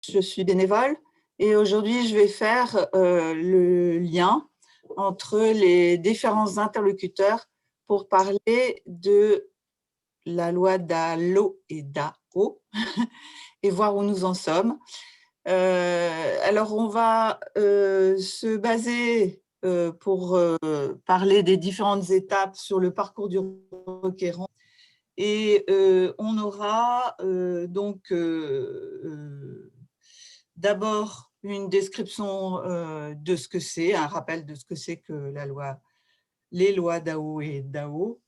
je suis bénévole et aujourd'hui, je vais faire le lien entre les différents interlocuteurs pour parler de la loi DALO et DAO et voir où nous en sommes. Alors, on va se baser pour parler des différentes étapes sur le parcours du requérant. Et on aura donc d'abord une description de ce que c'est, un rappel de ce que c'est que les lois DAO et DAO.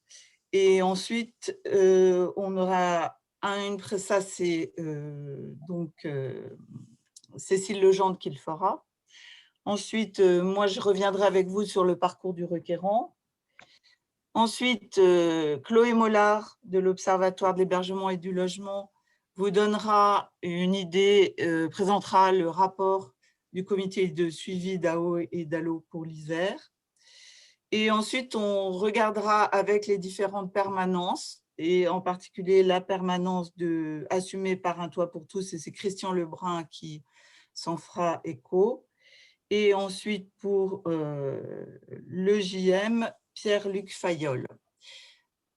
Et ensuite, on aura ça c'est donc Cécile Legendre qui le fera. Ensuite, moi, je reviendrai avec vous sur le parcours du requérant. Ensuite, Chloé Mollard de l'Observatoire de l'hébergement et du logement vous donnera une idée, présentera le rapport du comité de suivi DAO et DALO pour l'Isère. Et ensuite, on regardera avec les différentes permanences, et en particulier la permanence assumée par Un Toit pour tous, et c'est Christian Lebrun qui s'en fera écho. Et ensuite, pour le JM, Pierre-Luc Fayolle.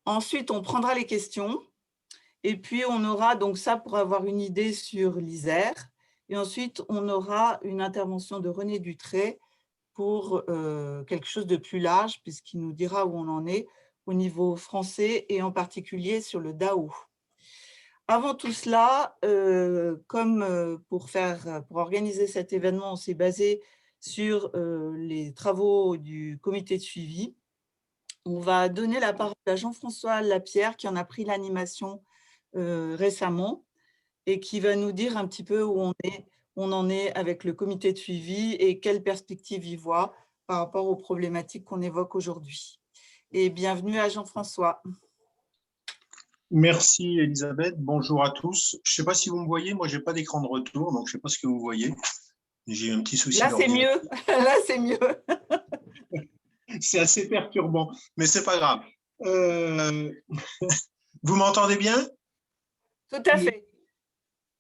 Ensuite, on prendra les questions et puis on aura donc ça pour avoir une idée sur l'Isère. Et ensuite, on aura une intervention de René Dutré pour quelque chose de plus large puisqu'il nous dira où on en est au niveau français et en particulier sur le DAO. Avant tout cela, comme pour organiser cet événement, on s'est basé sur les travaux du comité de suivi. On va donner la parole à Jean-François Lapierre qui en a pris l'animation récemment et qui va nous dire un petit peu où on en est avec le comité de suivi et quelles perspectives il voit par rapport aux problématiques qu'on évoque aujourd'hui. Et bienvenue à Jean-François. Merci Elisabeth, bonjour à tous. Je ne sais pas si vous me voyez, moi je n'ai pas d'écran de retour, donc je ne sais pas ce que vous voyez. J'ai un petit souci. Là c'est mieux, là c'est mieux. C'est assez perturbant, mais ce n'est pas grave. Vous m'entendez bien? Tout à fait.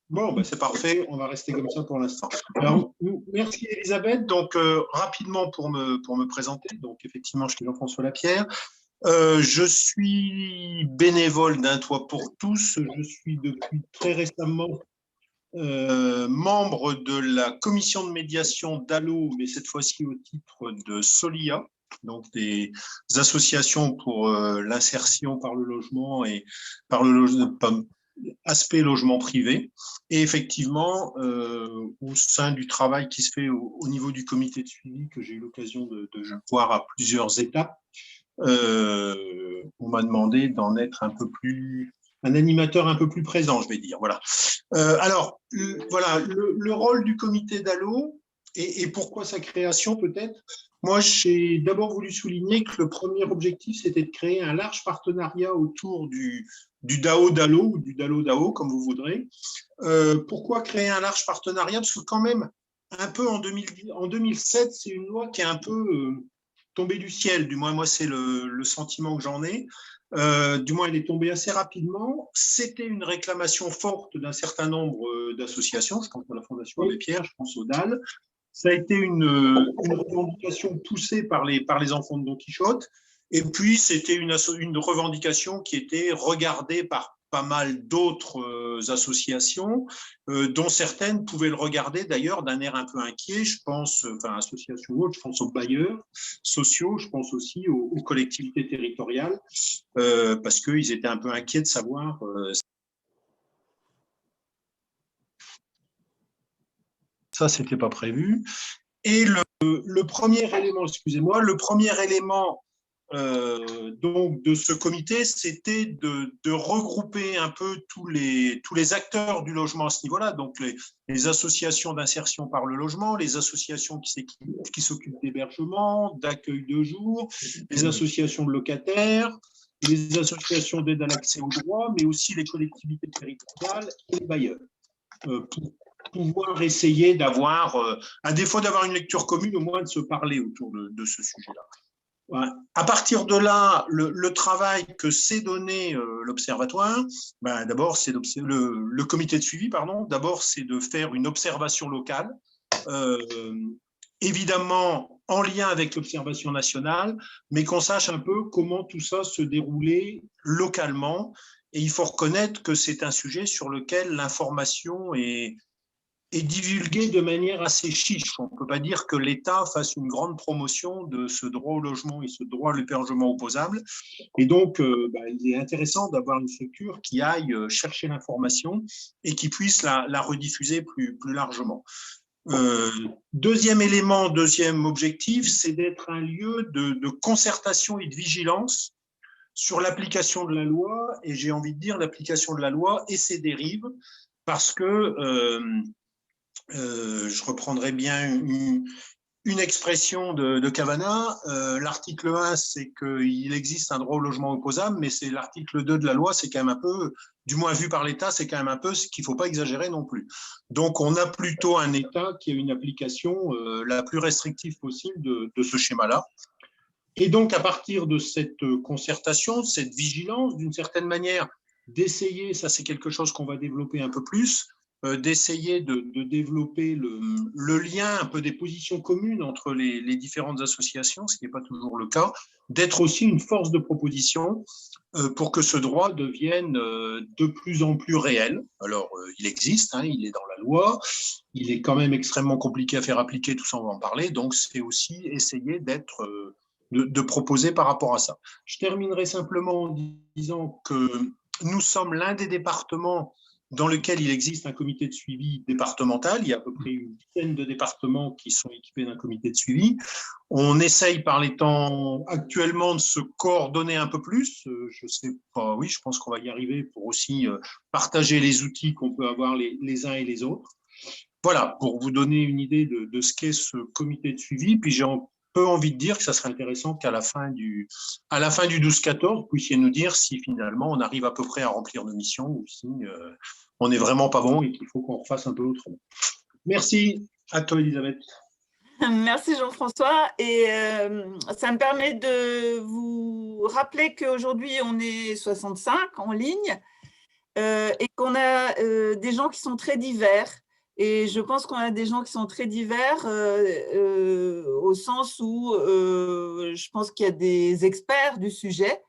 Bon, ben c'est parfait, on va rester comme ça pour l'instant. Alors, merci Elisabeth. Donc, rapidement pour me présenter, donc effectivement, je suis Jean-François Lapierre. Je suis bénévole d'Un Toit pour tous. Je suis depuis très récemment membre de la commission de médiation d'ALO, mais cette fois-ci au titre de SOLIA, donc des associations pour l'insertion par le logement et par le aspect logement privé. Et effectivement, au sein du travail qui se fait au niveau du comité de suivi, que j'ai eu l'occasion de voir à plusieurs étapes, on m'a demandé d'en être un animateur un peu plus présent, je vais dire. Voilà. Alors, voilà, le rôle du comité DALO et pourquoi sa création peut-être. Moi, j'ai d'abord voulu souligner que le premier objectif, c'était de créer un large partenariat autour du DAO-DALO ou du DALO-DAO, comme vous voudrez. Pourquoi créer un large partenariat? Parce que quand même, un peu en 2007, c'est une loi qui est un peu tombée du ciel. Du moins, moi, c'est le sentiment que j'en ai. Du moins, elle est tombée assez rapidement. C'était une réclamation forte d'un certain nombre d'associations. Je pense à la Fondation Abbé Pierre, je pense au DAL. Ça a été une revendication poussée par les enfants de Don Quichotte. Et puis, c'était une revendication qui était regardée par pas mal d'autres associations, dont certaines pouvaient le regarder d'ailleurs d'un air un peu inquiet. Je pense, enfin, associations autres, je pense aux bailleurs sociaux, je pense aussi aux collectivités territoriales, parce qu'ils étaient un peu inquiets de savoir. Ça, c'était pas prévu. Et le premier élément, excusez-moi, le premier élément donc de ce comité, c'était de regrouper un peu tous les acteurs du logement à ce niveau-là, donc les associations d'insertion par le logement, les associations qui s'occupent d'hébergement, d'accueil de jour, les associations de locataires, les associations d'aide à l'accès aux droits, mais aussi les collectivités territoriales et les bailleurs, pour pouvoir essayer d'avoir, à défaut d'avoir une lecture commune, au moins de se parler autour de ce sujet-là. Ouais. À partir de là, le travail que s'est donné l'Observatoire, ben, d'abord, c'est le comité de suivi, pardon, d'abord, c'est de faire une observation locale, euh, évidemment en lien avec l'observation nationale, mais qu'on sache un peu comment tout ça se déroulait localement. Et il faut reconnaître que c'est un sujet sur lequel l'information est divulgué de manière assez chiche. On ne peut pas dire que l'État fasse une grande promotion de ce droit au logement et ce droit à l'hébergement opposable. Et donc, il est intéressant d'avoir une structure qui aille chercher l'information et qui puisse la rediffuser plus largement. Deuxième élément, deuxième objectif, c'est d'être un lieu de concertation et de vigilance sur l'application de la loi, et j'ai envie de dire l'application de la loi et ses dérives, parce que je reprendrai bien une expression de Cavana. L'article 1, c'est qu'il existe un droit au logement opposable, mais c'est l'article 2 de la loi, c'est quand même un peu, du moins vu par l'État, c'est quand même un peu ce qu'il ne faut pas exagérer non plus. Donc, on a plutôt un État qui a une application la plus restrictive possible de ce schéma-là. Et donc, à partir de cette concertation, de cette vigilance, d'une certaine manière, d'essayer, ça c'est quelque chose qu'on va développer un peu plus, d'essayer de développer le lien, un peu des positions communes entre les différentes associations, ce qui n'est pas toujours le cas, d'être aussi une force de proposition pour que ce droit devienne de plus en plus réel. Alors, il existe, hein, il est dans la loi, il est quand même extrêmement compliqué à faire appliquer, tout ça on va en parler, donc c'est aussi essayer d'être... de proposer par rapport à ça. Je terminerai simplement en disant que nous sommes l'un des départements dans lequel il existe un comité de suivi départemental. Il y a à peu près une dizaine de départements qui sont équipés d'un comité de suivi. On essaye par les temps actuellement de se coordonner un peu plus. Je sais pas, oui, je pense qu'on va y arriver pour aussi partager les outils qu'on peut avoir les uns et les autres. Voilà, pour vous donner une idée de ce qu'est ce comité de suivi. Puis j'ai peu envie de dire que ça serait intéressant qu'à la fin du 12-14, vous puissiez nous dire si finalement on arrive à peu près à remplir nos missions ou si on n'est vraiment pas bon et qu'il faut qu'on refasse un peu autrement. Merci à toi, Elisabeth. Merci Jean-François. Et ça me permet de vous rappeler qu'aujourd'hui, on est 65 en ligne et qu'on a des gens qui sont très divers. Et je pense qu'on a des gens qui sont très divers au sens où je pense qu'il y a des experts du sujet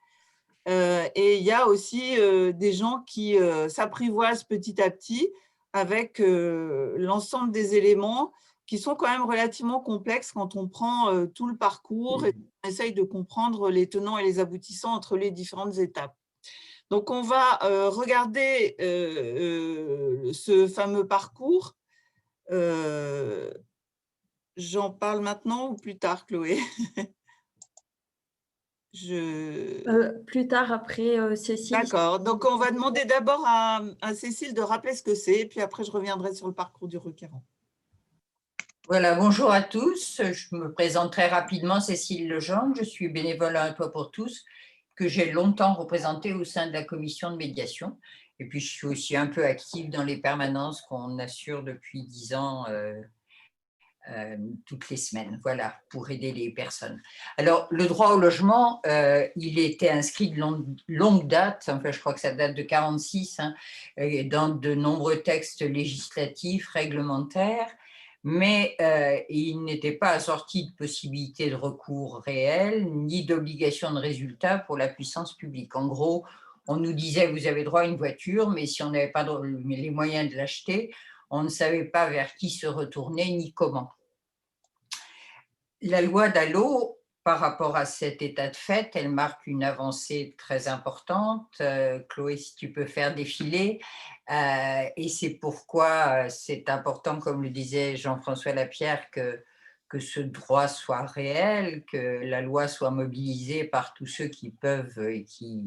et il y a aussi des gens qui s'apprivoisent petit à petit avec l'ensemble des éléments qui sont quand même relativement complexes quand on prend tout le parcours et on essaye de comprendre les tenants et les aboutissants entre les différentes étapes. Donc, on va regarder ce fameux parcours. J'en parle maintenant ou plus tard, Chloé? Plus tard, après Cécile. D'accord. Donc, on va demander d'abord à Cécile de rappeler ce que c'est, puis après, je reviendrai sur le parcours du requérant. Voilà, bonjour à tous. Je me présente très rapidement, Cécile Legendre. Je suis bénévole à Un Toit pour tous, que j'ai longtemps représenté au sein de la commission de médiation. Et puis, je suis aussi un peu active dans les permanences qu'on assure depuis 10 ans toutes les semaines, voilà, pour aider les personnes. Alors, le droit au logement, il était inscrit de longue date, enfin, je crois que ça date de 1946, hein, dans de nombreux textes législatifs, réglementaires, mais il n'était pas assorti de possibilité de recours réel, ni d'obligation de résultat pour la puissance publique. En gros, on nous disait, vous avez droit à une voiture, mais si on n'avait pas les moyens de l'acheter, on ne savait pas vers qui se retourner ni comment. La loi Dallot, par rapport à cet état de fait, elle marque une avancée très importante. Chloé, si tu peux faire défiler. Et c'est pourquoi c'est important, comme le disait Jean-François Lapierre, que ce droit soit réel, que la loi soit mobilisée par tous ceux qui peuvent et qui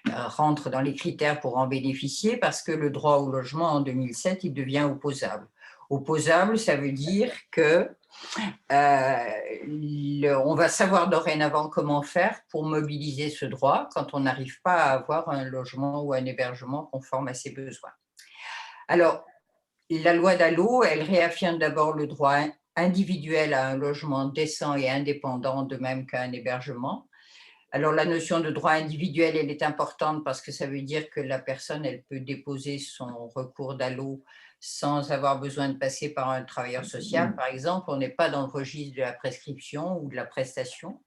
rentrent dans les critères pour en bénéficier, parce que le droit au logement en 2007, il devient opposable. Opposable, ça veut dire que on va savoir dorénavant comment faire pour mobiliser ce droit quand on n'arrive pas à avoir un logement ou un hébergement conforme à ses besoins. Alors, la loi Dallot, elle réaffirme d'abord le droit individuel à un logement décent et indépendant, de même qu'à un hébergement. Alors, la notion de droit individuel, elle est importante parce que ça veut dire que la personne, elle peut déposer son recours d'ALO sans avoir besoin de passer par un travailleur social, par exemple. On n'est pas dans le registre de la prescription ou de la prestation.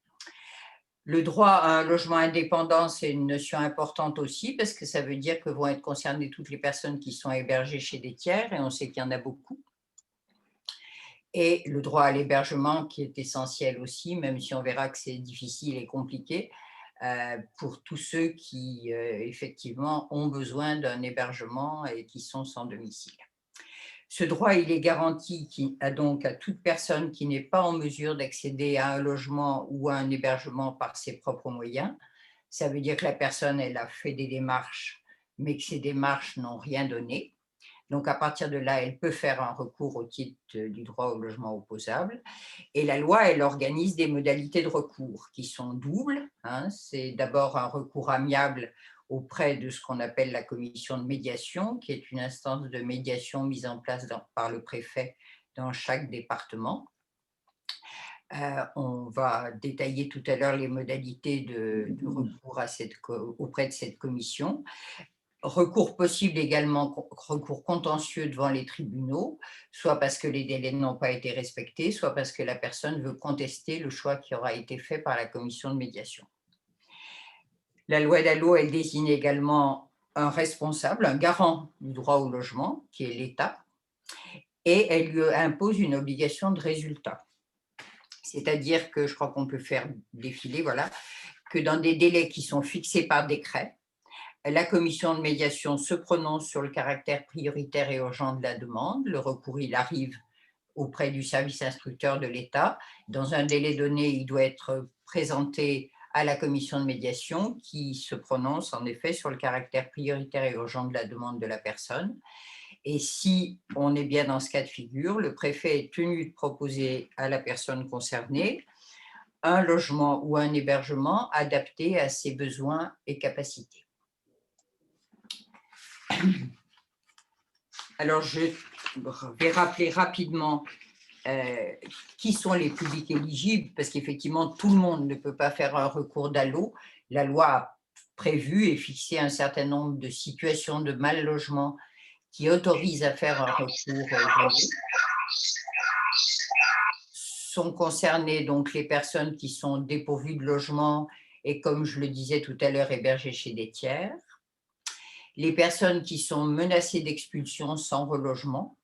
Le droit à un logement indépendant, c'est une notion importante aussi parce que ça veut dire que vont être concernées toutes les personnes qui sont hébergées chez des tiers, et on sait qu'il y en a beaucoup. Et le droit à l'hébergement qui est essentiel aussi, même si on verra que c'est difficile et compliqué, pour tous ceux qui, effectivement, ont besoin d'un hébergement et qui sont sans domicile. Ce droit, il est garanti donc à toute personne qui n'est pas en mesure d'accéder à un logement ou à un hébergement par ses propres moyens. Ça veut dire que la personne, elle a fait des démarches, mais que ces démarches n'ont rien donné. Donc, à partir de là, elle peut faire un recours au titre du droit au logement opposable. Et la loi, elle organise des modalités de recours qui sont doubles. C'est d'abord un recours amiable auprès de ce qu'on appelle la commission de médiation, qui est une instance de médiation mise en place par le préfet dans chaque département. On va détailler tout à l'heure les modalités de recours auprès de cette commission. Recours possible également, recours contentieux devant les tribunaux, soit parce que les délais n'ont pas été respectés, soit parce que la personne veut contester le choix qui aura été fait par la commission de médiation. La loi DALO, elle désigne également un responsable, un garant du droit au logement, qui est l'État, et elle lui impose une obligation de résultat. C'est-à-dire que, je crois qu'on peut faire défiler, voilà, que dans des délais qui sont fixés par décret, la commission de médiation se prononce sur le caractère prioritaire et urgent de la demande. Le recours, il arrive auprès du service instructeur de l'État. Dans un délai donné, il doit être présenté à la commission de médiation qui se prononce en effet sur le caractère prioritaire et urgent de la demande de la personne. Et si on est bien dans ce cas de figure, le préfet est tenu de proposer à la personne concernée un logement ou un hébergement adapté à ses besoins et capacités. Alors, je vais rappeler rapidement qui sont les publics éligibles, parce qu'effectivement, tout le monde ne peut pas faire un recours d'ALO. La loi a prévu et fixé un certain nombre de situations de mal logement qui autorisent à faire un recours d'ALO. Sont concernées donc les personnes qui sont dépourvues de logement et, comme je le disais tout à l'heure, hébergées chez des tiers. Les personnes qui sont menacées d'expulsion sans relogement,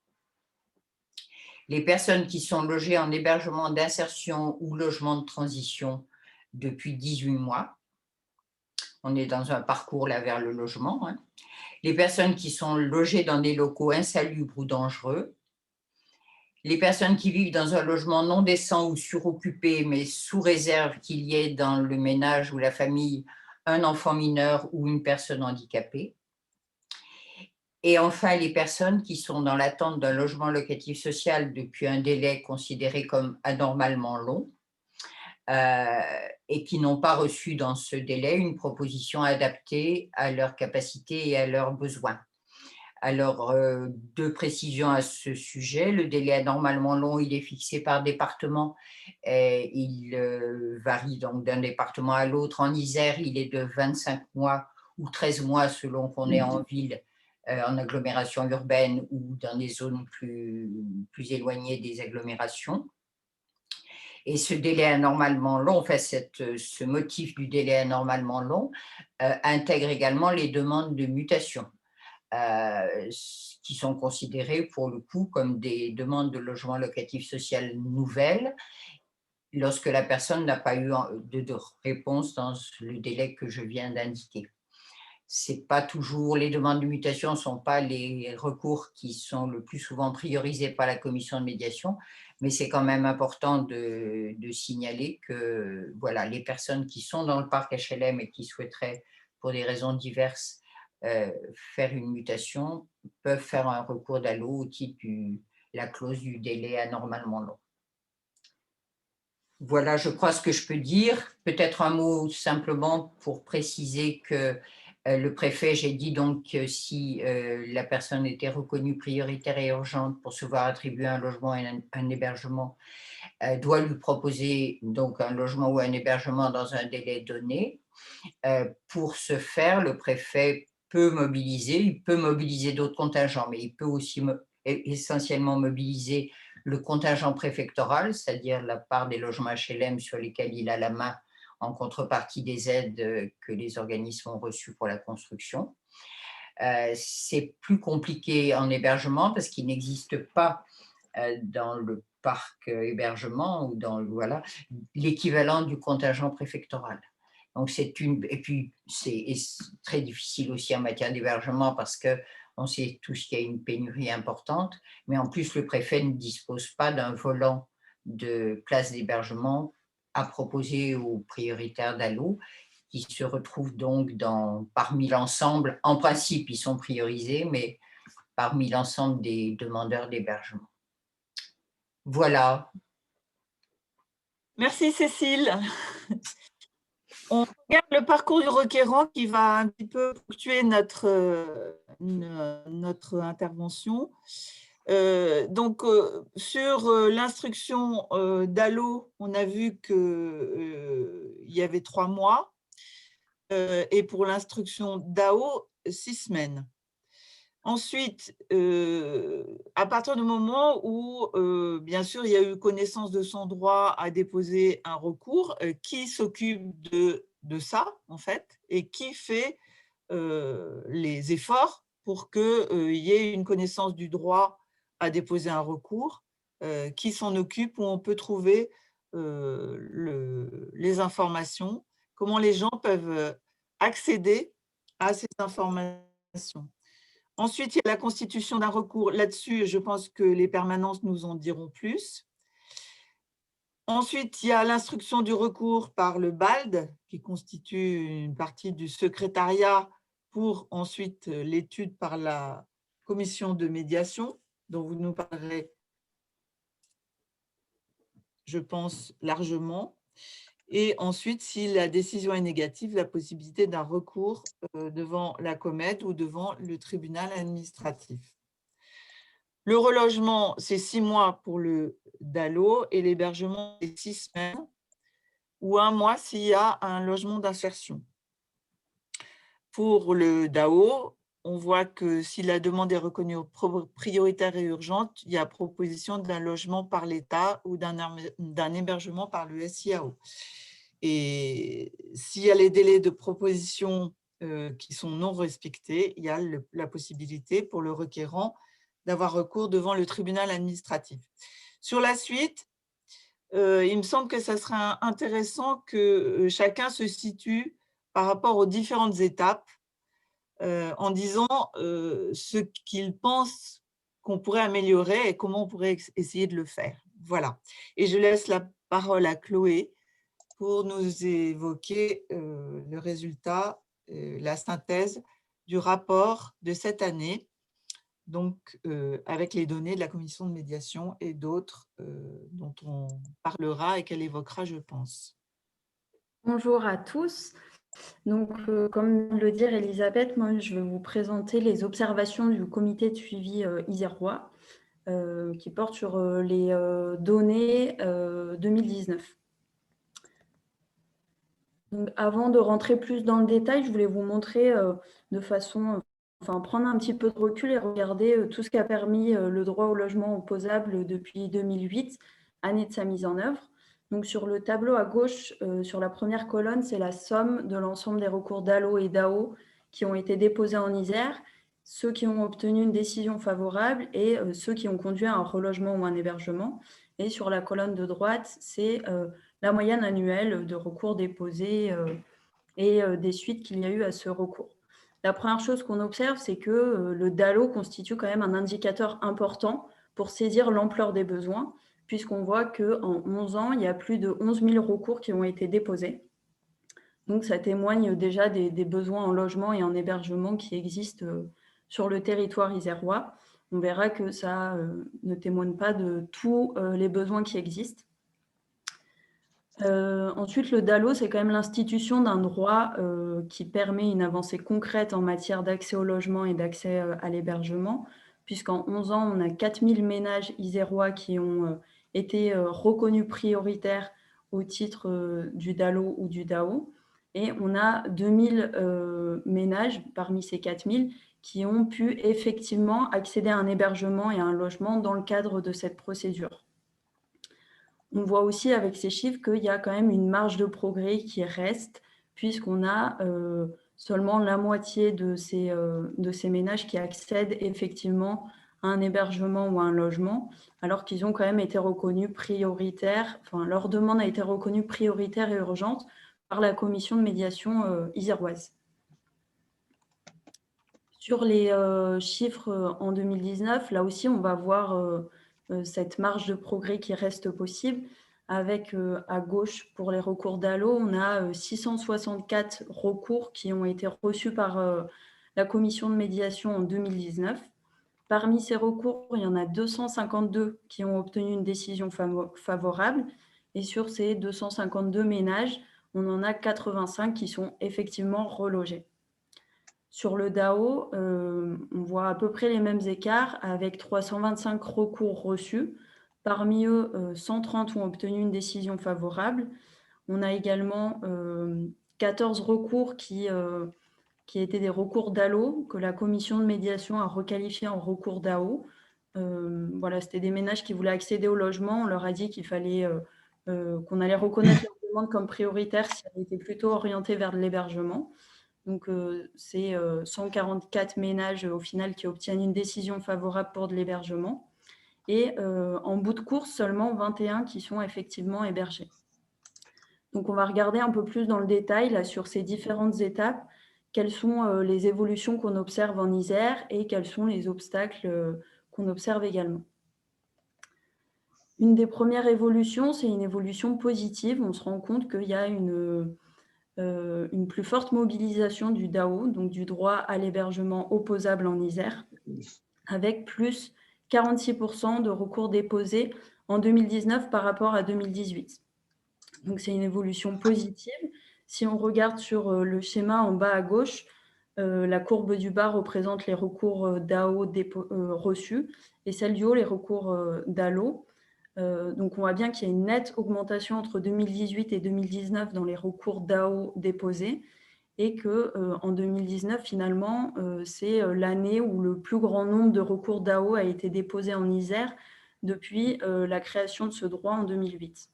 les personnes qui sont logées en hébergement d'insertion ou logement de transition depuis 18 mois. On est dans un parcours là vers le logement. Les personnes qui sont logées dans des locaux insalubres ou dangereux. Les personnes qui vivent dans un logement non décent ou suroccupé, mais sous réserve qu'il y ait dans le ménage ou la famille un enfant mineur ou une personne handicapée. Et enfin, les personnes qui sont dans l'attente d'un logement locatif social depuis un délai considéré comme anormalement long et qui n'ont pas reçu dans ce délai une proposition adaptée à leurs capacités et à leurs besoins. Alors, deux précisions à ce sujet. Le délai anormalement long, il est fixé par département. Et il varie donc d'un département à l'autre. En Isère, il est de 25 mois ou 13 mois selon qu'on est en ville, en agglomération urbaine ou dans des zones plus éloignées des agglomérations. Et ce délai anormalement long, enfin ce motif du délai anormalement long intègre également les demandes de mutation qui sont considérées pour le coup comme des demandes de logement locatif social nouvelles lorsque la personne n'a pas eu de réponse dans le délai que je viens d'indiquer. C'est pas toujours, les demandes de mutation ne sont pas les recours qui sont le plus souvent priorisés par la commission de médiation, mais c'est quand même important de signaler que voilà, les personnes qui sont dans le parc HLM et qui souhaiteraient, pour des raisons diverses, faire une mutation, peuvent faire un recours d'ALO au titre de la clause du délai anormalement long. Voilà, je crois ce que je peux dire. Peut-être un mot simplement pour préciser que Le préfet, j'ai dit donc que si la personne était reconnue prioritaire et urgente pour se voir attribuer un logement et un hébergement, doit lui proposer donc un logement ou un hébergement dans un délai donné. Pour ce faire, le préfet peut mobiliser, il peut mobiliser d'autres contingents, mais il peut aussi essentiellement mobiliser le contingent préfectoral, c'est-à-dire la part des logements HLM sur lesquels il a la main en contrepartie des aides que les organismes ont reçues pour la construction. C'est plus compliqué en hébergement parce qu'il n'existe pas dans le parc hébergement ou dans voilà, l'équivalent du contingent préfectoral. Donc et puis c'est très difficile aussi en matière d'hébergement parce que on sait tous qu'il y a une pénurie importante, mais en plus le préfet ne dispose pas d'un volant de places d'hébergement à proposer aux prioritaires DALO, qui se retrouvent donc parmi l'ensemble, en principe ils sont priorisés, mais parmi l'ensemble des demandeurs d'hébergement. Voilà. Merci Cécile. On regarde le parcours du requérant qui va un petit peu ponctuer notre intervention. Sur l'instruction DALO, on a vu qu'il y avait 3 mois et pour l'instruction DAO, 6 semaines. Ensuite, à partir du moment où, bien sûr, il y a eu connaissance de son droit à déposer un recours, qui s'occupe de ça, en fait, et qui fait les efforts pour qu'il y ait une connaissance du droit à déposer un recours, qui s'en occupe, où on peut trouver les informations, comment les gens peuvent accéder à ces informations. Ensuite, il y a la constitution d'un recours. Là-dessus, je pense que les permanences nous en diront plus. Ensuite, il y a l'instruction du recours par le BALD, qui constitue une partie du secrétariat pour ensuite l'étude par la commission de médiation, dont vous nous parlerez, je pense, largement. Et ensuite, si la décision est négative, la possibilité d'un recours devant la COMED ou devant le tribunal administratif. Le relogement, c'est 6 mois pour le DALO et l'hébergement, c'est 6 semaines ou 1 mois s'il y a un logement d'insertion. Pour le DAO, on voit que si la demande est reconnue prioritaire et urgente, il y a proposition d'un logement par l'État ou d'un hébergement par le SIAO. Et s'il y a les délais de proposition qui sont non respectés, il y a la possibilité pour le requérant d'avoir recours devant le tribunal administratif. Sur la suite, il me semble que ça serait intéressant que chacun se situe par rapport aux différentes étapes en disant ce qu'il pense qu'on pourrait améliorer et comment on pourrait essayer de le faire. Voilà. Et je laisse la parole à Chloé pour nous évoquer le résultat, la synthèse du rapport de cette année, donc avec les données de la commission de médiation et d'autres dont on parlera et qu'elle évoquera, je pense. Bonjour à tous. Donc, comme le dit Elisabeth, moi, je vais vous présenter les observations du comité de suivi isérois qui porte sur les données 2019. Donc, avant de rentrer plus dans le détail, je voulais vous montrer de façon, prendre un petit peu de recul et regarder tout ce qui a permis le droit au logement opposable depuis 2008, année de sa mise en œuvre. Donc, sur le tableau à gauche, sur la première colonne, c'est la somme de l'ensemble des recours DALO et DAO qui ont été déposés en Isère, ceux qui ont obtenu une décision favorable et ceux qui ont conduit à un relogement ou un hébergement. Et sur la colonne de droite, c'est la moyenne annuelle de recours déposés et des suites qu'il y a eu à ce recours. La première chose qu'on observe, c'est que le DALO constitue quand même un indicateur important pour saisir l'ampleur des besoins, puisqu'on voit qu'en 11 ans, il y a plus de 11 000 recours qui ont été déposés. Donc, ça témoigne déjà des besoins en logement et en hébergement qui existent sur le territoire isérois. On verra que ça ne témoigne pas de tous les besoins qui existent. Ensuite, le DALO, c'est quand même l'institution d'un droit qui permet une avancée concrète en matière d'accès au logement et d'accès à l'hébergement, puisqu'en 11 ans, on a 4000 ménages isérois qui ont été reconnus prioritaires au titre du DALO ou du DAO. Et on a 2000 ménages parmi ces 4000 qui ont pu effectivement accéder à un hébergement et à un logement dans le cadre de cette procédure. On voit aussi avec ces chiffres qu'il y a quand même une marge de progrès qui reste, puisqu'on a seulement la moitié de ces ménages qui accèdent effectivement à un hébergement ou à un logement, alors qu'ils ont quand même été reconnus prioritaires, enfin leur demande a été reconnue prioritaire et urgente par la commission de médiation iséroise. Sur les chiffres en 2019, là aussi, on va voir cette marge de progrès qui reste possible. Avec à gauche, pour les recours DALO, on a 664 recours qui ont été reçus par la commission de médiation en 2019. Parmi ces recours, il y en a 252 qui ont obtenu une décision favorable. Et sur ces 252 ménages, on en a 85 qui sont effectivement relogés. Sur le DAO, on voit à peu près les mêmes écarts avec 325 recours reçus. Parmi eux, 130 ont obtenu une décision favorable. On a également 14 recours qui étaient des recours DALO que la commission de médiation a requalifiés en recours DAO. Voilà, c'était des ménages qui voulaient accéder au logement. On leur a dit qu'il fallait qu'on allait reconnaître leur demande comme prioritaire si elle était plutôt orientée vers de l'hébergement. Donc, c'est 144 ménages au final qui obtiennent une décision favorable pour de l'hébergement. Et en bout de course, seulement 21 qui sont effectivement hébergés. Donc, on va regarder un peu plus dans le détail là, sur ces différentes étapes, quelles sont les évolutions qu'on observe en Isère et quels sont les obstacles qu'on observe également. Une des premières évolutions, c'est une évolution positive. On se rend compte qu'il y a une plus forte mobilisation du DAO, donc du droit à l'hébergement opposable en Isère, avec plus 46% de recours déposés en 2019 par rapport à 2018. Donc c'est une évolution positive. Si on regarde sur le schéma en bas à gauche, la courbe du bas représente les recours DAO reçus et celle du haut, les recours DALO. Donc, on voit bien qu'il y a une nette augmentation entre 2018 et 2019 dans les recours DAO déposés et qu'en 2019, finalement, c'est l'année où le plus grand nombre de recours DAO a été déposé en Isère depuis la création de ce droit en 2008.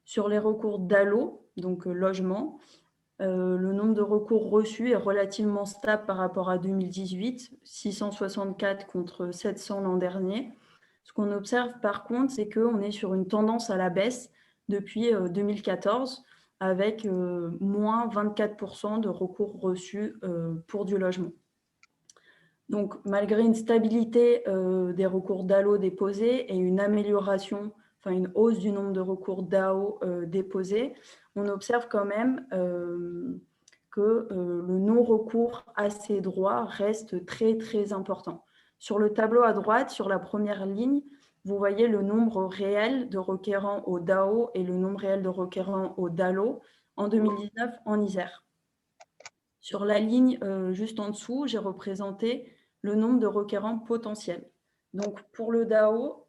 Sur les recours DALO, donc logement, le nombre de recours reçus est relativement stable par rapport à 2018, 664 contre 700 l'an dernier. Ce qu'on observe par contre, c'est qu'on est sur une tendance à la baisse depuis 2014, avec moins 24% de recours reçus pour du logement. Donc, malgré une stabilité des recours DALO déposés et une amélioration, enfin une hausse du nombre de recours DAO déposés, on observe quand même que le non-recours à ces droits reste très, très important. Sur le tableau à droite, sur la première ligne, vous voyez le nombre réel de requérants au DAO et le nombre réel de requérants au DALO en 2019 en Isère. Sur la ligne juste en dessous, j'ai représenté le nombre de requérants potentiels. Donc, pour le DAO,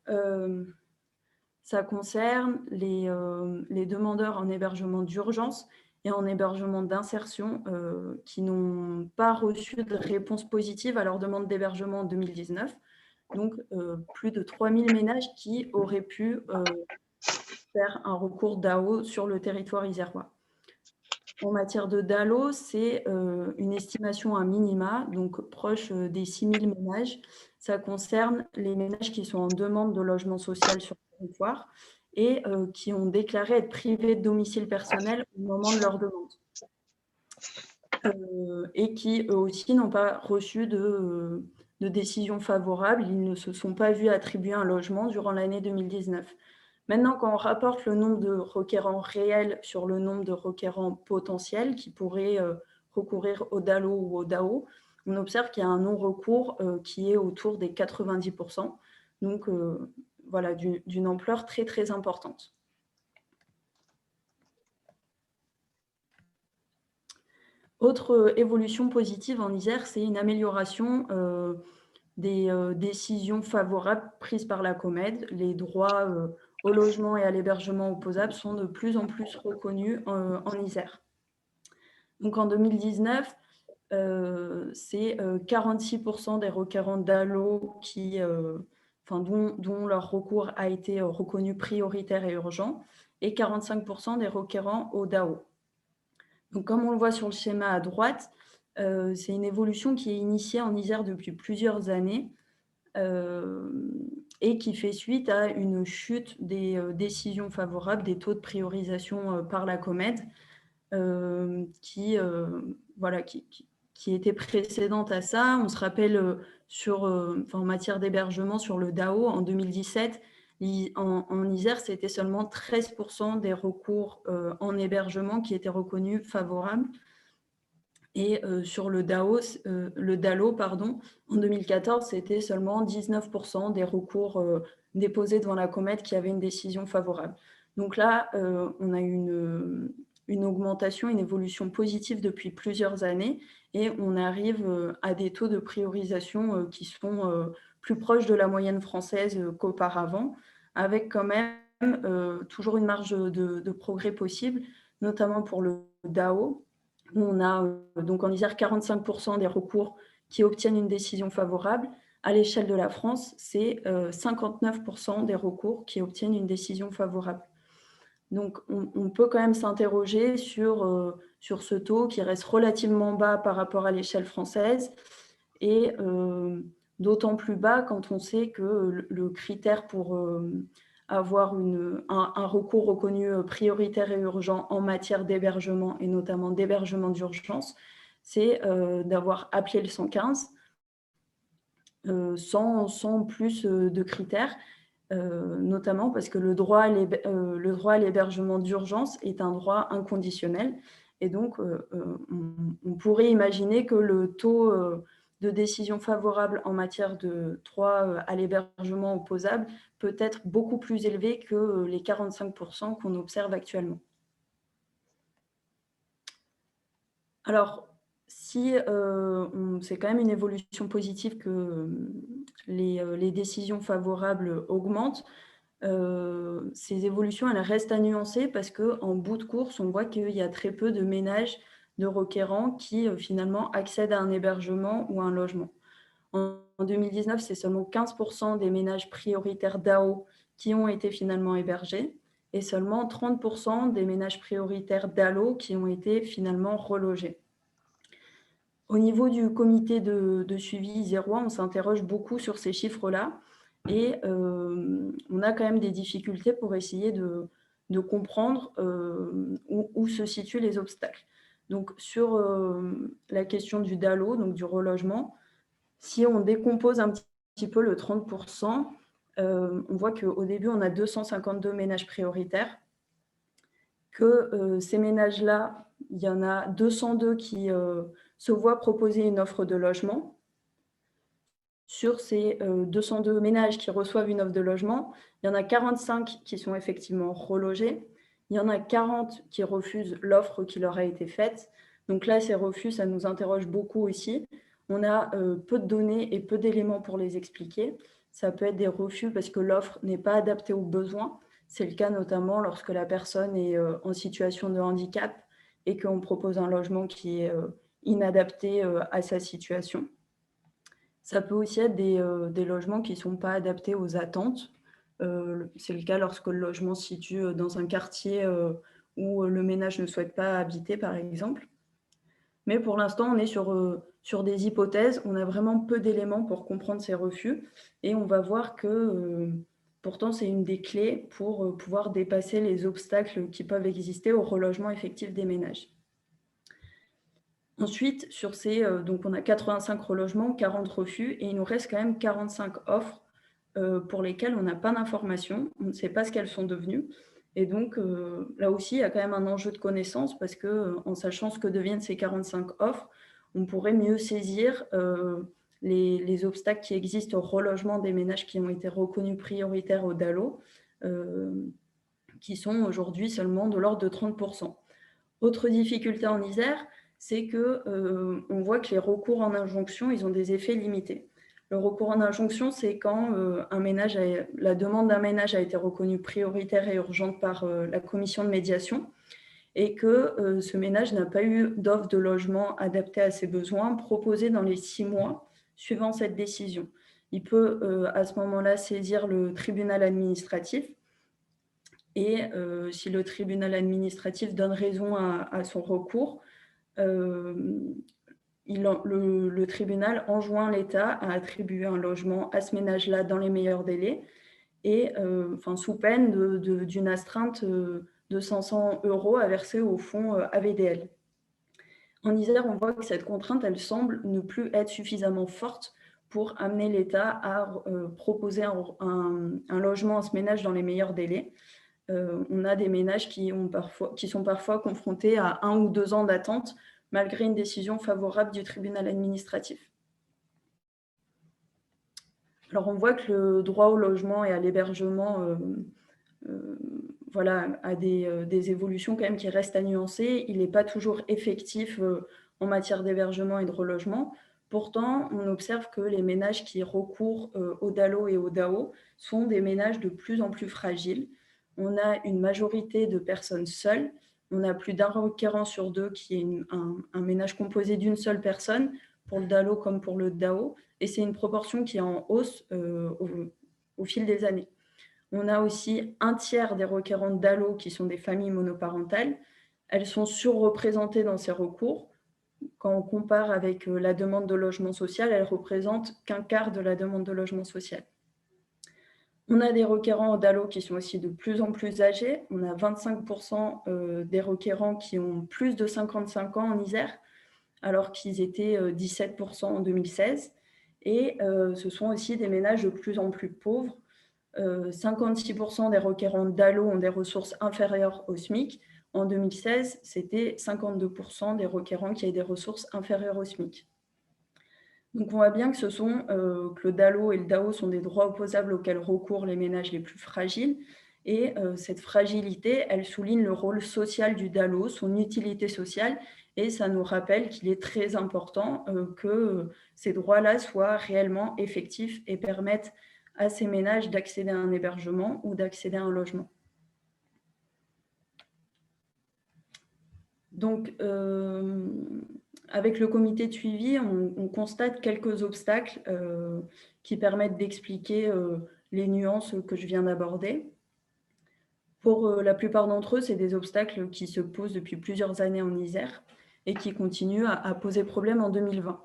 ça concerne les demandeurs en hébergement d'urgence et en hébergement d'insertion qui n'ont pas reçu de réponse positive à leur demande d'hébergement en 2019. Donc, plus de 3000 ménages qui auraient pu faire un recours DAO sur le territoire isérois. En matière de DALO, c'est une estimation à minima, donc proche des 6000 ménages. Ça concerne les ménages qui sont en demande de logement social sur le territoire et qui ont déclaré être privés de domicile personnel au moment de leur demande. Et qui, eux aussi, n'ont pas reçu de décision favorable. Ils ne se sont pas vus attribuer un logement durant l'année 2019. Maintenant, quand on rapporte le nombre de requérants réels sur le nombre de requérants potentiels qui pourraient recourir au DALO ou au DAO, on observe qu'il y a un non-recours qui est autour des 90%. Donc, voilà, d'une ampleur très, très importante. Autre évolution positive en Isère, c'est une amélioration des décisions favorables prises par la Comède. Les droits au logement et à l'hébergement opposable sont de plus en plus reconnus en Isère. Donc en 2019, c'est 46% des requérants DALO dont leur recours a été reconnu prioritaire et urgent, et 45% des requérants au DAO. Donc, comme on le voit sur le schéma à droite, c'est une évolution qui est initiée en Isère depuis plusieurs années et qui fait suite à une chute des décisions favorables, des taux de priorisation par la Comède, qui était précédente à ça. On se rappelle en matière d'hébergement sur le DAO, en 2017, en Isère, c'était seulement 13% des recours en hébergement qui étaient reconnus favorables. Et sur le DALO, en 2014, c'était seulement 19% des recours déposés devant la Comède qui avaient une décision favorable. Donc là, on a eu une augmentation, une évolution positive depuis plusieurs années, et on arrive à des taux de priorisation qui sont plus proches de la moyenne française qu'auparavant, avec quand même toujours une marge de progrès possible, notamment pour le DAO. On a donc en Isère 45% des recours qui obtiennent une décision favorable. À l'échelle de la France, c'est 59% des recours qui obtiennent une décision favorable. Donc, on peut quand même s'interroger sur ce taux qui reste relativement bas par rapport à l'échelle française, et d'autant plus bas quand on sait que le critère pour avoir un recours reconnu prioritaire et urgent en matière d'hébergement, et notamment d'hébergement d'urgence, c'est d'avoir appelé le 115 sans plus de critères, notamment parce que le droit à l'hébergement d'urgence est un droit inconditionnel. Et donc, on pourrait imaginer que le taux de décision favorable en matière de droit à l'hébergement opposable peut être beaucoup plus élevé que les 45% qu'on observe actuellement. Alors, si c'est quand même une évolution positive que les décisions favorables augmentent, ces évolutions, elles restent à nuancer parce qu'en bout de course, on voit qu'il y a très peu de ménages de requérants qui finalement accèdent à un hébergement ou à un logement. En 2019, c'est seulement 15% des ménages prioritaires DAO qui ont été finalement hébergés, et seulement 30% des ménages prioritaires DALO qui ont été finalement relogés. Au niveau du comité de suivi isérois, on s'interroge beaucoup sur ces chiffres-là, et on a quand même des difficultés pour essayer de comprendre où se situent les obstacles. Donc, sur la question du DALO, donc du relogement, si on décompose un petit peu le 30%, on voit qu'au début, on a 252 ménages prioritaires, que ces ménages-là, il y en a 202 qui se voient proposer une offre de logement. Sur ces 202 ménages qui reçoivent une offre de logement, il y en a 45 qui sont effectivement relogés. Il y en a 40 qui refusent l'offre qui leur a été faite. Donc là, ces refus, ça nous interroge beaucoup aussi. On a peu de données et peu d'éléments pour les expliquer. Ça peut être des refus parce que l'offre n'est pas adaptée aux besoins. C'est le cas notamment lorsque la personne est en situation de handicap et qu'on propose un logement qui est inadapté à sa situation. Ça peut aussi être des logements qui ne sont pas adaptés aux attentes. C'est le cas lorsque le logement se situe dans un quartier où le ménage ne souhaite pas habiter, par exemple. Mais pour l'instant, on est sur des hypothèses. On a vraiment peu d'éléments pour comprendre ces refus. Et on va voir que pourtant, c'est une des clés pour pouvoir dépasser les obstacles qui peuvent exister au relogement effectif des ménages. Ensuite, sur donc on a 85 relogements, 40 refus, et il nous reste quand même 45 offres pour lesquelles on n'a pas d'informations, on ne sait pas ce qu'elles sont devenues. Et donc, là aussi, il y a quand même un enjeu de connaissance parce qu'en sachant ce que deviennent ces 45 offres, on pourrait mieux saisir les obstacles qui existent au relogement des ménages qui ont été reconnus prioritaires au DALO, qui sont aujourd'hui seulement de l'ordre de 30%. Autre difficulté en Isère, c'est que on voit que les recours en injonction, ils ont des effets limités. Le recours en injonction, c'est quand la demande d'un ménage a été reconnue prioritaire et urgente par la commission de médiation et que ce ménage n'a pas eu d'offre de logement adaptée à ses besoins proposée dans les 6 mois suivant cette décision. Il peut à ce moment-là saisir le tribunal administratif et si le tribunal administratif donne raison à son recours, le tribunal enjoint l'État à attribuer un logement à ce ménage-là dans les meilleurs délais et sous peine d'une astreinte de 500 € à verser au fonds AVDL. En Isère, on voit que cette contrainte, elle semble ne plus être suffisamment forte pour amener l'État à proposer un logement à ce ménage dans les meilleurs délais. On a des ménages qui sont parfois confrontés à 1 ou 2 ans d'attente malgré une décision favorable du tribunal administratif. Alors, on voit que le droit au logement et à l'hébergement a des évolutions quand même qui restent à nuancer. Il n'est pas toujours effectif en matière d'hébergement et de relogement. Pourtant, on observe que les ménages qui recourent au DALO et au DAO sont des ménages de plus en plus fragiles. On a une majorité de personnes seules. On a plus d'un requérant sur 2 qui est un ménage composé d'une seule personne, pour le DALO comme pour le DAO, et c'est une proportion qui est en hausse au fil des années. On a aussi un tiers des requérants de DALO qui sont des familles monoparentales. Elles sont surreprésentées dans ces recours. Quand on compare avec la demande de logement social, elles représentent qu'un quart de la demande de logement social. On a des requérants au DALO qui sont aussi de plus en plus âgés. On a 25% des requérants qui ont plus de 55 ans en Isère, alors qu'ils étaient 17% en 2016. Et ce sont aussi des ménages de plus en plus pauvres. 56% des requérants DALO ont des ressources inférieures au SMIC. En 2016, c'était 52% des requérants qui avaient des ressources inférieures au SMIC. Donc, on voit bien que le DALO et le DAO sont des droits opposables auxquels recourent les ménages les plus fragiles. Et cette fragilité, elle souligne le rôle social du DALO, son utilité sociale, et ça nous rappelle qu'il est très important que ces droits-là soient réellement effectifs et permettent à ces ménages d'accéder à un hébergement ou d'accéder à un logement. Donc, avec le comité de suivi, on constate quelques obstacles qui permettent d'expliquer les nuances que je viens d'aborder. Pour la plupart d'entre eux, c'est des obstacles qui se posent depuis plusieurs années en Isère et qui continuent à poser problème en 2020.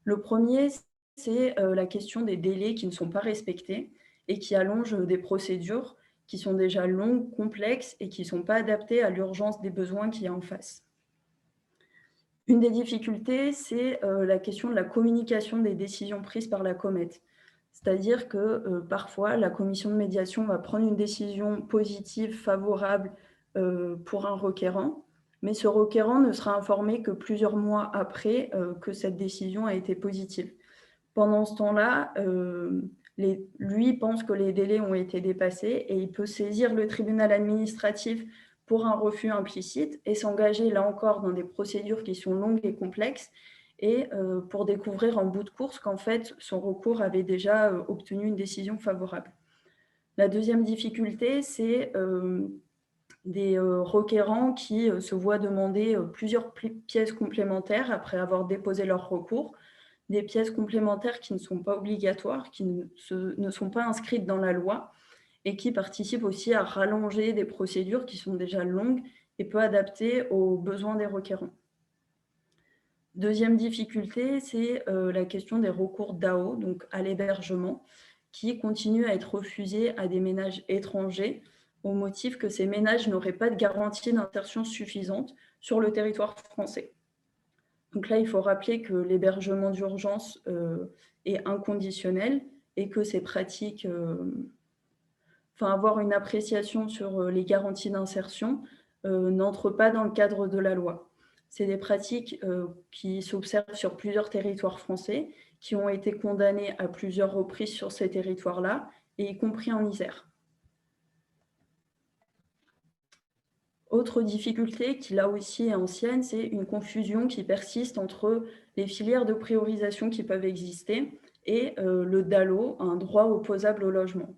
Le premier, c'est la question des délais qui ne sont pas respectés et qui allongent des procédures qui sont déjà longues, complexes et qui ne sont pas adaptées à l'urgence des besoins qu'il y a en face. Une des difficultés, c'est la question de la communication des décisions prises par la Comet. C'est-à-dire que parfois, la commission de médiation va prendre une décision positive, favorable pour un requérant, mais ce requérant ne sera informé que plusieurs mois après que cette décision a été positive. Pendant ce temps-là, lui pense que les délais ont été dépassés et il peut saisir le tribunal administratif pour un refus implicite et s'engager là encore dans des procédures qui sont longues et complexes et pour découvrir en bout de course qu'en fait, son recours avait déjà obtenu une décision favorable. La deuxième difficulté, c'est des requérants qui se voient demander plusieurs pièces complémentaires après avoir déposé leur recours, des pièces complémentaires qui ne sont pas obligatoires, qui ne sont pas inscrites dans la loi et qui participent aussi à rallonger des procédures qui sont déjà longues et peu adaptées aux besoins des requérants. Deuxième difficulté, c'est la question des recours DAO, donc à l'hébergement, qui continuent à être refusés à des ménages étrangers au motif que ces ménages n'auraient pas de garantie d'insertion suffisante sur le territoire français. Donc là, il faut rappeler que l'hébergement d'urgence est inconditionnel et que ces pratiques, avoir une appréciation sur les garanties d'insertion n'entrent pas dans le cadre de la loi. C'est des pratiques qui s'observent sur plusieurs territoires français, qui ont été condamnées à plusieurs reprises sur ces territoires-là, et y compris en Isère. Autre difficulté qui là aussi est ancienne, c'est une confusion qui persiste entre les filières de priorisation qui peuvent exister et le DALO, un droit opposable au logement.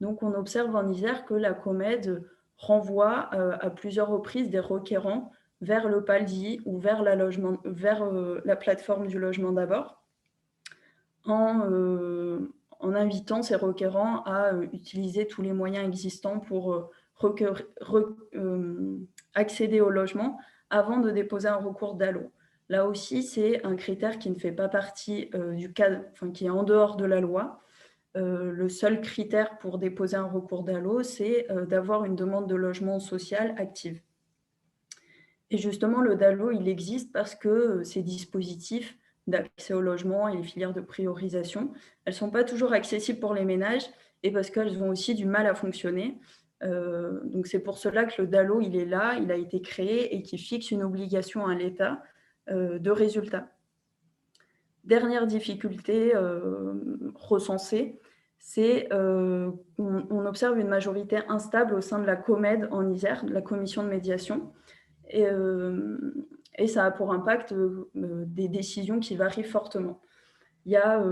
Donc on observe en Isère que la COMED renvoie à plusieurs reprises des requérants vers le PALDI ou vers la plateforme du logement d'abord, en invitant ces requérants à utiliser tous les moyens existants pour accéder au logement avant de déposer un recours DALO. Là aussi, c'est un critère qui ne fait pas partie du cadre, enfin, qui est en dehors de la loi. Le seul critère pour déposer un recours DALO, c'est d'avoir une demande de logement social active. Et justement, le DALO, il existe parce que ces dispositifs d'accès au logement et les filières de priorisation, elles ne sont pas toujours accessibles pour les ménages et parce qu'elles ont aussi du mal à fonctionner. Donc c'est pour cela que le DALO, il est là, il a été créé et qui fixe une obligation à l'État de résultat. Dernière difficulté recensée, c'est qu'on observe une majorité instable au sein de la COMED en Isère, de la commission de médiation, et ça a pour impact des décisions qui varient fortement. Il y a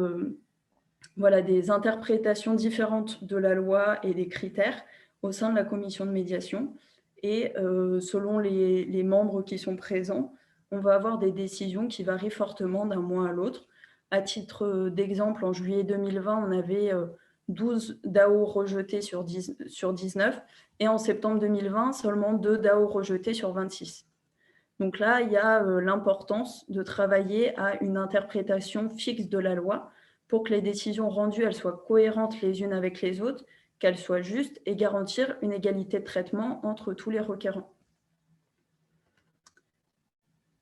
voilà, des interprétations différentes de la loi et des critères au sein de la commission de médiation, et selon les membres qui sont présents, on va avoir des décisions qui varient fortement d'un mois à l'autre. À titre d'exemple, en juillet 2020, on avait 12 DAO rejetés sur 19, et en septembre 2020, seulement 2 DAO rejetés sur 26. Donc là, il y a l'importance de travailler à une interprétation fixe de la loi pour que les décisions rendues elles soient cohérentes les unes avec les autres, qu'elles soient justes et garantir une égalité de traitement entre tous les requérants.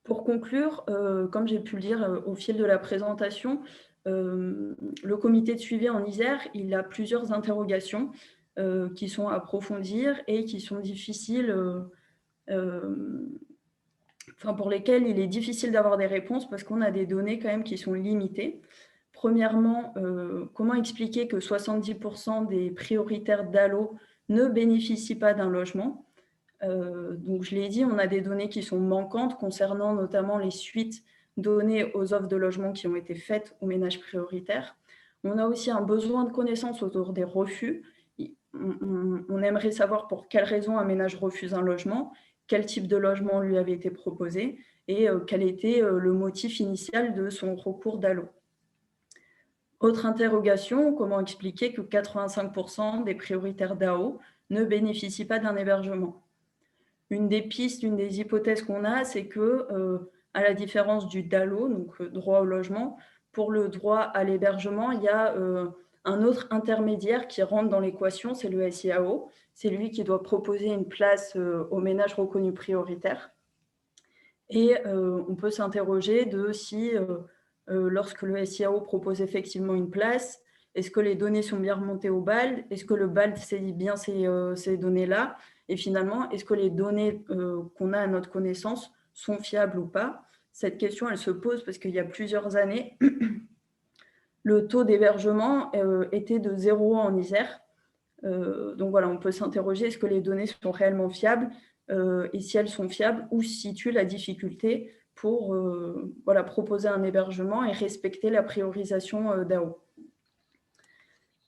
Pour conclure, comme j'ai pu le dire au fil de la présentation, le comité de suivi en Isère, il a plusieurs interrogations qui sont à approfondir et qui sont difficiles, pour lesquelles il est difficile d'avoir des réponses parce qu'on a des données quand même qui sont limitées. Premièrement, comment expliquer que 70% des prioritaires DALO ne bénéficient pas d'un logement? Donc, je l'ai dit, on a des données qui sont manquantes concernant notamment les suites données aux offres de logement qui ont été faites aux ménages prioritaires. On a aussi un besoin de connaissances autour des refus. On aimerait savoir pour quelles raisons un ménage refuse un logement, quel type de logement lui avait été proposé et quel était le motif initial de son recours DALO. Autre interrogation, comment expliquer que 85% des prioritaires DAO ne bénéficient pas d'un hébergement? Une des pistes, une des hypothèses qu'on a, c'est que, à la différence du DALO, donc droit au logement, pour le droit à l'hébergement, il y a un autre intermédiaire qui rentre dans l'équation, c'est le SIAO. C'est lui qui doit proposer une place aux ménages reconnus prioritaires. Et on peut s'interroger de si, lorsque le SIAO propose effectivement une place, est-ce que les données sont bien remontées au BAL? Est-ce que le BAL saisit bien ces données-là? Et finalement, est-ce que les données qu'on a à notre connaissance sont fiables ou pas? Cette question, elle se pose parce qu'il y a plusieurs années, le taux d'hébergement était de 0 en Isère. Donc voilà, on peut s'interroger, est-ce que les données sont réellement fiables? Et si elles sont fiables, où se situe la difficulté pour voilà, proposer un hébergement et respecter la priorisation DAO?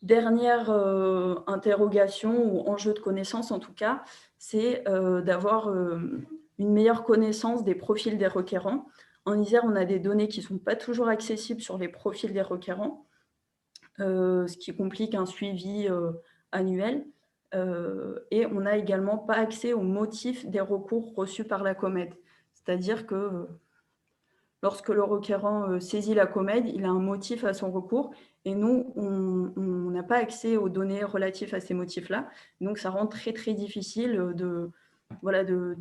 Dernière interrogation ou enjeu de connaissance en tout cas, c'est d'avoir une meilleure connaissance des profils des requérants. En Isère, on a des données qui ne sont pas toujours accessibles sur les profils des requérants, ce qui complique un suivi annuel. Et on n'a également pas accès aux motifs des recours reçus par la COMED. C'est-à-dire que lorsque le requérant saisit la COMED, il a un motif à son recours et nous, on n'a pas accès aux données relatives à ces motifs-là. Donc, ça rend très, très difficile de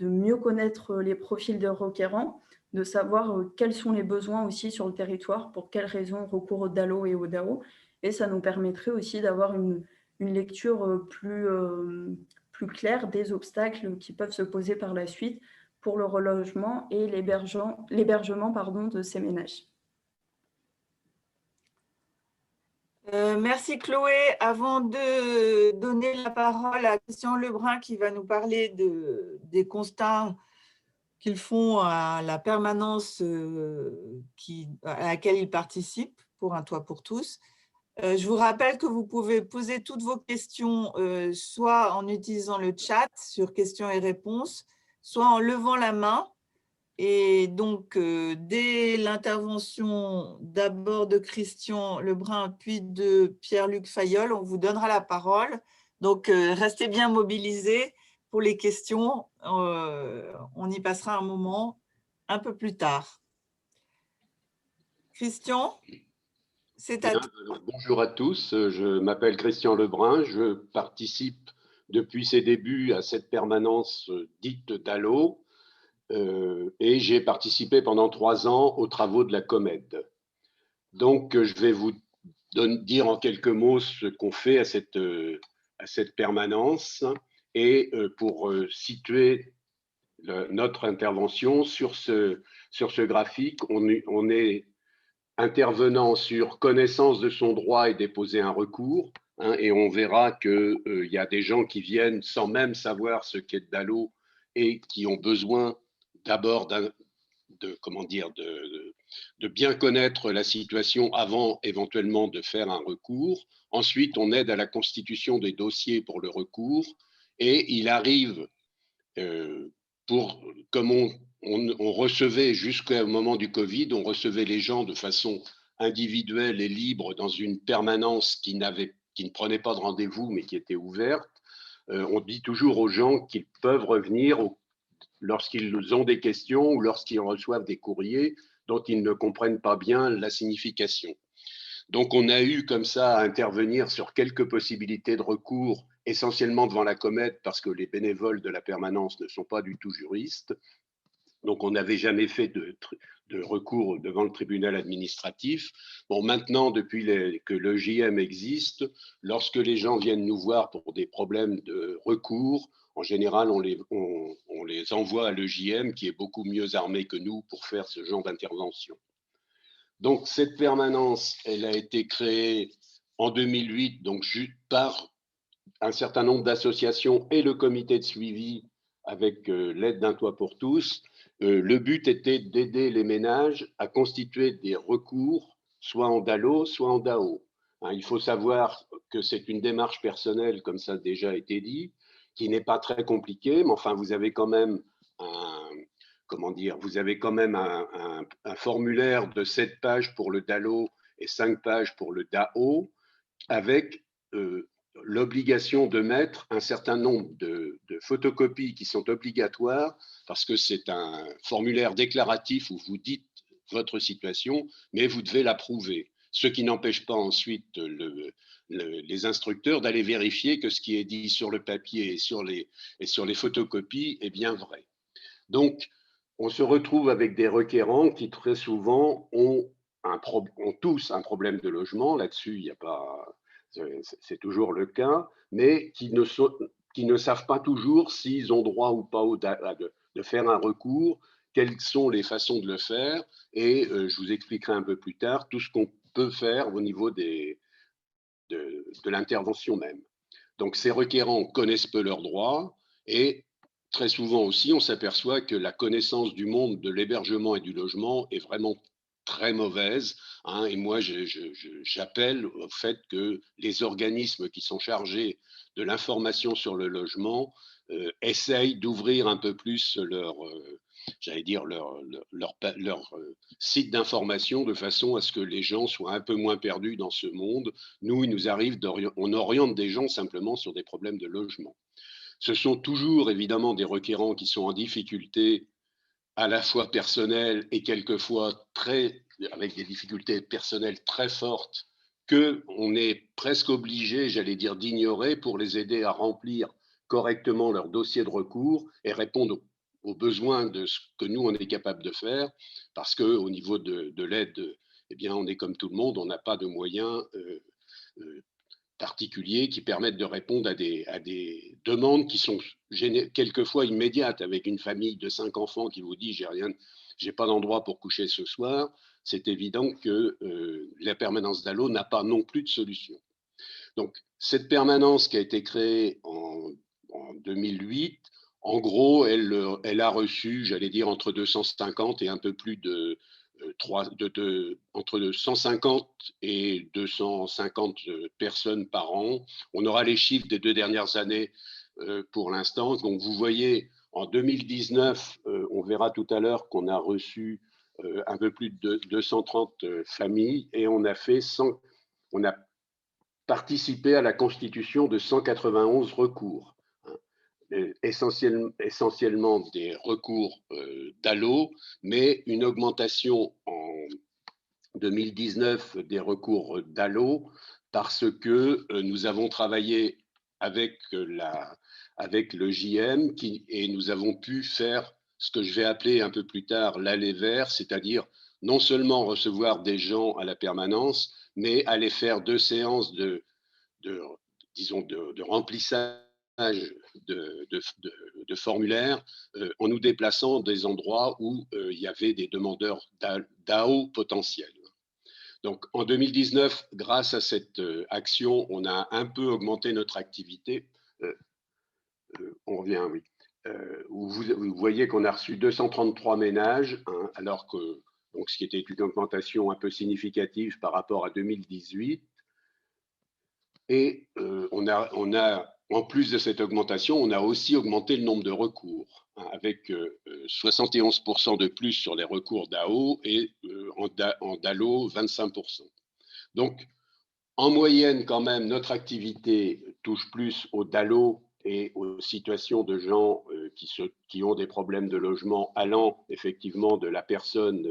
mieux connaître les profils de requérants, de savoir quels sont les besoins aussi sur le territoire, pour quelles raisons on recourt au DALO et au DAO. Et ça nous permettrait aussi d'avoir une lecture plus claire des obstacles qui peuvent se poser par la suite pour le relogement et l'hébergement de ces ménages. Merci Chloé. Avant de donner la parole à Christian Lebrun qui va nous parler des constats qu'ils font à la permanence à laquelle ils participent pour Un Toit pour tous, je vous rappelle que vous pouvez poser toutes vos questions soit en utilisant le chat sur questions et réponses, soit en levant la main. Et donc, dès l'intervention d'abord de Christian Lebrun, puis de Pierre-Luc Fayolle, on vous donnera la parole. Donc, restez bien mobilisés pour les questions. On y passera un moment un peu plus tard. Christian, c'est à toi. Bonjour à tous, je m'appelle Christian Lebrun, je participe depuis ses débuts à cette permanence dite DALO. Et j'ai participé pendant 3 ans aux travaux de la COMED. Donc, je vais vous dire en quelques mots ce qu'on fait à cette permanence et pour situer notre intervention sur ce graphique, on est intervenant sur connaissance de son droit et déposer un recours. Et on verra qu'il y a des gens qui viennent sans même savoir ce qu'est DALO et qui ont besoin d'abord de bien connaître la situation avant éventuellement de faire un recours. Ensuite, on aide à la constitution des dossiers pour le recours et il arrive, comme on recevait jusqu'au moment du Covid, on recevait les gens de façon individuelle et libre dans une permanence qui ne prenait pas de rendez-vous mais qui était ouverte. On dit toujours aux gens qu'ils peuvent revenir lorsqu'ils ont des questions ou lorsqu'ils reçoivent des courriers dont ils ne comprennent pas bien la signification. Donc, on a eu comme ça à intervenir sur quelques possibilités de recours, essentiellement devant la COMED, parce que les bénévoles de la permanence ne sont pas du tout juristes. Donc, on n'avait jamais fait de recours devant le tribunal administratif. Bon, maintenant, depuis que le JM existe, lorsque les gens viennent nous voir pour des problèmes de recours, en général, on les envoie à l'EJM, qui est beaucoup mieux armé que nous pour faire ce genre d'intervention. Donc, cette permanence, elle a été créée en 2008, donc par un certain nombre d'associations et le comité de suivi avec l'aide d'Un Toit pour tous. Le but était d'aider les ménages à constituer des recours, soit en DALO, soit en DAO. Il faut savoir que c'est une démarche personnelle, comme ça a déjà été dit, qui n'est pas très compliquée, mais enfin, vous avez quand même un formulaire de 7 pages pour le DALO et 5 pages pour le DAO, avec l'obligation de mettre un certain nombre de photocopies qui sont obligatoires, parce que c'est un formulaire déclaratif où vous dites votre situation, mais vous devez l'approuver. Ce qui n'empêche pas ensuite les instructeurs d'aller vérifier que ce qui est dit sur le papier et sur les photocopies est bien vrai. Donc, on se retrouve avec des requérants qui très souvent ont tous un problème de logement. Là-dessus, il n'y a pas, c'est toujours le cas, mais qui ne savent pas toujours s'ils ont droit ou pas de faire un recours, quelles sont les façons de le faire, et je vous expliquerai un peu plus tard tout ce qu'on peut faire au niveau de l'intervention même. Donc, ces requérants connaissent peu leurs droits et très souvent aussi, on s'aperçoit que la connaissance du monde de l'hébergement et du logement est vraiment très mauvaise. Et moi, j'appelle au fait que les organismes qui sont chargés de l'information sur le logement essayent d'ouvrir un peu plus leur site d'information de façon à ce que les gens soient un peu moins perdus dans ce monde. Nous, il nous arrive on oriente des gens simplement sur des problèmes de logement. Ce sont toujours évidemment des requérants qui sont en difficulté à la fois personnelles et quelquefois avec des difficultés personnelles très fortes qu'on est presque obligé, j'allais dire, d'ignorer pour les aider à remplir correctement leur dossier de recours et répondre aux besoins de ce que nous, on est capable de faire, parce qu'au niveau de l'aide, eh bien, on est comme tout le monde, on n'a pas de moyens particuliers qui permettent de répondre à des demandes qui sont quelquefois immédiates. Avec une famille de 5 enfants qui vous dit j'ai pas d'endroit pour coucher ce soir, c'est évident que la permanence DALO n'a pas non plus de solution. Donc cette permanence qui a été créée en 2008, en gros, elle a reçu, j'allais dire, entre 250 et un peu plus entre 150 et 250 personnes par an. On aura les chiffres des 2 dernières années pour l'instant. Donc vous voyez, en 2019, on verra tout à l'heure qu'on a reçu un peu plus de 230 familles et on a participé à la constitution de 191 recours. Essentiellement des recours DALO, mais une augmentation en 2019 des recours DALO parce que nous avons travaillé avec le JM et nous avons pu faire ce que je vais appeler un peu plus tard l'aller vers, c'est-à-dire non seulement recevoir des gens à la permanence, mais aller faire 2 séances de remplissage de formulaires en nous déplaçant des endroits où il y avait des demandeurs DAO potentiels. Donc en 2019, grâce à cette action, on a un peu augmenté notre activité. On revient, oui. Vous voyez qu'on a reçu 233 ménages, hein, alors que, donc, ce qui était une augmentation un peu significative par rapport à 2018. Et on a, en plus de cette augmentation, on a aussi augmenté le nombre de recours, hein, avec 71% de plus sur les recours DAO et en DALO, 25%. Donc, en moyenne, quand même, notre activité touche plus au DALO et aux situations de gens qui ont des problèmes de logement allant effectivement de la personne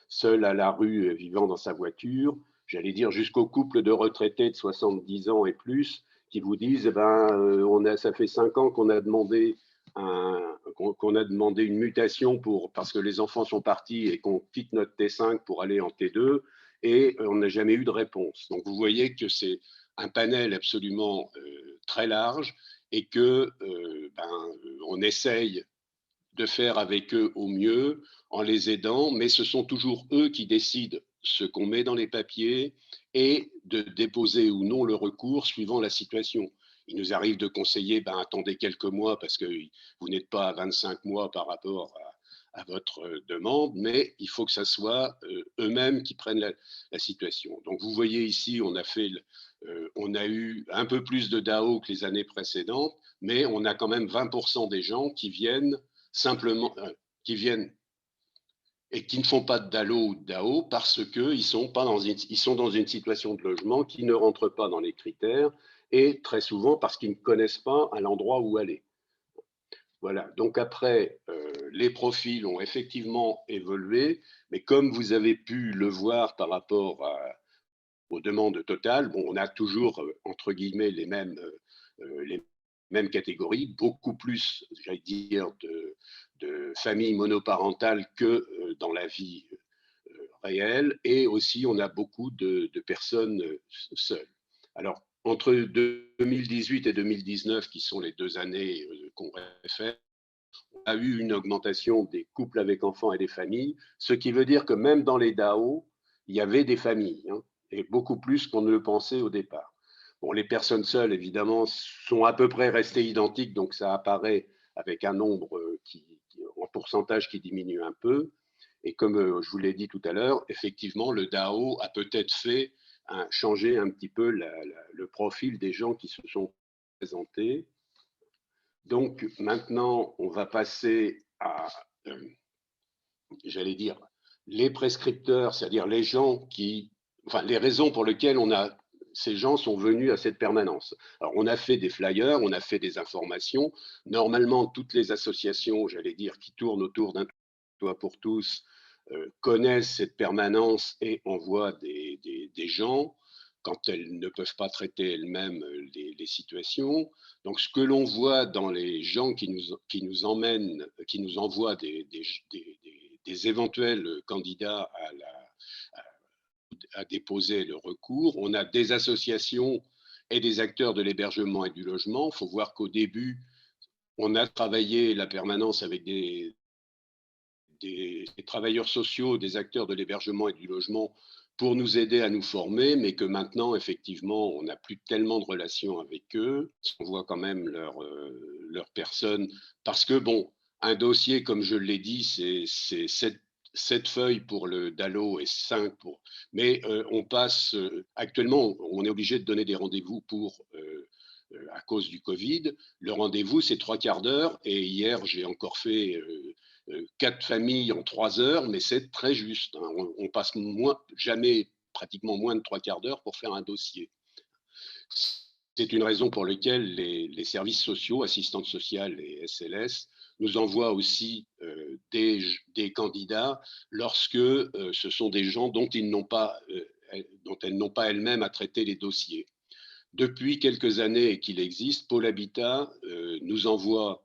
seule à la rue vivant dans sa voiture, j'allais dire jusqu'au couple de retraités de 70 ans et plus qui vous disent ça fait 5 ans qu'on a demandé une mutation parce que les enfants sont partis et qu'on quitte notre T5 pour aller en T2 et on n'a jamais eu de réponse. Donc vous voyez que c'est un panel absolument très large et que on essaye de faire avec eux au mieux en les aidant, mais ce sont toujours eux qui décident ce qu'on met dans les papiers et de déposer ou non le recours suivant la situation. Il nous arrive de conseiller, attendez quelques mois parce que vous n'êtes pas à 25 mois par rapport à votre demande, mais il faut que ça soit eux-mêmes qui prennent la situation. Donc vous voyez ici, on a eu un peu plus de DAO que les années précédentes, mais on a quand même 20% des gens qui viennent simplement, et qui ne font pas de DALO ou de DAO parce qu'ils sont dans une situation de logement qui ne rentre pas dans les critères et très souvent parce qu'ils ne connaissent pas à l'endroit où aller. Voilà, donc après, les profils ont effectivement évolué, mais comme vous avez pu le voir par rapport aux demandes totales, on a toujours, entre guillemets, les mêmes catégories, beaucoup plus, j'allais dire, de familles monoparentales que dans la vie réelle, et aussi on a beaucoup de personnes seules. Alors, entre 2018 et 2019, qui sont les 2 années qu'on réfère, on a eu une augmentation des couples avec enfants et des familles, ce qui veut dire que même dans les DAO, il y avait des familles, hein, et beaucoup plus qu'on ne le pensait au départ. Bon, les personnes seules, évidemment, sont à peu près restées identiques, donc ça apparaît avec un nombre en pourcentage qui diminue un peu. Et comme je vous l'ai dit tout à l'heure, effectivement, le DAO a peut-être fait changer un petit peu le profil des gens qui se sont présentés. Donc maintenant, on va passer à, j'allais dire, les prescripteurs, c'est-à-dire les gens les raisons pour lesquelles ces gens sont venus à cette permanence. Alors, on a fait des flyers, on a fait des informations. Normalement, toutes les associations, j'allais dire, qui tournent autour d'un toit pour tous, connaissent cette permanence et envoient des gens quand elles ne peuvent pas traiter elles-mêmes les situations. Donc, ce que l'on voit dans les gens qui nous envoient des éventuels candidats à déposer le recours, on a des associations et des acteurs de l'hébergement et du logement. Il faut voir qu'au début, on a travaillé la permanence avec des travailleurs sociaux, des acteurs de l'hébergement et du logement pour nous aider à nous former, mais que maintenant, effectivement, on n'a plus tellement de relations avec eux. On voit quand même leur personne, parce que, bon, un dossier, comme je l'ai dit, c'est 7 feuilles pour le DALO et 5 pour... Mais on passe, actuellement, on est obligé de donner des rendez-vous à cause du Covid. Le rendez-vous, c'est 3/4 d'heure, et hier, j'ai encore fait 4 familles en 3 heures, mais c'est très juste. Hein. On passe jamais pratiquement moins de 3/4 d'heure pour faire un dossier. C'est une raison pour laquelle les services sociaux, assistantes sociales et SLS, nous envoient aussi des candidats lorsque ce sont des gens dont elles n'ont pas elles-mêmes à traiter les dossiers. Depuis quelques années qu'il existe, Pôle Habitat nous envoie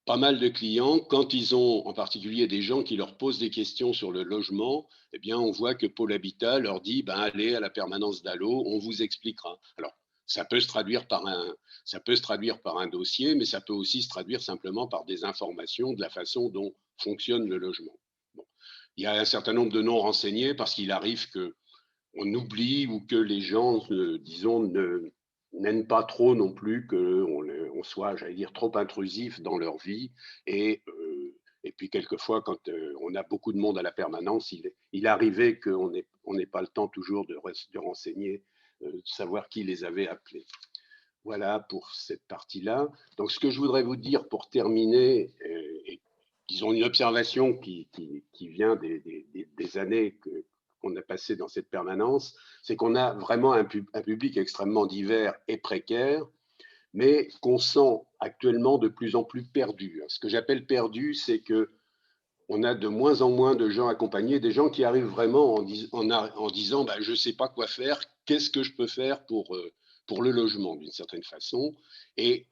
pas mal de clients. Quand ils ont en particulier des gens qui leur posent des questions sur le logement, eh bien, on voit que Pôle Habitat leur dit allez à la permanence DALO, on vous expliquera. Alors, ça peut se traduire par un dossier, mais ça peut aussi se traduire simplement par des informations de la façon dont fonctionne le logement. Bon. Il y a un certain nombre de non renseignés parce qu'il arrive qu'on oublie ou que les gens, disons, n'aiment pas trop non plus qu'on soit, j'allais dire, trop intrusif dans leur vie. Et puis, quelquefois, quand on a beaucoup de monde à la permanence, il arrivait qu'on n'ait pas le temps toujours de renseigner, de savoir qui les avait appelés. Voilà pour cette partie-là. Donc, ce que je voudrais vous dire pour terminer, disons une observation qui vient des années qu'on a passées dans cette permanence, c'est qu'on a vraiment un public extrêmement divers et précaire, mais qu'on sent actuellement de plus en plus perdu. Ce que j'appelle perdu, c'est qu'on a de moins en moins de gens accompagnés, des gens qui arrivent vraiment en disant je ne sais pas quoi faire, qu'est-ce que je peux faire pour le logement d'une certaine façon. Et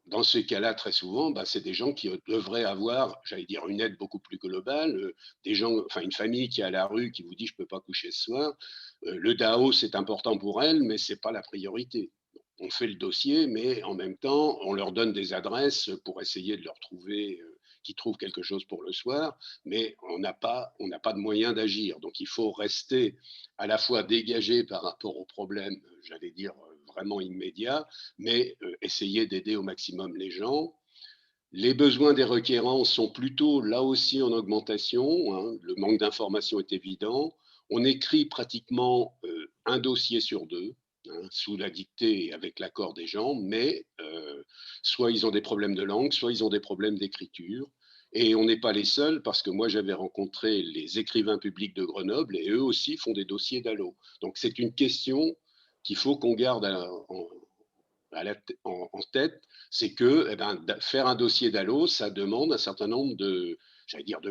dans ces cas-là, très souvent, c'est des gens qui devraient avoir, j'allais dire, une aide beaucoup plus globale. Des gens, enfin une famille qui est à la rue, qui vous dit je ne peux pas coucher ce soir. Le DAO, c'est important pour elle, mais ce n'est pas la priorité. On fait le dossier, mais en même temps, on leur donne des adresses pour essayer de leur trouver, qu'ils trouvent quelque chose pour le soir, mais on n'a pas de moyens d'agir. Donc il faut rester à la fois dégagé par rapport aux problèmes, j'allais dire, vraiment immédiats, mais essayer d'aider au maximum les gens. Les besoins des requérants sont plutôt là aussi en augmentation. Hein. Le manque d'information est évident. On écrit pratiquement un dossier sur 2. Sous la dictée et avec l'accord des gens, mais soit ils ont des problèmes de langue, soit ils ont des problèmes d'écriture. Et on n'est pas les seuls, parce que moi j'avais rencontré les écrivains publics de Grenoble et eux aussi font des dossiers DALO. Donc c'est une question qu'il faut qu'on garde en tête, c'est que faire un dossier DALO, ça demande un certain nombre de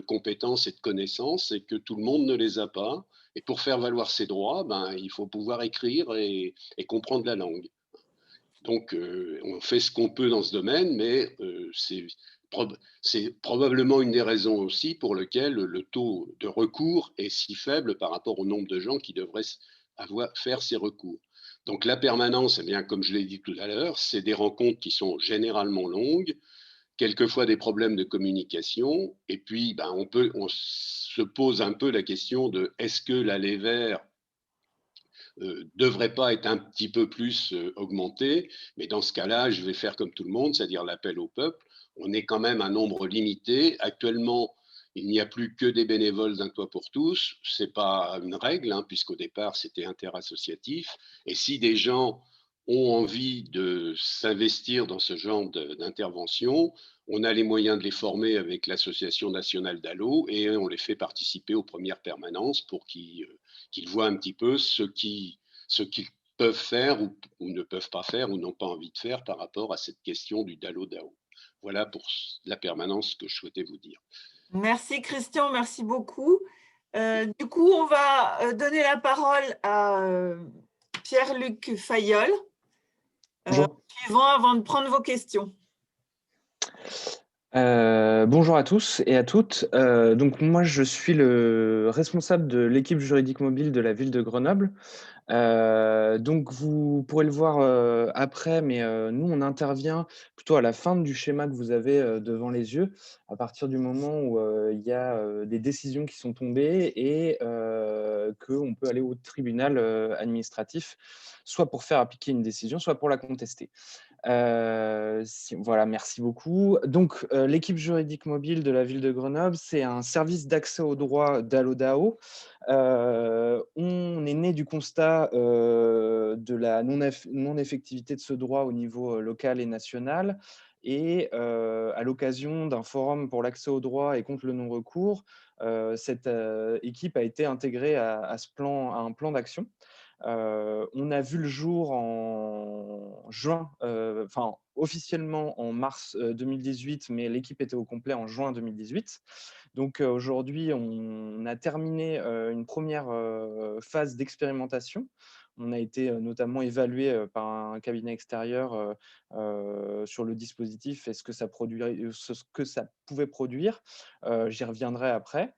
compétences et de connaissances, et que tout le monde ne les a pas. Et pour faire valoir ses droits, il faut pouvoir écrire et comprendre la langue. Donc, on fait ce qu'on peut dans ce domaine, mais c'est probablement une des raisons aussi pour lesquelles le taux de recours est si faible par rapport au nombre de gens qui devraient faire ces recours. Donc, la permanence, comme je l'ai dit tout à l'heure, c'est des rencontres qui sont généralement longues, quelquefois des problèmes de communication, et puis on se pose un peu la question de est-ce que l'allée vers devrait pas être un petit peu plus augmentée, mais dans ce cas-là, je vais faire comme tout le monde, c'est-à-dire l'appel au peuple. On est quand même un nombre limité. Actuellement, il n'y a plus que des bénévoles d'un toit pour tous. Ce n'est pas une règle, puisqu'au départ, c'était interassociatif. Et si des gens ont envie de s'investir dans ce genre d'intervention, on a les moyens de les former avec l'Association nationale DALO et on les fait participer aux premières permanences pour qu'ils voient un petit peu ce qu'ils peuvent faire ou ne peuvent pas faire ou n'ont pas envie de faire par rapport à cette question du DALO-DAO. Voilà pour la permanence que je souhaitais vous dire. Merci Christian, merci beaucoup. Du coup, on va donner la parole à Pierre-Luc Fayolle, suivant avant de prendre vos questions. Bonjour à tous et à toutes. Donc moi, je suis le responsable de l'équipe juridique mobile de la ville de Grenoble. Donc vous pourrez le voir, après, mais nous, on intervient plutôt à la fin du schéma que vous avez, devant les yeux, à partir du moment où, il y a, des décisions qui sont tombées et qu'on peut aller au tribunal, administratif, soit pour faire appliquer une décision, soit pour la contester. Voilà, merci beaucoup. Donc, l'équipe juridique mobile de la ville de Grenoble, c'est un service d'accès au droit d'Allodao. On est né du constat, de la non-effectivité de ce droit au niveau, local et national et à l'occasion d'un forum pour l'accès au droit et contre le non-recours, cette, équipe a été intégrée à ce plan à un plan d'action. On a vu le jour en juin, enfin officiellement en mars, 2018, mais l'équipe était au complet en juin 2018. Donc, aujourd'hui, on a terminé, une première phase d'expérimentation. On a été, notamment évalué, par un cabinet extérieur, sur le dispositif et ce que ça produirait ce que ça pouvait produire. J'y reviendrai après.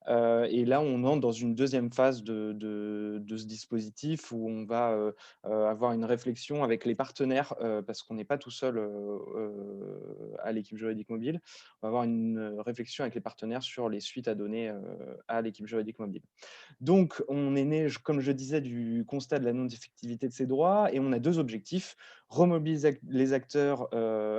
Et là, on entre dans une deuxième phase de ce dispositif où on va, avoir une réflexion avec les partenaires, parce qu'on n'est pas tout seul, à l'équipe juridique mobile. On va avoir une, réflexion avec les partenaires sur les suites à donner, à l'équipe juridique mobile. Donc, on est né, comme je disais, du constat de la non-effectivité de ces droits et on a deux objectifs: remobiliser les acteurs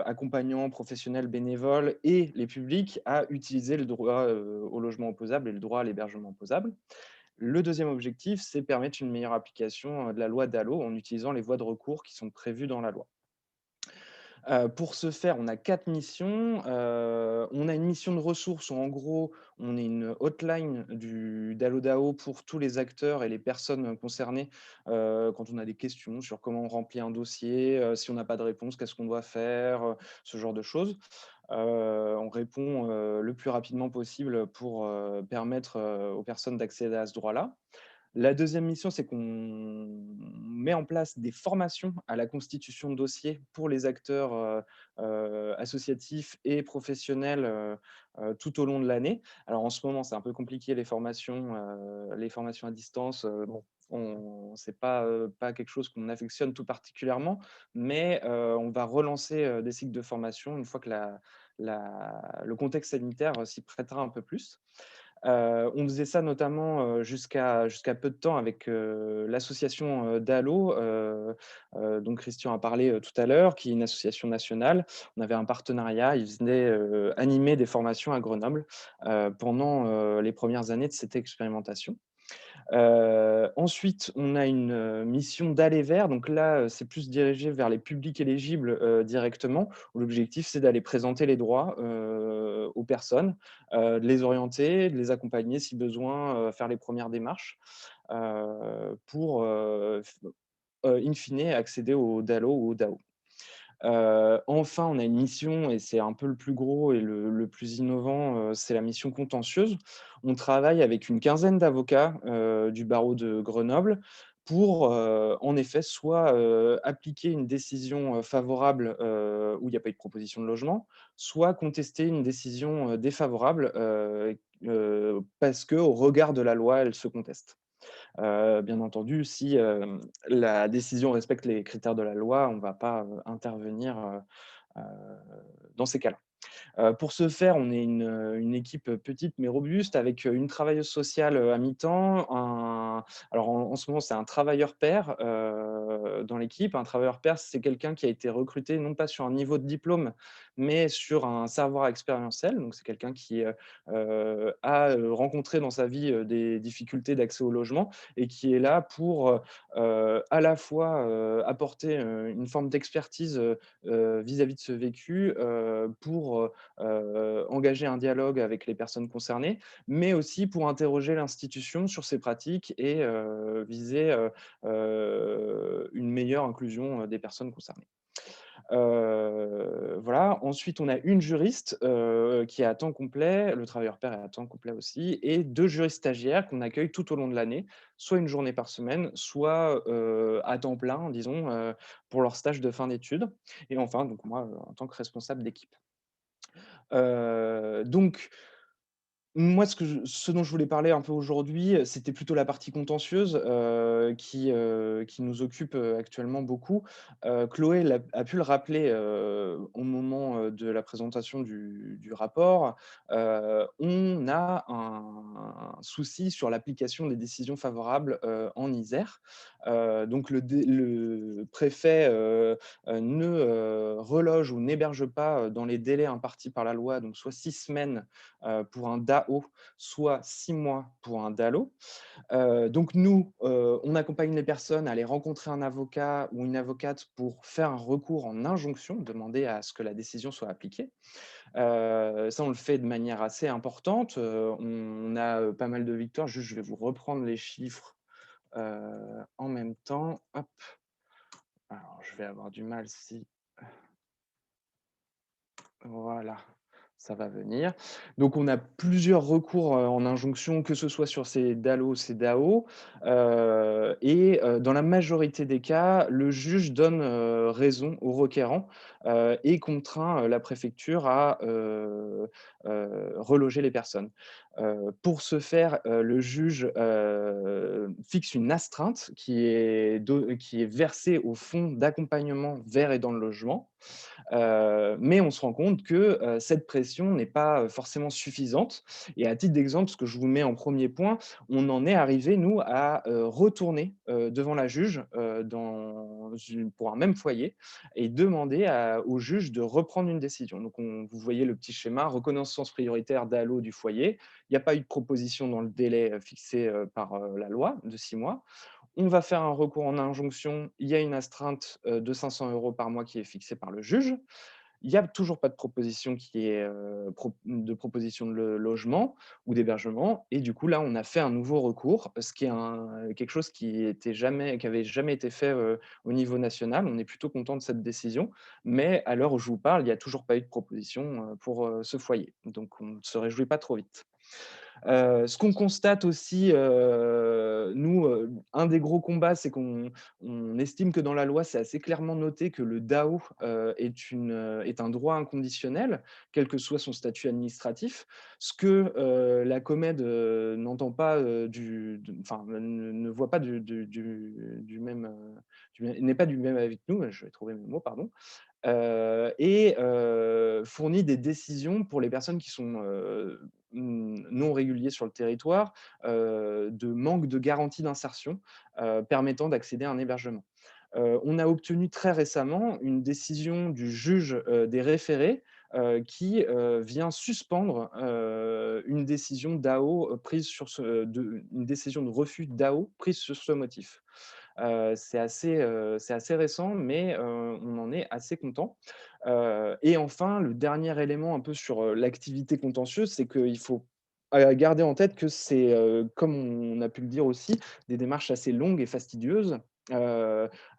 accompagnants, professionnels, bénévoles et les publics à utiliser le droit au logement opposable et le droit à l'hébergement opposable. Le deuxième objectif, c'est permettre une meilleure application de la loi DALO en utilisant les voies de recours qui sont prévues dans la loi. Pour ce faire, on a 4 missions. On a une mission de ressources où en gros, on est une hotline d'Allodao pour tous les acteurs et les personnes concernées, quand on a des questions sur comment on remplit un dossier, si on n'a pas de réponse, qu'est-ce qu'on doit faire, ce genre de choses. On répond, le plus rapidement possible pour, permettre, aux personnes d'accéder à ce droit-là. La deuxième mission, c'est qu'on met en place des formations à la constitution de dossiers pour les acteurs, associatifs et professionnels, tout au long de l'année. Alors en ce moment, c'est un peu compliqué les formations à distance, bon, c'est pas quelque chose qu'on affectionne tout particulièrement, mais on va relancer, des cycles de formation une fois que le contexte sanitaire, s'y prêtera un peu plus. On faisait ça notamment, jusqu'à peu de temps avec, l'association, DALO, dont Christian a parlé, tout à l'heure, qui est une association nationale. On avait un partenariat, ils venaient, animer des formations à Grenoble, pendant, les premières années de cette expérimentation. Ensuite, on a une, mission d'aller vers, donc là, c'est plus dirigé vers les publics éligibles, directement, où l'objectif, c'est d'aller présenter les droits, aux personnes, de les orienter, de les accompagner si besoin, faire les premières démarches, pour, in fine accéder au DALO ou au DAO. Enfin, on a une mission et c'est un peu le plus gros et le plus innovant, c'est la mission contentieuse. On travaille avec une quinzaine d'avocats, du barreau de Grenoble pour, en effet, soit, appliquer une décision, favorable, où il n'y a pas eu de proposition de logement, soit contester une décision, défavorable, parce qu'au regard de la loi, elle se conteste. Bien entendu, si, la décision respecte les critères de la loi, on ne va pas, intervenir, heu, dans ces cas-là. Pour ce faire, on est une équipe petite mais robuste avec, une travailleuse sociale, à mi-temps, alors en ce moment, c'est un travailleur pair, dans l'équipe. Un travailleur pair, c'est quelqu'un qui a été recruté non pas sur un niveau de diplôme, mais sur un savoir expérientiel. Donc c'est quelqu'un qui, a, rencontré dans sa vie, des difficultés d'accès au logement et qui est là pour, à la fois, apporter, une forme d'expertise, vis-à-vis de ce vécu, pour, engager un dialogue avec les personnes concernées, mais aussi pour interroger l'institution sur ses pratiques et viser, une meilleure inclusion, des personnes concernées. Voilà. Ensuite, on a une juriste, qui est à temps complet, le travailleur pair est à temps complet aussi et 2 juristes stagiaires qu'on accueille tout au long de l'année, soit une journée par semaine, soit, à temps plein, disons, pour leur stage de fin d'études et enfin, donc moi, en tant que responsable d'équipe. Donc Moi, ce dont je voulais parler un peu aujourd'hui, c'était plutôt la partie contentieuse, qui nous occupe, actuellement beaucoup. Chloé a pu le rappeler, au moment, de la présentation du rapport. On a un souci sur l'application des décisions favorables, en Isère. Donc le préfet, ne, reloge ou n'héberge pas, dans les délais impartis par la loi, donc soit 6 semaines pour un DAO, soit 6 mois pour un DALO. Donc nous, on accompagne les personnes à aller rencontrer un avocat ou une avocate pour faire un recours en injonction, demander à ce que la décision soit appliquée. Ça, on le fait de manière assez importante. On a pas mal de victoires. Juste, je vais vous reprendre les chiffres en même temps. Hop. Alors, je vais avoir du mal si... Voilà, ça va venir. Donc, on a plusieurs recours en injonction, que ce soit sur ces DALO, ces DAO. Dans la majorité des cas, le juge donne raison au requérant et contraint la préfecture à reloger les personnes. Pour ce faire, le juge fixe une astreinte qui est versée au fonds d'accompagnement vers et dans le logement. Mais on se rend compte que cette pression n'est pas forcément suffisante. Et à titre d'exemple, ce que je vous mets en premier point, on en est arrivé, nous, à retourner devant la juge pour un même foyer et demander au juge de reprendre une décision. Donc, vous voyez le petit schéma, reconnaissance prioritaire d'ALO du foyer. Il n'y a pas eu de proposition dans le délai fixé par la loi de 6 mois. On va faire un recours en injonction. Il y a une astreinte de 500 € par mois qui est fixée par le juge. Il n'y a toujours pas de proposition de proposition de logement ou d'hébergement. Et du coup, là, on a fait un nouveau recours, ce qui est quelque chose qui avait jamais été fait au niveau national. On est plutôt content de cette décision. Mais à l'heure où je vous parle, il n'y a toujours pas eu de proposition pour ce foyer. Donc, on ne se réjouit pas trop vite. Ce qu'on constate aussi, nous, un des gros combats, c'est qu'on estime que dans la loi, c'est assez clairement noté que le DAO est un droit inconditionnel, quel que soit son statut administratif. Ce que la Comède n'entend pas, enfin, ne voit pas du même, n'est pas du même avec nous, je vais trouver mes mots, pardon. Fournit des décisions pour les personnes qui sont non réguliers sur le territoire, de manque de garantie d'insertion permettant d'accéder à un hébergement. On a obtenu très récemment une décision du juge des référés qui vient suspendre une décision d'AO une décision de refus d'AO prise sur ce motif. C'est assez récent, mais on en est assez content. Et enfin, le dernier élément un peu sur l'activité contentieuse, c'est qu'il faut garder en tête que c'est, comme on a pu le dire aussi, des démarches assez longues et fastidieuses.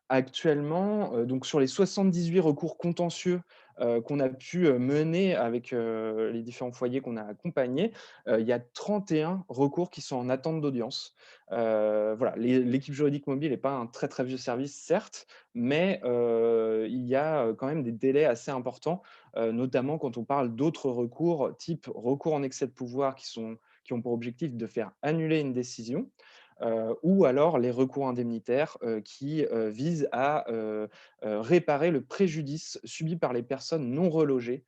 Actuellement, donc sur les 78 recours contentieux qu'on a pu mener avec les différents foyers qu'on a accompagnés, il y a 31 recours qui sont en attente d'audience. Voilà, l'équipe juridique mobile n'est pas un très, très vieux service, certes, mais il y a quand même des délais assez importants, notamment quand on parle d'autres recours, type recours en excès de pouvoir qui ont pour objectif de faire annuler une décision, ou alors les recours indemnitaires qui visent à réparer le préjudice subi par les personnes non relogées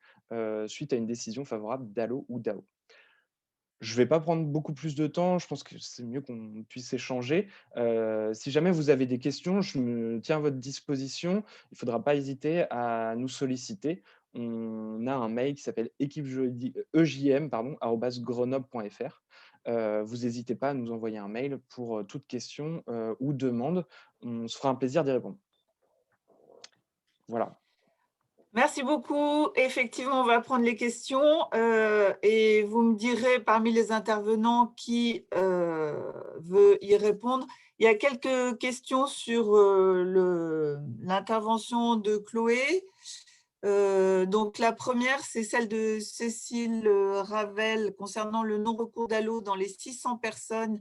suite à une décision favorable d'ALO ou DAO. Je ne vais pas prendre beaucoup plus de temps, je pense que c'est mieux qu'on puisse échanger. Si jamais vous avez des questions, je me tiens à votre disposition. Il ne faudra pas hésiter à nous solliciter. On a un mail qui s'appelle ejm@grenoble.fr. Vous n'hésitez pas à nous envoyer un mail pour toute question ou demande. On se fera un plaisir d'y répondre. Voilà. Merci beaucoup. Effectivement, on va prendre les questions et vous me direz parmi les intervenants qui veut y répondre. Il y a quelques questions sur l'intervention de Chloé. Donc, la première, c'est celle de Cécile Ravel concernant le non-recours d'ALO dans les 600 personnes.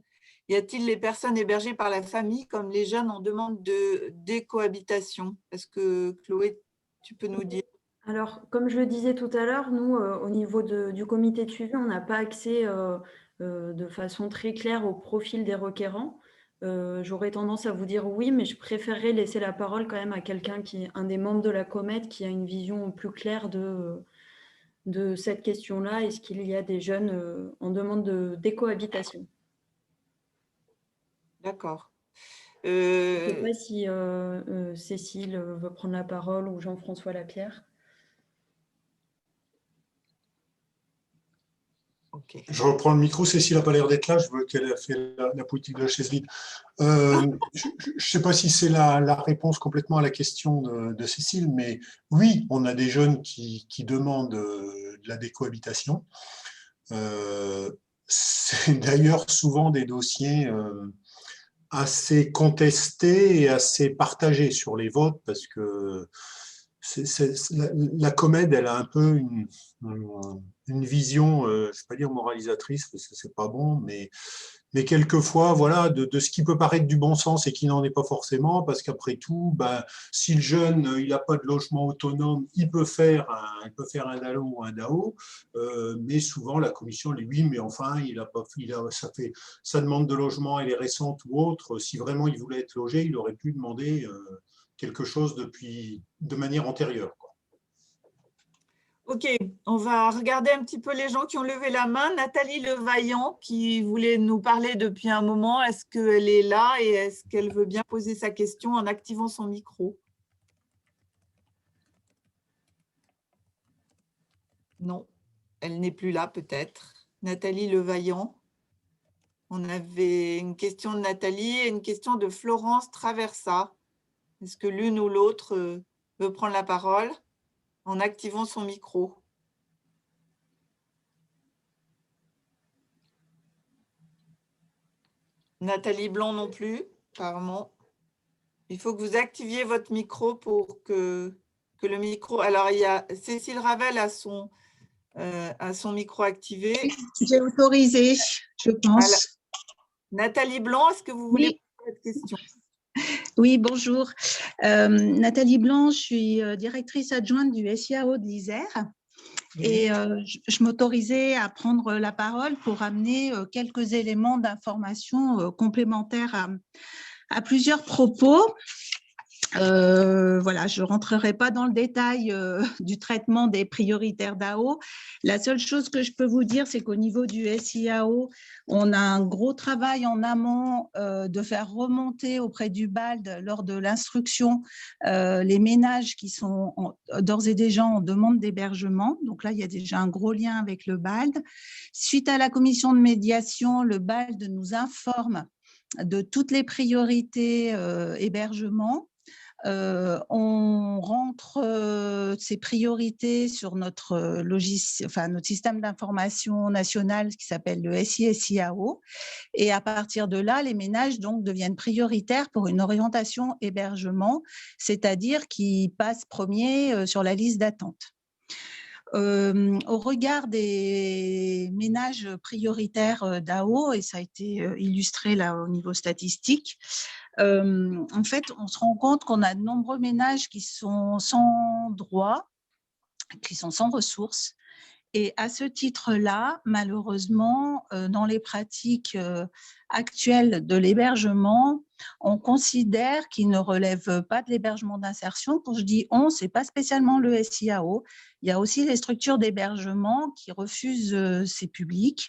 Y a-t-il les personnes hébergées par la famille comme les jeunes en demande de décohabitation? Est-ce que, Chloé, tu peux nous dire? Alors, comme je le disais tout à l'heure, nous, au niveau du comité de suivi, on n'a pas accès de façon très claire au profil des requérants. J'aurais tendance à vous dire oui, mais je préférerais laisser la parole quand même à quelqu'un qui est un des membres de la Comet, qui a une vision plus claire de cette question-là. Est-ce qu'il y a des jeunes en demande d'écohabitation? D'accord. Je ne sais pas si Cécile veut prendre la parole ou Jean-François Lapierre. Ok. Je reprends le micro. Cécile n'a pas l'air d'être là. Je vois qu'elle a fait la politique de la chaise vide. Je ne sais pas si c'est la réponse complètement à la question de Cécile, mais oui, on a des jeunes qui demandent de la décohabitation. C'est d'ailleurs souvent des dossiers assez contestés et assez partagés sur les votes parce que la Comède, elle a un peu une vision, je ne vais pas dire moralisatrice parce que c'est pas bon, mais quelquefois, voilà, de ce qui peut paraître du bon sens et qui n'en est pas forcément, parce qu'après tout, ben, si le jeune il n'a pas de logement autonome, il peut faire un DALO ou un DAO, mais souvent la commission lui dit, oui, mais enfin, sa demande de logement, elle est récente ou autre. Si vraiment il voulait être logé, il aurait pu demander quelque chose de manière antérieure, quoi. Ok, on va regarder un petit peu les gens qui ont levé la main. Nathalie Levaillant, qui voulait nous parler depuis un moment, est-ce qu'elle est là et est-ce qu'elle veut bien poser sa question en activant son micro? Non, elle n'est plus là peut-être. Nathalie Levaillant. On avait une question de Nathalie et une question de Florence Traversa. Est-ce que l'une ou l'autre veut prendre la parole en activant son micro? Nathalie Blanc non plus, apparemment. Il faut que vous activiez votre micro pour que le micro… Alors, il y a Cécile Ravel à son micro activé. J'ai autorisé, je pense. Alors, Nathalie Blanc, est-ce que vous voulez poser cette question? Oui, bonjour. Nathalie Blanc, je suis directrice adjointe du SIAO de l'Isère. Et je m'autorisais à prendre la parole pour amener quelques éléments d'information complémentaires à plusieurs propos. Voilà, je ne rentrerai pas dans le détail du traitement des prioritaires DAO. La seule chose que je peux vous dire, c'est qu'au niveau du SIAO, on a un gros travail en amont de faire remonter auprès du BALD lors de l'instruction les ménages qui sont d'ores et déjà en demande d'hébergement. Donc là, il y a déjà un gros lien avec le BALD. Suite à la commission de médiation, le BALD nous informe de toutes les priorités hébergement. On rentre ces priorités sur notre notre système d'information national qui s'appelle le SISIAO. Et à partir de là, les ménages donc deviennent prioritaires pour une orientation hébergement, c'est-à-dire qu'ils passent premiers sur la liste d'attente. Au regard des ménages prioritaires DAO, et ça a été illustré là au niveau statistique, en fait, on se rend compte qu'on a de nombreux ménages qui sont sans droit, qui sont sans ressources. Et à ce titre-là, malheureusement, dans les pratiques actuelles de l'hébergement, on considère qu'ils ne relèvent pas de l'hébergement d'insertion. Quand je dis « on », ce n'est pas spécialement le SIAO. Il y a aussi les structures d'hébergement qui refusent ces publics.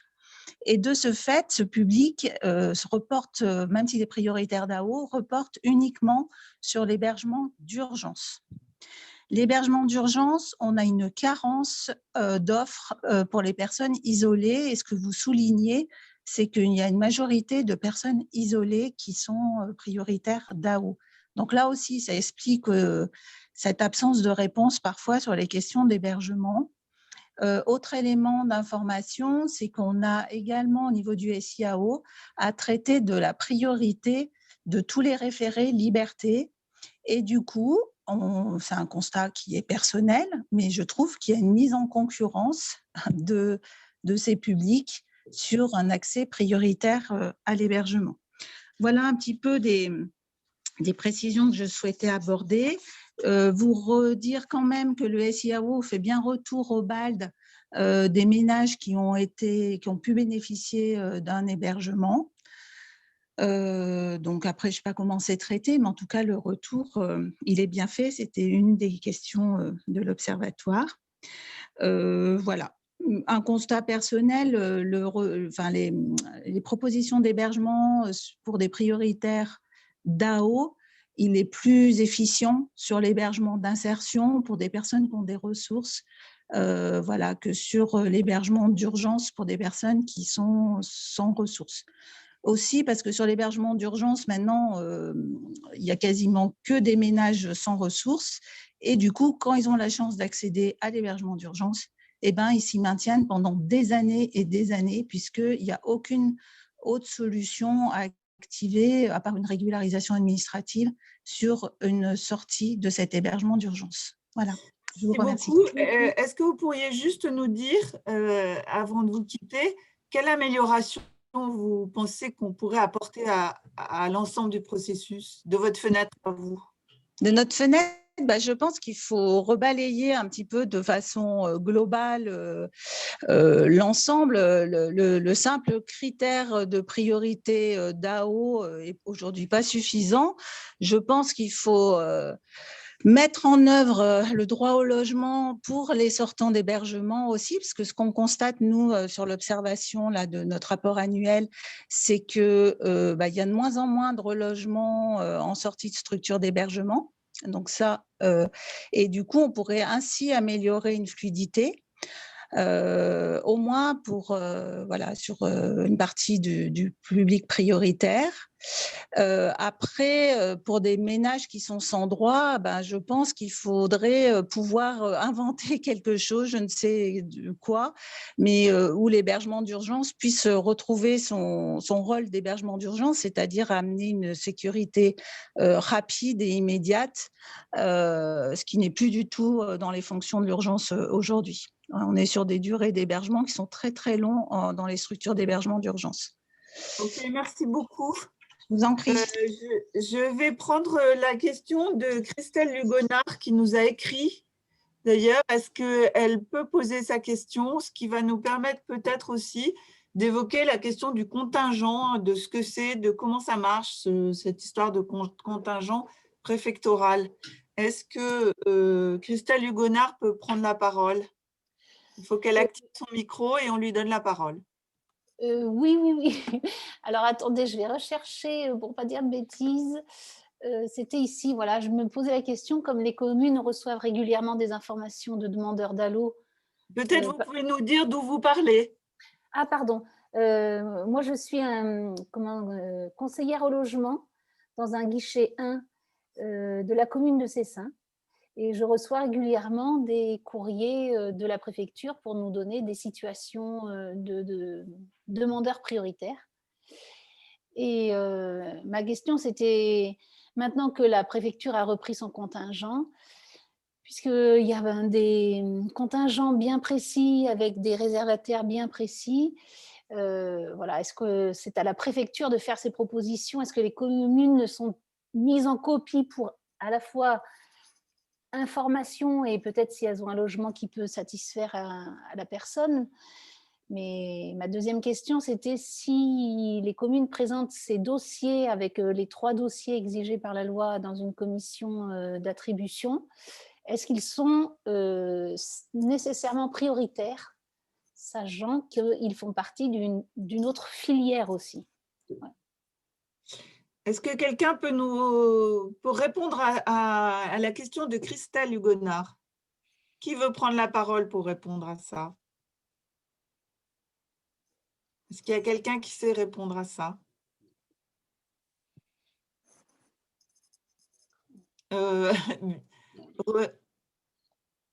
Et de ce fait, ce public se reporte, même s'il est prioritaire DAO, reporte uniquement sur l'hébergement d'urgence. L'hébergement d'urgence, on a une carence d'offres pour les personnes isolées. Et ce que vous soulignez, c'est qu'il y a une majorité de personnes isolées qui sont prioritaires DAO. Donc là aussi, ça explique cette absence de réponse parfois sur les questions d'hébergement. Autre élément d'information, c'est qu'on a également au niveau du SIAO à traiter de la priorité de tous les référés liberté. Et du coup, c'est un constat qui est personnel, mais je trouve qu'il y a une mise en concurrence de ces publics sur un accès prioritaire à l'hébergement. Voilà un petit peu des précisions que je souhaitais aborder. vous redire quand même que le SIAO fait bien retour au BALD des ménages qui ont pu bénéficier d'un hébergement. Donc après, je ne sais pas comment c'est traité, mais en tout cas, le retour, il est bien fait. C'était une des questions de l'Observatoire. Voilà. Un constat personnel, les propositions d'hébergement pour des prioritaires DAO, il est plus efficient sur l'hébergement d'insertion pour des personnes qui ont des ressources, voilà, que sur l'hébergement d'urgence pour des personnes qui sont sans ressources. Aussi parce que sur l'hébergement d'urgence, maintenant, il n'y a quasiment que des ménages sans ressources. Et du coup, quand ils ont la chance d'accéder à l'hébergement d'urgence, eh ben, ils s'y maintiennent pendant des années et des années, puisqu'il n'y a aucune autre solution à activer, à part une régularisation administrative, sur une sortie de cet hébergement d'urgence. Voilà, je vous remercie. Est-ce que vous pourriez juste nous dire, avant de vous quitter, quelle amélioration vous pensez qu'on pourrait apporter à l'ensemble du processus, de votre fenêtre à vous? De notre fenêtre, je pense qu'il faut rebalayer un petit peu de façon globale l'ensemble. Le simple critère de priorité DAO est aujourd'hui pas suffisant. Je pense qu'il faut mettre en œuvre le droit au logement pour les sortants d'hébergement aussi, parce que ce qu'on constate, nous, sur l'observation de notre rapport annuel, c'est qu'il y a de moins en moins de relogements en sortie de structure d'hébergement. Donc ça, et du coup, on pourrait ainsi améliorer une fluidité, au moins pour, sur une partie du public prioritaire. Après, pour des ménages qui sont sans droit, je pense qu'il faudrait pouvoir inventer quelque chose, je ne sais quoi, mais où l'hébergement d'urgence puisse retrouver son rôle d'hébergement d'urgence, c'est-à-dire amener une sécurité rapide et immédiate, ce qui n'est plus du tout dans les fonctions de l'urgence aujourd'hui. On est sur des durées d'hébergement qui sont très, très longs dans les structures d'hébergement d'urgence. Ok, merci beaucoup. Je vous en prie. Je vais prendre la question de Christelle Lugonard qui nous a écrit. D'ailleurs, est-ce qu'elle peut poser sa question, ce qui va nous permettre peut-être aussi d'évoquer la question du contingent, de ce que c'est, de comment ça marche, cette histoire de contingent préfectoral. Est-ce que Christelle Lugonard peut prendre la parole? Il faut qu'elle active son micro et on lui donne la parole. Oui. Alors, attendez, je vais rechercher pour ne pas dire de bêtises. C'était ici, voilà, je me posais la question, comme les communes reçoivent régulièrement des informations de demandeurs d'ALO. Peut-être vous pouvez nous dire d'où vous parlez. Ah, pardon. Moi, je suis conseillère au logement dans un guichet 1 de la commune de Cessin. Et je reçois régulièrement des courriers de la préfecture pour nous donner des situations de demandeurs prioritaires. Et ma question, c'était, maintenant que la préfecture a repris son contingent, puisqu'il y a des contingents bien précis avec des réservataires bien précis, voilà, est-ce que c'est à la préfecture de faire ces propositions? Est-ce que les communes ne sont mises en copie pour à la fois information et peut-être si elles ont un logement qui peut satisfaire à la personne? Mais ma deuxième question, c'était si les communes présentent ces dossiers avec les 3 dossiers exigés par la loi dans une commission d'attribution, est-ce qu'ils sont nécessairement prioritaires, sachant qu'ils font partie d'une autre filière aussi? Ouais. Est-ce que quelqu'un peut répondre à la question de Christelle Hugonard? Qui veut prendre la parole pour répondre à ça? Est-ce qu'il y a quelqu'un qui sait répondre à ça?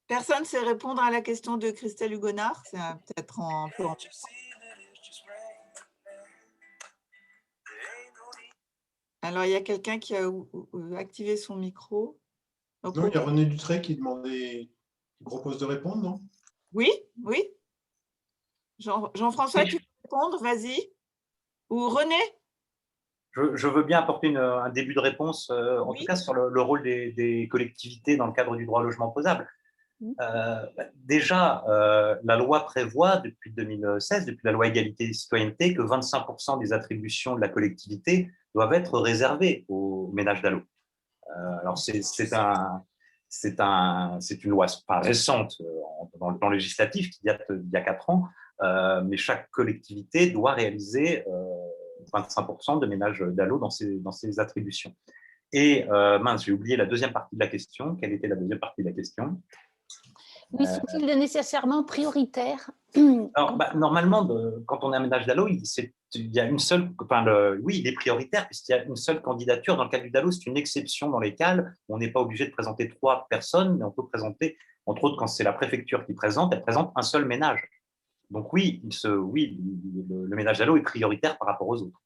Personne ne sait répondre à la question de Christelle Hugonard? C'est peut-être un peu en... Alors, il y a quelqu'un qui a activé son micro. Donc, non, il y a René Dutray qui propose de répondre, non? Oui. Jean-François, tu peux répondre, vas-y. Ou René? Je veux bien apporter un début de réponse, en tout cas sur le rôle des collectivités dans le cadre du droit au logement opposable. Déjà, la loi prévoit depuis 2016, depuis la loi égalité et citoyenneté, que 25% des attributions de la collectivité doivent être réservées aux ménages DALO. Alors, c'est une loi pas récente dans le plan législatif qui date d'il y a 4 ans, mais chaque collectivité doit réaliser 25% de ménages DALO dans ses attributions. Et mince, j'ai oublié la deuxième partie de la question. Quelle était la deuxième partie de la question? Oui, sont-ils nécessairement prioritaires? Alors, normalement, quand on est un ménage DALO, il y a une seule, oui, il est prioritaire puisqu'il y a une seule candidature. Dans le cas du DALO, c'est une exception dans lesquelles on n'est pas obligé de présenter 3 personnes, mais on peut présenter, entre autres, quand c'est la préfecture qui présente, elle présente un seul ménage. Donc oui, le ménage DALO est prioritaire par rapport aux autres.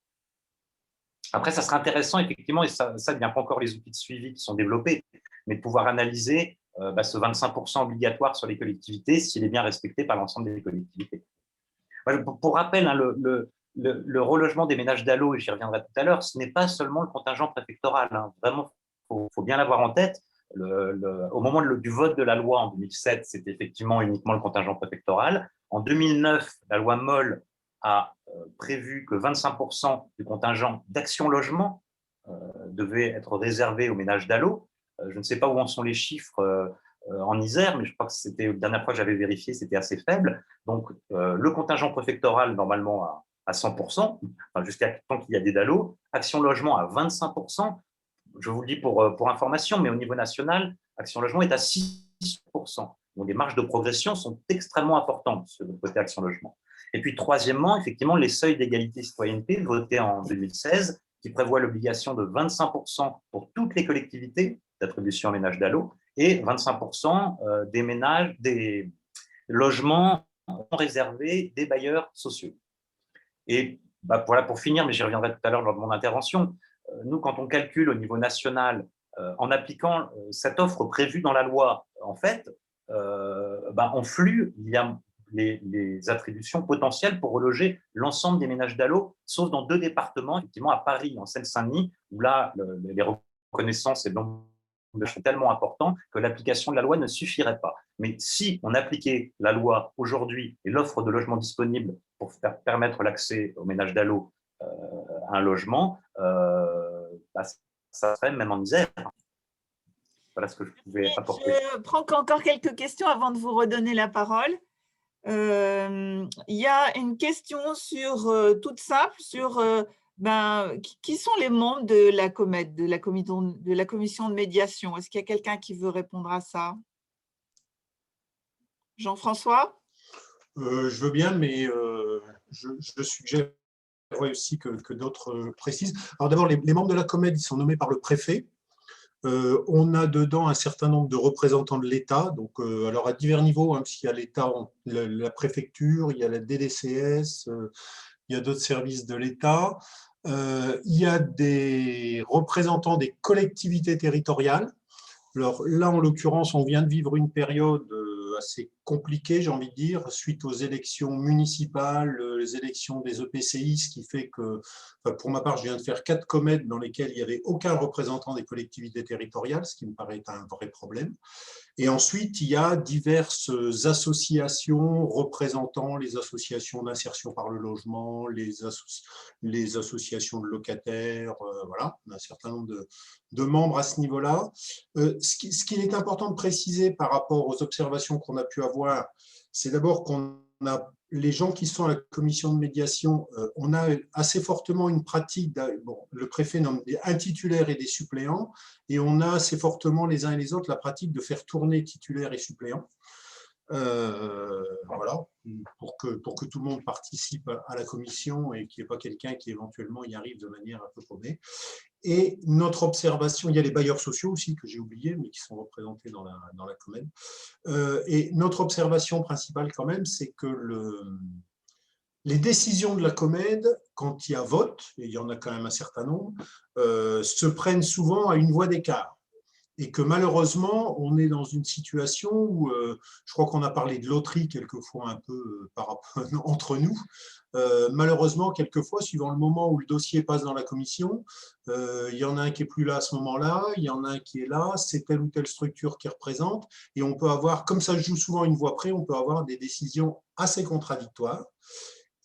Après, ça serait intéressant, effectivement, et ça, il n'y a pas encore les outils de suivi qui sont développés, mais de pouvoir analyser ce 25% obligatoire sur les collectivités, s'il est bien respecté par l'ensemble des collectivités. Pour rappel, hein, le relogement des ménages DALO, et j'y reviendrai tout à l'heure, ce n'est pas seulement le contingent préfectoral. Hein. Vraiment, il faut bien l'avoir en tête. Au moment du vote de la loi en 2007, c'était effectivement uniquement le contingent préfectoral. En 2009, la loi Moll a prévu que 25% du contingent d'Action Logement devait être réservé aux ménages DALO. Je ne sais pas où en sont les chiffres en Isère, mais je crois que c'était, la dernière fois que j'avais vérifié, c'était assez faible. Donc, le contingent préfectoral, normalement, à 100%, jusqu'à tant qu'il y a des DALO. Action Logement à 25%. Je vous le dis pour information, mais au niveau national, Action Logement est à 6%. Donc, les marges de progression sont extrêmement importantes sur le côté Action Logement. Et puis, troisièmement, effectivement, les seuils d'égalité citoyenneté votés en 2016, qui prévoient l'obligation de 25% pour toutes les collectivités d'attribution en ménage DALO et 25% des logements non réservés des bailleurs sociaux. Et voilà, pour finir, mais j'y reviendrai tout à l'heure lors de mon intervention, nous, quand on calcule au niveau national, en appliquant cette offre prévue dans la loi, en fait, en flux, il y a les attributions potentielles pour reloger l'ensemble des ménages DALO, sauf dans 2 départements, effectivement à Paris, en Seine-Saint-Denis, où là, les reconnaissances et le nombre sont tellement importants que l'application de la loi ne suffirait pas. Mais si on appliquait la loi aujourd'hui et l'offre de logement disponible pour permettre l'accès aux ménages DALO à un logement, ça serait même en Isère. Voilà ce que je pouvais apporter. Je prends encore quelques questions avant de vous redonner la parole. Il y a une question toute simple sur qui sont les membres de la COMED, de la commission de médiation. Est-ce qu'il y a quelqu'un qui veut répondre à ça? Jean-François? Je veux bien, mais je suggère aussi que d'autres précisent. Alors d'abord, les membres de la COMED, ils sont nommés par le préfet. On a dedans un certain nombre de représentants de l'État, donc alors à divers niveaux, hein, puisqu'il y a l'État, la préfecture, il y a la DDCS, il y a d'autres services de l'État, il y a des représentants des collectivités territoriales. Alors là, en l'occurrence, on vient de vivre une période assez compliquée, j'ai envie de dire, suite aux élections municipales, les élections des EPCI, ce qui fait que, pour ma part, je viens de faire 4 COMED dans lesquels il n'y avait aucun représentant des collectivités territoriales, ce qui me paraît un vrai problème. Et ensuite, il y a diverses associations représentant les associations d'insertion par le logement, les associations de locataires, voilà, on a un certain nombre de membres à ce niveau-là. Ce qu'il est important de préciser par rapport aux observations qu'on a pu avoir, c'est d'abord qu'on a les gens qui sont à la commission de médiation, on a assez fortement une pratique, le préfet nomme un titulaire et des suppléants, et on a assez fortement les uns et les autres la pratique de faire tourner titulaires et suppléants. Voilà, pour que tout le monde participe à la commission et qu'il n'y ait pas quelqu'un qui éventuellement y arrive de manière un peu paumée. Et notre observation, il y a les bailleurs sociaux aussi que j'ai oubliés, mais qui sont représentés dans la COMED. Et notre observation principale quand même, c'est que les décisions de la COMED, quand il y a vote, et il y en a quand même un certain nombre, se prennent souvent à une voix d'écart. et que malheureusement, on est dans une situation où, je crois qu'on a parlé de loterie quelquefois un peu entre nous, malheureusement, quelquefois, suivant le moment où le dossier passe dans la commission, il y en a un qui n'est plus là à ce moment-là, il y en a un qui est là, c'est telle ou telle structure qui représente, et on peut avoir, comme ça se joue souvent une voix près, on peut avoir des décisions assez contradictoires.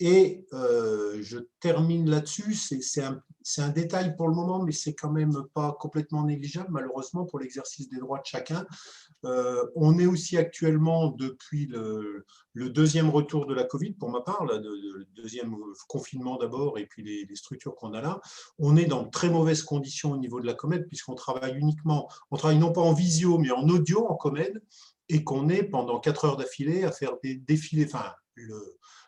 Et je termine là-dessus, c'est un détail pour le moment, mais c'est quand même pas complètement négligeable, malheureusement, pour l'exercice des droits de chacun. On est aussi actuellement, depuis le deuxième retour de la Covid, pour ma part, le deuxième confinement d'abord, et puis les structures qu'on a là, on est dans de très mauvaises conditions au niveau de la Comed, puisqu'on travaille uniquement, on travaille non pas en visio, mais en audio, en Comed, et qu'on est pendant 4 heures d'affilée à faire des défilés, enfin,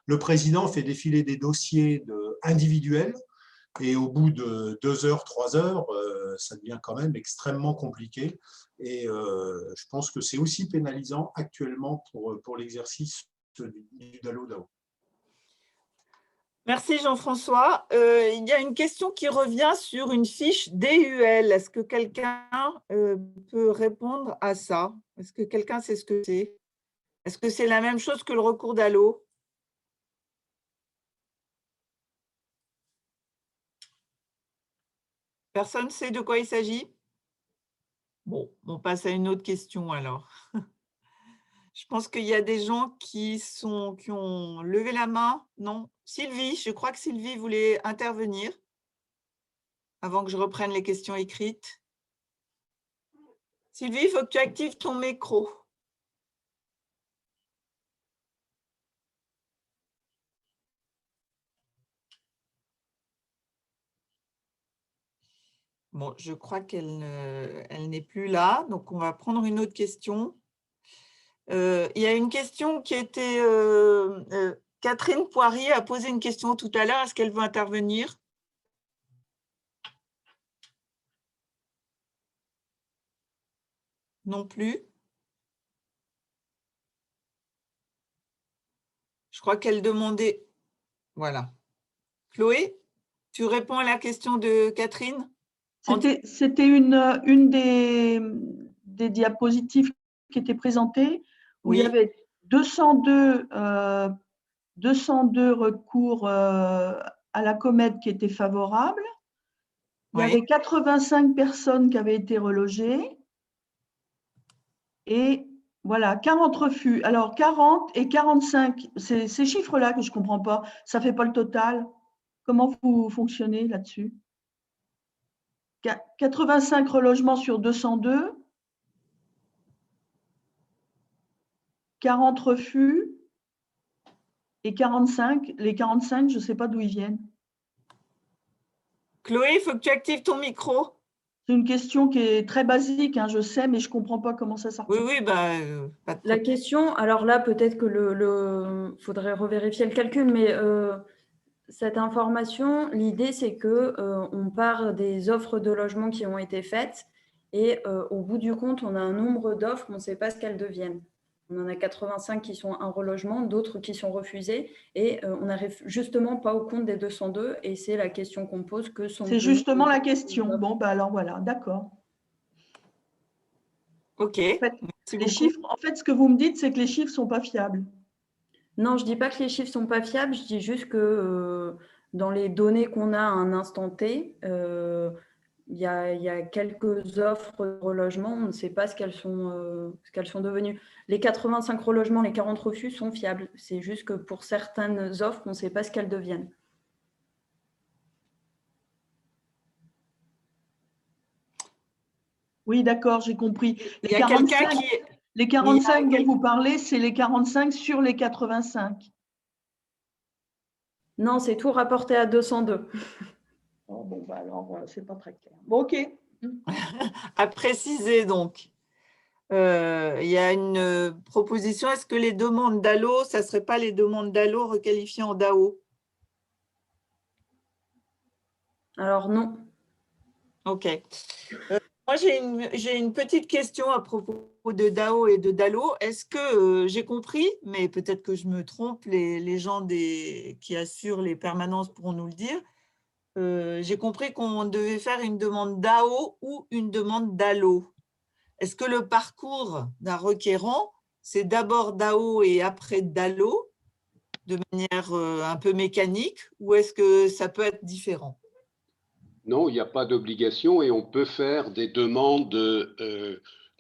le président fait défiler des dossiers individuels et au bout de 2 heures, 3 heures, ça devient quand même extrêmement compliqué. Et je pense que c'est aussi pénalisant actuellement pour l'exercice du DALO-DAO. Merci Jean-François. Il y a une question qui revient sur une fiche DUL. Est-ce que quelqu'un peut répondre à ça? Est-ce que quelqu'un sait ce que c'est? Est-ce que c'est la même chose que le recours DALO? Personne ne sait de quoi il s'agit? Bon, on passe à une autre question alors. Je pense qu'il y a des gens qui ont levé la main. Non? Sylvie, je crois que Sylvie voulait intervenir avant que je reprenne les questions écrites. Sylvie, il faut que tu actives ton micro. Bon, je crois qu'elle n'est plus là, donc on va prendre une autre question. Il y a une question qui était… Catherine Poirier a posé une question tout à l'heure. Est-ce qu'elle veut intervenir? Non plus. Je crois qu'elle demandait… Voilà. Chloé, tu réponds à la question de Catherine? C'était une des diapositives qui était présentée où Oui. il y avait 202 recours à la Comed qui étaient favorables. Il y avait 85 personnes qui avaient été relogées. Et voilà, 40 refus. Alors, 40 et 45, c'est ces chiffres-là que je ne comprends pas. Ça ne fait pas le total. Comment vous fonctionnez là-dessus? 85 relogements sur 202, 40 refus et 45. Les 45, je ne sais pas d'où ils viennent. Chloé, il faut que tu actives ton micro. C'est une question qui est très basique, hein, je sais, mais je ne comprends pas comment ça s'articule. Oui, bah, pas de La question, alors là, peut-être que faudrait revérifier le calcul, mais cette information, l'idée, c'est qu'on part des offres de logement qui ont été faites et au bout du compte, on a un nombre d'offres, on ne sait pas ce qu'elles deviennent. On en a 85 qui sont un relogement, d'autres qui sont refusés et on n'arrive justement pas au compte des 202 et c'est la question qu'on pose. C'est justement la question. Bon, bah alors voilà, d'accord. Ok. Les chiffres, en fait, ce que vous me dites, c'est que les chiffres ne sont pas fiables. Non, je ne dis pas que les chiffres ne sont pas fiables, je dis juste que dans les données qu'on a à un instant T, il y a quelques offres de relogement, on ne sait pas ce qu'elles sont devenues. Les 85 relogements, les 40 refus sont fiables. C'est juste que pour certaines offres, on ne sait pas ce qu'elles deviennent. Oui, d'accord, j'ai compris. Il y a quelqu'un qui… Les 45 dont vous parlez, c'est les 45 sur les 85. Non, c'est tout rapporté à 202. Oh, bon, bah alors, c'est pas très clair. Bon, ok. À préciser donc. Il y a une proposition. Est-ce que les demandes DALO, ça ne serait pas les demandes DALO requalifiées en DAO? Alors non. Ok. Moi, j'ai une petite question à propos de DAO et de DALO. Est-ce que j'ai compris, mais peut-être que je me trompe, les gens qui assurent les permanences pourront nous le dire. J'ai compris qu'on devait faire une demande DAO ou une demande DALO. est-ce que le parcours d'un requérant, c'est d'abord DAO et après DALO, de manière un peu mécanique, ou est-ce que ça peut être différent? Non, il n'y a pas d'obligation et on peut faire des demandes,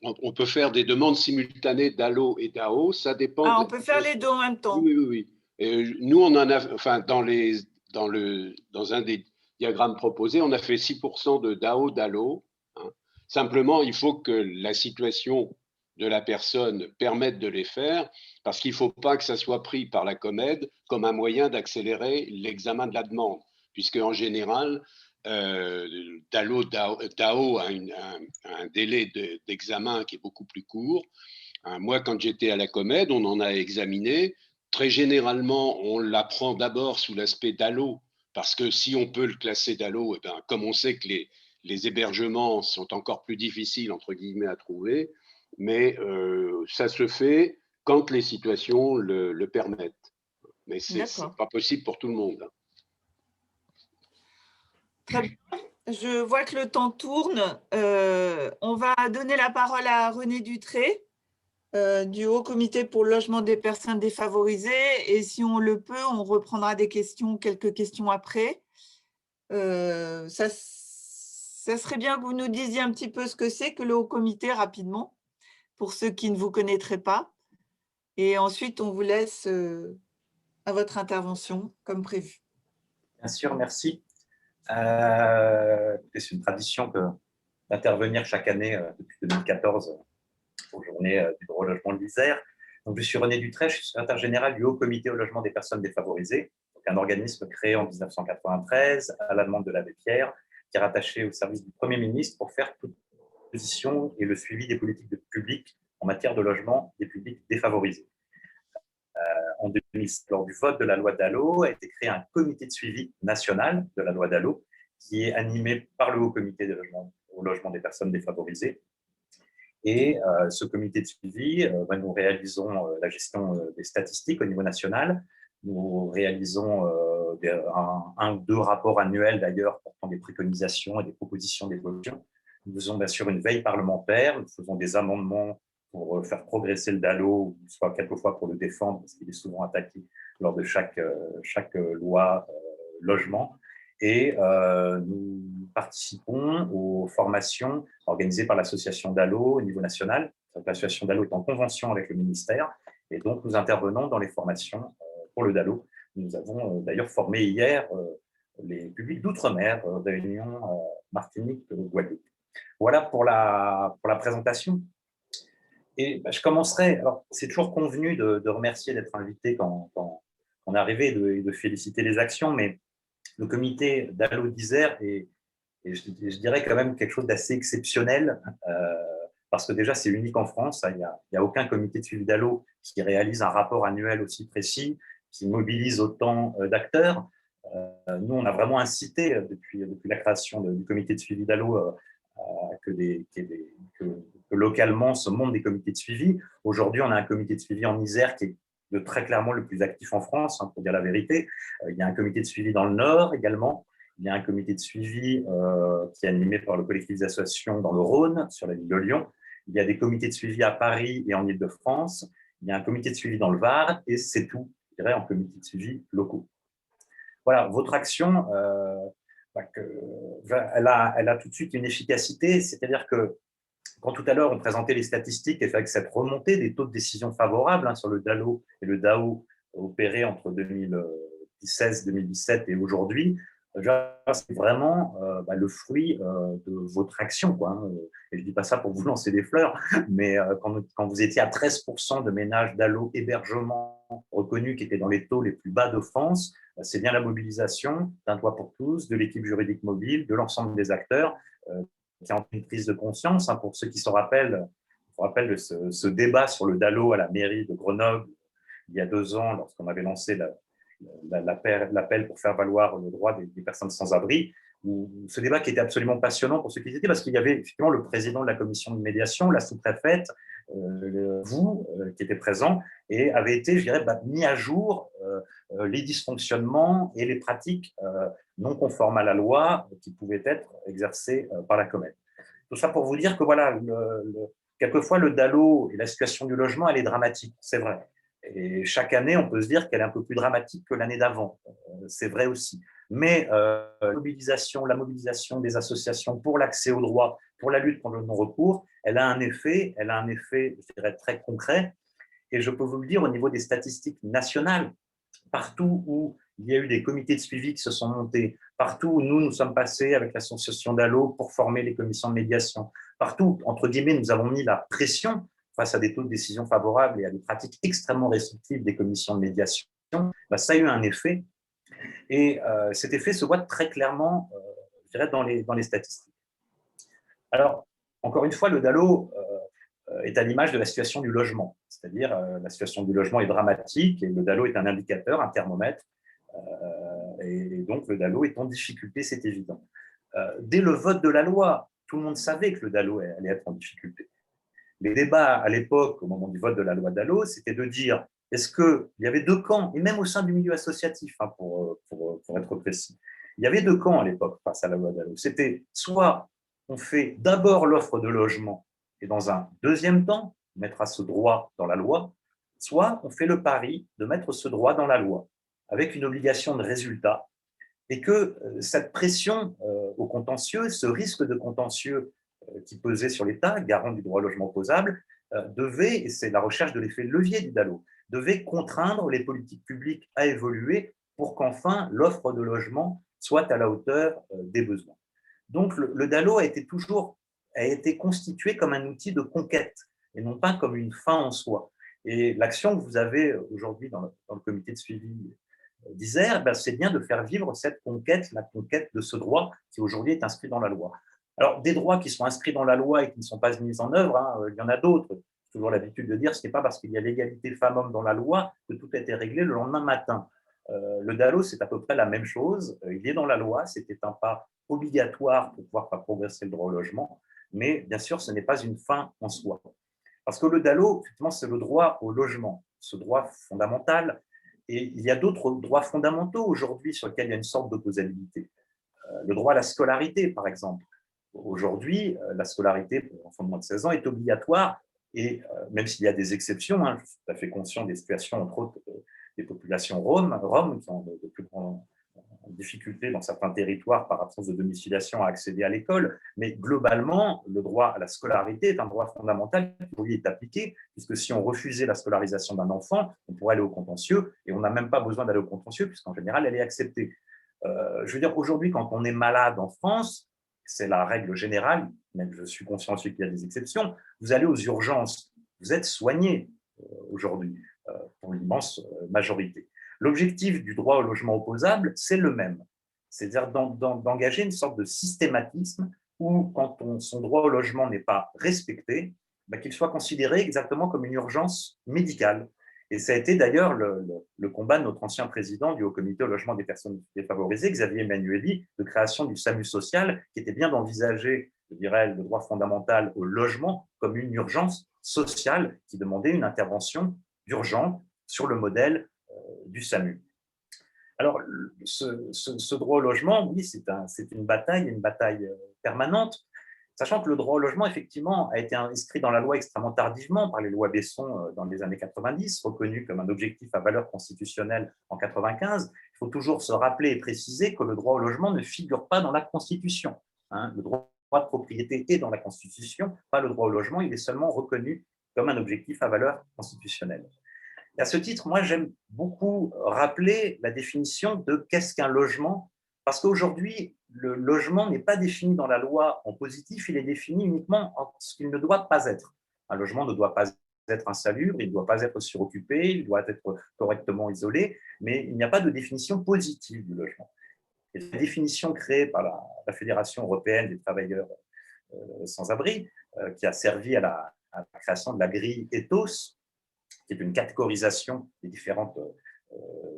on peut faire des demandes simultanées d'ALO et DAO. Ça dépend. Ah, on peut faire les deux en même temps. Oui, oui, oui. Et nous, on en a, enfin, dans un des diagrammes proposés, on a fait 6% de DAO, DALO. Hein. Simplement, il faut que la situation de la personne permette de les faire, parce qu'il ne faut pas que ça soit pris par la Comède comme un moyen d'accélérer l'examen de la demande, puisque en général, DAO a un délai d'examen qui est beaucoup plus court. Moi, quand j'étais à la Comède, on en a examiné. Très généralement, on l'apprend d'abord sous l'aspect DALO, parce que si on peut le classer DALO, eh bien, comme on sait que les hébergements sont encore plus difficiles, entre guillemets, à trouver, mais ça se fait quand les situations le permettent. Mais ce n'est pas possible pour tout le monde. Très bien. Je vois que le temps tourne. On va donner la parole à René Dutré, du Haut Comité pour le logement des personnes défavorisées. Et si on le peut, on reprendra quelques questions après. Ça serait bien que vous nous disiez un petit peu ce que c'est que le Haut Comité rapidement, pour ceux qui ne vous connaîtraient pas. Et ensuite, on vous laisse à votre intervention, comme prévu. Bien sûr, merci. C'est une tradition d'intervenir chaque année depuis 2014 aux journées du droit au logement de l'Isère. Donc, je suis René Dutré, je suis secrétaire général du Haut Comité au logement des personnes défavorisées, donc un organisme créé en 1993 à la demande de l'abbé Pierre, qui est rattaché au service du Premier ministre pour faire toute position et le suivi des politiques publiques en matière de logement des publics défavorisés. En 2000, lors du vote de la loi DALO, a été créé un comité de suivi national de la loi DALO qui est animé par le Haut Comité au logement des personnes défavorisées. Et ce comité de suivi, nous réalisons la gestion des statistiques au niveau national. Nous réalisons un ou deux rapports annuels d'ailleurs portant des préconisations et des propositions d'évolution. Nous faisons bien sûr une veille parlementaire, nous faisons des amendements pour faire progresser le DALO, soit quelquefois pour le défendre, parce qu'il est souvent attaqué lors de chaque loi logement. Et nous participons aux formations organisées par l'association DALO au niveau national. L'association DALO est en convention avec le ministère, et donc nous intervenons dans les formations pour le DALO. Nous avons d'ailleurs formé hier les publics d'outre-mer, Réunion, Martinique, Guadeloupe. Voilà pour la présentation. Et je commencerai, alors c'est toujours convenu de remercier d'être invité quand on est arrivé et de féliciter les actions, mais le comité DALO d'Isère est, je dirais quand même quelque chose d'assez exceptionnel, parce que déjà c'est unique en France, il n'y a aucun comité de suivi DALO qui réalise un rapport annuel aussi précis, qui mobilise autant d'acteurs. Nous, on a vraiment incité depuis la création du comité de suivi DALO que localement se montent des comités de suivi. Aujourd'hui, on a un comité de suivi en Isère qui est très clairement le plus actif en France, pour dire la vérité. Il y a un comité de suivi dans le Nord également. Il y a un comité de suivi qui est animé par le collectif des associations dans le Rhône, sur la ville de Lyon. Il y a des comités de suivi à Paris et en Île-de-France. Il y a un comité de suivi dans le Var et c'est tout, je dirais, en comités de suivi locaux. Voilà, votre action, elle a tout de suite une efficacité, c'est-à-dire que quand tout à l'heure on présentait les statistiques et avec cette remontée des taux de décision favorables sur le DALO et le DAO opérés entre 2016, 2017 et aujourd'hui, c'est vraiment le fruit de votre action, quoi. Et je ne dis pas ça pour vous lancer des fleurs, mais quand vous étiez à 13% de ménages DALO hébergement reconnus qui étaient dans les taux les plus bas de France, c'est bien la mobilisation d'un toit pour tous, de l'équipe juridique mobile, de l'ensemble des acteurs qui ont une prise de conscience. Pour ceux qui se rappellent, de ce débat sur le DALO à la mairie de Grenoble il y a 2 ans, lorsqu'on avait lancé l'appel pour faire valoir le droit des personnes sans abri. Ce débat qui était absolument passionnant pour ceux qui étaient, parce qu'il y avait effectivement le président de la commission de médiation, la sous-préfète, vous qui étiez présents, et avait été, je dirais, mis à jour les dysfonctionnements et les pratiques non conformes à la loi qui pouvaient être exercées par la Comède. Tout ça pour vous dire que voilà, quelquefois, le DALO et la situation du logement, elle est dramatique, c'est vrai. Et chaque année, on peut se dire qu'elle est un peu plus dramatique que l'année d'avant. C'est vrai aussi. Mais la mobilisation des associations pour l'accès au droit, pour la lutte contre le non-recours, elle a un effet, je dirais, très concret. Et je peux vous le dire au niveau des statistiques nationales, partout où il y a eu des comités de suivi qui se sont montés, partout où nous sommes passés avec l'association DALO pour former les commissions de médiation, partout, entre guillemets, nous avons mis la pression face à des taux de décision favorables et à des pratiques extrêmement restrictives des commissions de médiation, ça a eu un effet. Et cet effet se voit très clairement, je dirais, dans les statistiques. Alors, encore une fois, le DALO est à l'image de la situation du logement. C'est-à-dire, la situation du logement est dramatique et le DALO est un indicateur, un thermomètre. Et donc, le DALO est en difficulté, c'est évident. Dès le vote de la loi, tout le monde savait que le DALO allait être en difficulté. Les débats à l'époque, au moment du vote de la loi DALO, c'était de dire est-ce qu'il y avait deux camps, et même au sein du milieu associatif, hein, pour être précis. Il y avait deux camps à l'époque face à la loi DALO. C'était soit on fait d'abord l'offre de logement et dans un deuxième temps, on mettra ce droit dans la loi, soit on fait le pari de mettre ce droit dans la loi avec une obligation de résultat et que cette pression au contentieux, ce risque de contentieux qui pesait sur l'État, garant du droit au logement opposable, devait, et c'est la recherche de l'effet levier du DALO, devait contraindre les politiques publiques à évoluer pour qu'enfin l'offre de logement soit à la hauteur des besoins. Donc le DALO a été constitué comme un outil de conquête et non pas comme une fin en soi. Et l'action que vous avez aujourd'hui dans le comité de suivi d'Isère, c'est bien de faire vivre cette conquête, la conquête de ce droit qui aujourd'hui est inscrit dans la loi. Alors, des droits qui sont inscrits dans la loi et qui ne sont pas mis en œuvre, hein, il y en a d'autres. J'ai toujours l'habitude de dire ce n'est pas parce qu'il y a l'égalité femmes-hommes dans la loi que tout a été réglé le lendemain matin. Le DALO, c'est à peu près la même chose. Il est dans la loi, c'était un pas obligatoire pour pouvoir faire progresser le droit au logement, mais bien sûr, ce n'est pas une fin en soi. Parce que le DALO, effectivement, c'est le droit au logement, ce droit fondamental. Et il y a d'autres droits fondamentaux aujourd'hui sur lesquels il y a une sorte d'opposabilité. Le droit à la scolarité, par exemple. Aujourd'hui, la scolarité pour les enfants de moins de 16 ans est obligatoire, et même s'il y a des exceptions, hein, je suis tout à fait conscient des situations, entre autres, des populations roms qui ont de plus grandes difficultés dans certains territoires par absence de domiciliation à accéder à l'école, mais globalement, le droit à la scolarité est un droit fondamental qui aujourd'hui est appliqué, puisque si on refusait la scolarisation d'un enfant, on pourrait aller au contentieux, et on n'a même pas besoin d'aller au contentieux, puisqu'en général, elle est acceptée. Je veux dire, aujourd'hui, quand on est malade en France, c'est la règle générale, même je suis conscient aussi qu'il y a des exceptions, vous allez aux urgences, vous êtes soigné aujourd'hui, pour l'immense majorité. L'objectif du droit au logement opposable, c'est le même, c'est-à-dire d'engager une sorte de systématisme où, quand son droit au logement n'est pas respecté, qu'il soit considéré exactement comme une urgence médicale. Et ça a été d'ailleurs le combat de notre ancien président du Haut Comité au logement des personnes défavorisées, Xavier Emmanuelli, de création du SAMU social, qui était bien d'envisager, je dirais, le droit fondamental au logement comme une urgence sociale qui demandait une intervention urgente sur le modèle du SAMU. Alors, ce droit au logement, oui, c'est une bataille permanente, sachant que le droit au logement, effectivement, a été inscrit dans la loi extrêmement tardivement par les lois Besson dans les années 90, reconnu comme un objectif à valeur constitutionnelle en 95. Il faut toujours se rappeler et préciser que le droit au logement ne figure pas dans la Constitution. Hein. Le droit de propriété est dans la Constitution, pas le droit au logement, il est seulement reconnu comme un objectif à valeur constitutionnelle. Et à ce titre, moi, j'aime beaucoup rappeler la définition de qu'est-ce qu'un logement, parce qu'aujourd'hui, le logement n'est pas défini dans la loi en positif, il est défini uniquement en ce qu'il ne doit pas être. Un logement ne doit pas être insalubre, il ne doit pas être suroccupé, il doit être correctement isolé, mais il n'y a pas de définition positive du logement. Et la définition créée par la Fédération européenne des travailleurs sans-abri, qui a servi à la création de la grille Ethos, qui est une catégorisation des différentes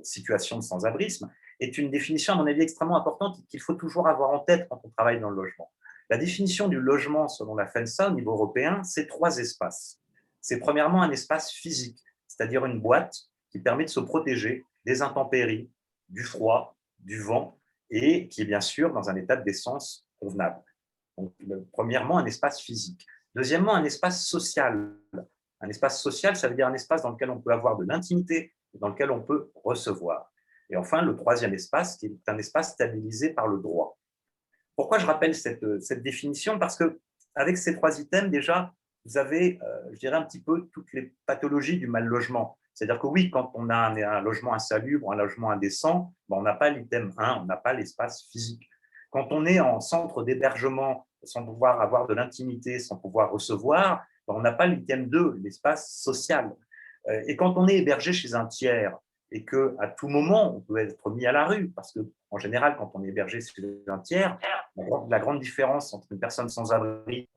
situations de sans-abrisme, est une définition, à mon avis, extrêmement importante qu'il faut toujours avoir en tête quand on travaille dans le logement. La définition du logement, selon la FENSA, au niveau européen, c'est 3 espaces. C'est premièrement un espace physique, c'est-à-dire une boîte qui permet de se protéger des intempéries, du froid, du vent, et qui est bien sûr dans un état de décence convenable. Donc, premièrement, un espace physique. Deuxièmement, un espace social. Un espace social, ça veut dire un espace dans lequel on peut avoir de l'intimité, dans lequel on peut recevoir. Et enfin, le troisième espace, qui est un espace stabilisé par le droit. Pourquoi je rappelle cette définition? Parce qu'avec ces trois items, déjà, vous avez, je dirais, un petit peu toutes les pathologies du mal logement. C'est-à-dire que oui, quand on a un logement insalubre, un logement indécent, on n'a pas l'item 1, on n'a pas l'espace physique. Quand on est en centre d'hébergement, sans pouvoir avoir de l'intimité, sans pouvoir recevoir, on n'a pas l'item 2, l'espace social. Et quand on est hébergé chez un tiers, et qu'à tout moment, on peut être mis à la rue, parce qu'en général, quand on est hébergé chez un tiers, la grande différence entre une personne sans abri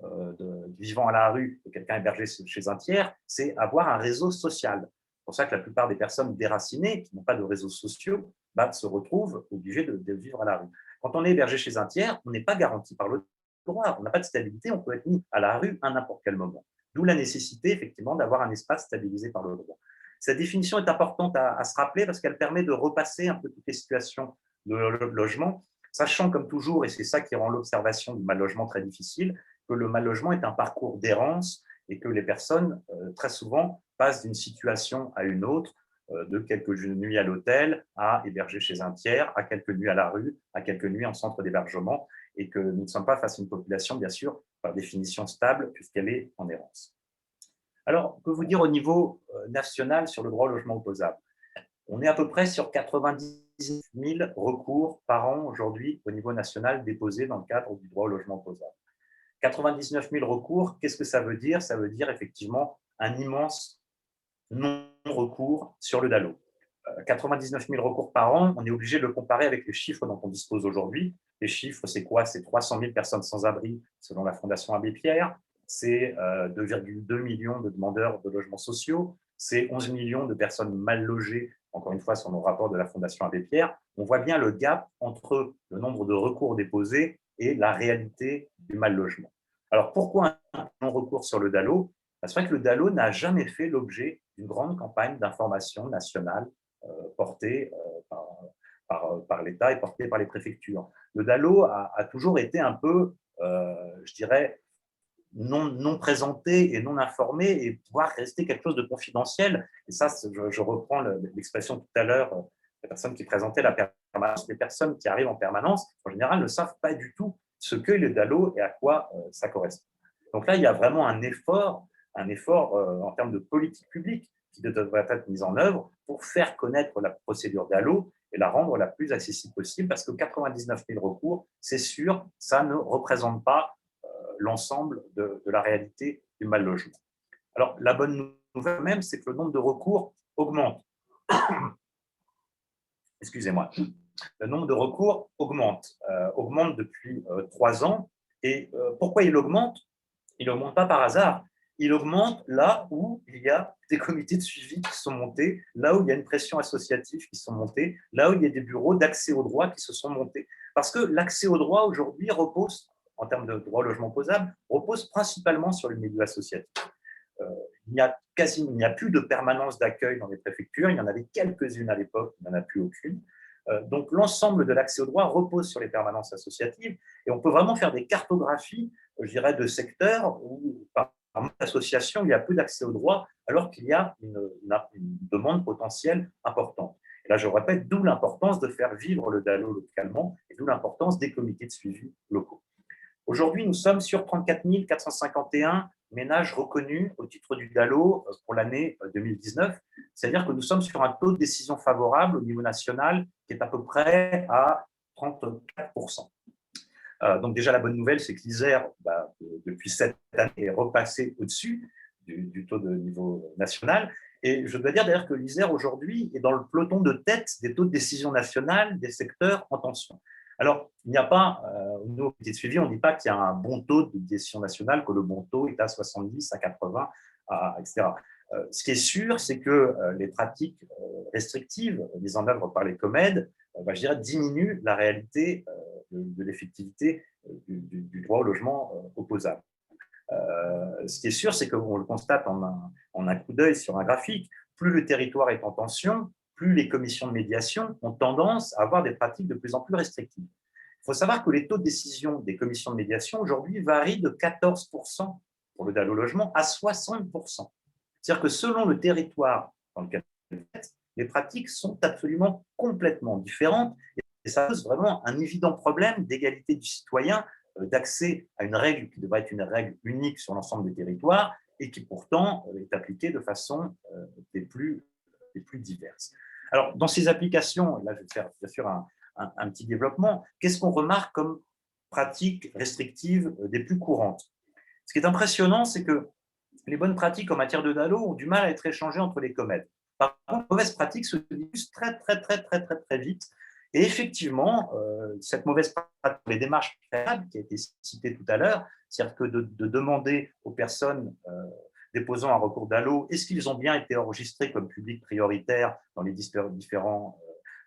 vivant à la rue et quelqu'un hébergé chez un tiers, c'est avoir un réseau social. C'est pour ça que la plupart des personnes déracinées, qui n'ont pas de réseaux sociaux, se retrouvent obligées de vivre à la rue. Quand on est hébergé chez un tiers, on n'est pas garanti par le droit, on n'a pas de stabilité, on peut être mis à la rue à n'importe quel moment. D'où la nécessité, effectivement, d'avoir un espace stabilisé par le droit. Cette définition est importante à se rappeler parce qu'elle permet de repasser un peu toutes les situations de logement, sachant comme toujours, et c'est ça qui rend l'observation du mal logement très difficile, que le mal logement est un parcours d'errance et que les personnes, très souvent, passent d'une situation à une autre, de quelques nuits à l'hôtel à héberger chez un tiers, à quelques nuits à la rue, à quelques nuits en centre d'hébergement, et que nous ne sommes pas face à une population, bien sûr, par définition stable, puisqu'elle est en errance. Alors, on peut vous dire au niveau national sur le droit au logement opposable, on est à peu près sur 90 000 recours par an aujourd'hui au niveau national déposés dans le cadre du droit au logement opposable. 99 000 recours, qu'est-ce que ça veut dire? Ça veut dire effectivement un immense non-recours sur le DALO. 99 000 recours par an, on est obligé de le comparer avec les chiffres dont on dispose aujourd'hui. Les chiffres, c'est quoi? C'est 300 000 personnes sans abri selon la Fondation Abbé Pierre, c'est 2,2 millions de demandeurs de logements sociaux, c'est 11 millions de personnes mal logées, encore une fois, selon le rapport de la Fondation Abbé Pierre. On voit bien le gap entre le nombre de recours déposés et la réalité du mal logement. Alors, pourquoi un non-recours sur le DALO? C'est vrai que le DALO n'a jamais fait l'objet d'une grande campagne d'information nationale portée par l'État et portée par les préfectures. Le DALO a toujours été un peu, je dirais, non présenté et non informé et pouvoir rester quelque chose de confidentiel. Et ça, je reprends l'expression tout à l'heure des personnes qui présentaient la permanence. Les personnes qui arrivent en permanence, en général, ne savent pas du tout ce qu'est le DALO et à quoi ça correspond. Donc là, il y a vraiment un effort en termes de politique publique qui devrait être mise en œuvre pour faire connaître la procédure DALO et la rendre la plus accessible possible, parce que 99 000 recours, c'est sûr, ça ne représente pas l'ensemble de la réalité du mal logement. Alors, la bonne nouvelle même, c'est que le nombre de recours augmente. Excusez-moi. Le nombre de recours augmente depuis 3 ans. Et pourquoi il augmente? Il n'augmente pas par hasard. Il augmente là où il y a des comités de suivi qui sont montés, là où il y a une pression associative qui sont montées, là où il y a des bureaux d'accès au droit qui se sont montés. Parce que l'accès au droit aujourd'hui repose, en termes de droit au logement opposable, repose principalement sur le milieu associatif. Il n'y a plus de permanence d'accueil dans les préfectures, il y en avait quelques-unes à l'époque, il n'y en a plus aucune. Donc l'ensemble de l'accès au droit repose sur les permanences associatives et on peut vraiment faire des cartographies, je dirais, de secteurs où par association il y a peu d'accès au droit alors qu'il y a une demande potentielle importante. Et là je répète, d'où l'importance de faire vivre le DALO localement et d'où l'importance des comités de suivi locaux. Aujourd'hui, nous sommes sur 34 451 ménages reconnus au titre du DALO pour l'année 2019. C'est-à-dire que nous sommes sur un taux de décision favorable au niveau national qui est à peu près à 34%. Donc déjà, la bonne nouvelle, c'est que l'Isère, depuis cette année, est repassé au-dessus du taux de niveau national. Et je dois dire d'ailleurs que l'Isère, aujourd'hui, est dans le peloton de tête des taux de décision nationale des secteurs en tension. Alors, il n'y a pas, au niveau comité de suivi, on ne dit pas qu'il y a un bon taux de décision nationale, que le bon taux est à 70, à 80, etc. Ce qui est sûr, c'est que les pratiques restrictives mises en œuvre par les COMED, je dirais, diminuent la réalité de l'effectivité du droit au logement opposable. Ce qui est sûr, c'est qu'on le constate en un coup d'œil sur un graphique, plus le territoire est en tension, plus les commissions de médiation ont tendance à avoir des pratiques de plus en plus restrictives. Il faut savoir que les taux de décision des commissions de médiation aujourd'hui varient de 14% pour le DALO logement à 60%. C'est-à-dire que selon le territoire dans lequel vous êtes, les pratiques sont absolument complètement différentes et ça pose vraiment un évident problème d'égalité du citoyen, d'accès à une règle qui devrait être une règle unique sur l'ensemble des territoires et qui pourtant est appliquée de façon des plus diverses. Alors, dans ces applications, là je vais faire bien sûr un petit développement, qu'est-ce qu'on remarque comme pratiques restrictives des plus courantes? Ce qui est impressionnant, c'est que les bonnes pratiques en matière de DALO ont du mal à être échangées entre les COMED. Par contre, les mauvaises pratiques se diffusent très vite. Et effectivement, cette mauvaise pratique, les démarches préalables qui a été citée tout à l'heure, c'est-à-dire que de demander aux personnes déposant un recours DALO, est-ce qu'ils ont bien été enregistrés comme public prioritaire dans les différents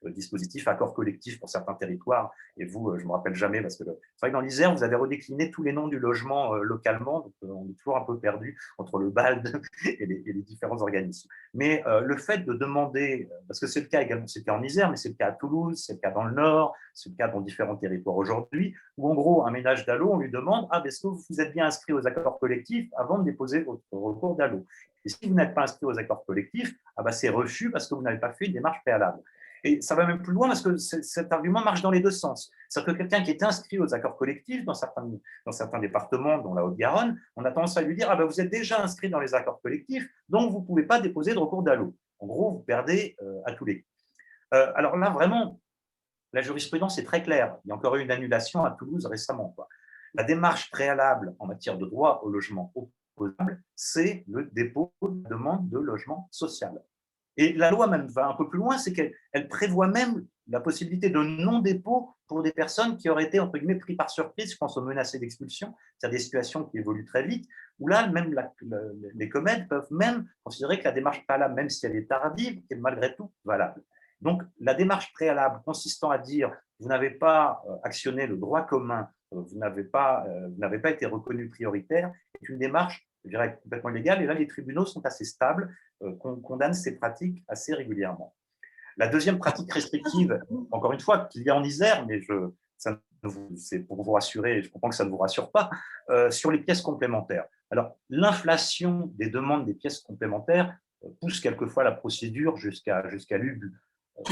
dispositifs, accords collectifs pour certains territoires. Et vous, je ne me rappelle jamais, parce que c'est vrai que dans l'Isère, vous avez redécliné tous les noms du logement localement, donc on est toujours un peu perdu entre le BALD et les différents organismes. Mais le fait de demander, parce que c'est le cas également, c'est le cas en Isère, mais c'est le cas à Toulouse, c'est le cas dans le Nord, c'est le cas dans différents territoires aujourd'hui, où en gros, un ménage DALO, on lui demande « est-ce que vous êtes bien inscrit aux accords collectifs avant de déposer votre recours DALO ?» Et si vous n'êtes pas inscrit aux accords collectifs, c'est refus parce que vous n'avez pas fait une démarche préalable. Et ça va même plus loin parce que cet argument marche dans les deux sens. C'est-à-dire que quelqu'un qui est inscrit aux accords collectifs dans certains départements, dont la Haute-Garonne, on a tendance à lui dire « vous êtes déjà inscrit dans les accords collectifs, donc vous ne pouvez pas déposer de recours DALO. » En gros, vous perdez à tous les coups. Alors là, vraiment, la jurisprudence est très claire. Il y a encore eu une annulation à Toulouse récemment. La démarche préalable en matière de droit au logement opposable, c'est le dépôt de demande de logement social. Et la loi même va un peu plus loin, c'est qu'elle prévoit même la possibilité de non-dépôt pour des personnes qui auraient été, entre guillemets, pris par surprise, je pense aux menacés d'expulsion, c'est-à-dire des situations qui évoluent très vite, où là, même les COMED peuvent même considérer que la démarche préalable, même si elle est tardive, est malgré tout valable. Donc, la démarche préalable consistant à dire « vous n'avez pas actionné le droit commun, vous n'avez pas été reconnu prioritaire », est une démarche, je dirais, complètement illégale. Et là, les tribunaux sont assez stables, condamnent ces pratiques assez régulièrement. La deuxième pratique restrictive, encore une fois, qu'il y a en Isère, mais c'est pour vous rassurer, je comprends que ça ne vous rassure pas, sur les pièces complémentaires. Alors, l'inflation des demandes des pièces complémentaires pousse quelquefois la procédure jusqu'à l'UBU.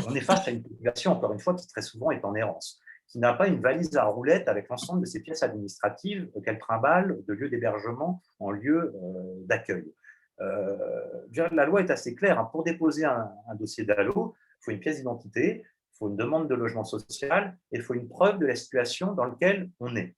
On est face à une population, encore une fois, qui très souvent est en errance, qui n'a pas une valise à roulettes avec l'ensemble de ces pièces administratives qu'elle trimballe de lieu d'hébergement en lieu d'accueil. La loi est assez claire. Pour déposer un dossier DALO, il faut une pièce d'identité, il faut une demande de logement social et il faut une preuve de la situation dans laquelle on est.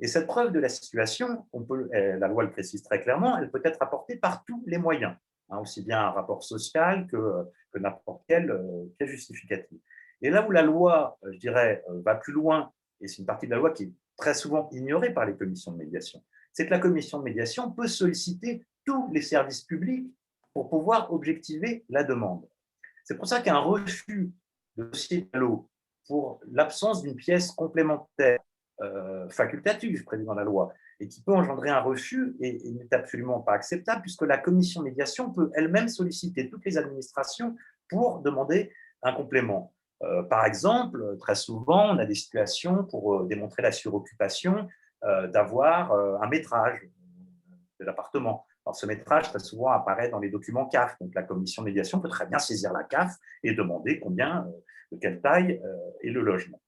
Et cette preuve de la situation, la loi le précise très clairement, elle peut être apportée par tous les moyens, aussi bien un rapport social que n'importe quel justificatif. Et là où la loi, je dirais, va plus loin, et c'est une partie de la loi qui est très souvent ignorée par les commissions de médiation, c'est que la commission de médiation peut solliciter tous les services publics pour pouvoir objectiver la demande. C'est pour ça qu'un refus de dossier DALO pour l'absence d'une pièce complémentaire facultative prévue dans la loi et qui peut engendrer un refus n'est absolument pas acceptable puisque la commission de médiation peut elle-même solliciter toutes les administrations pour demander un complément. Par exemple, très souvent, on a des situations pour démontrer la suroccupation d'avoir un métrage de l'appartement. Alors, ce métrage, très souvent, apparaît dans les documents CAF. Donc, la commission de médiation peut très bien saisir la CAF et demander de quelle taille est le logement.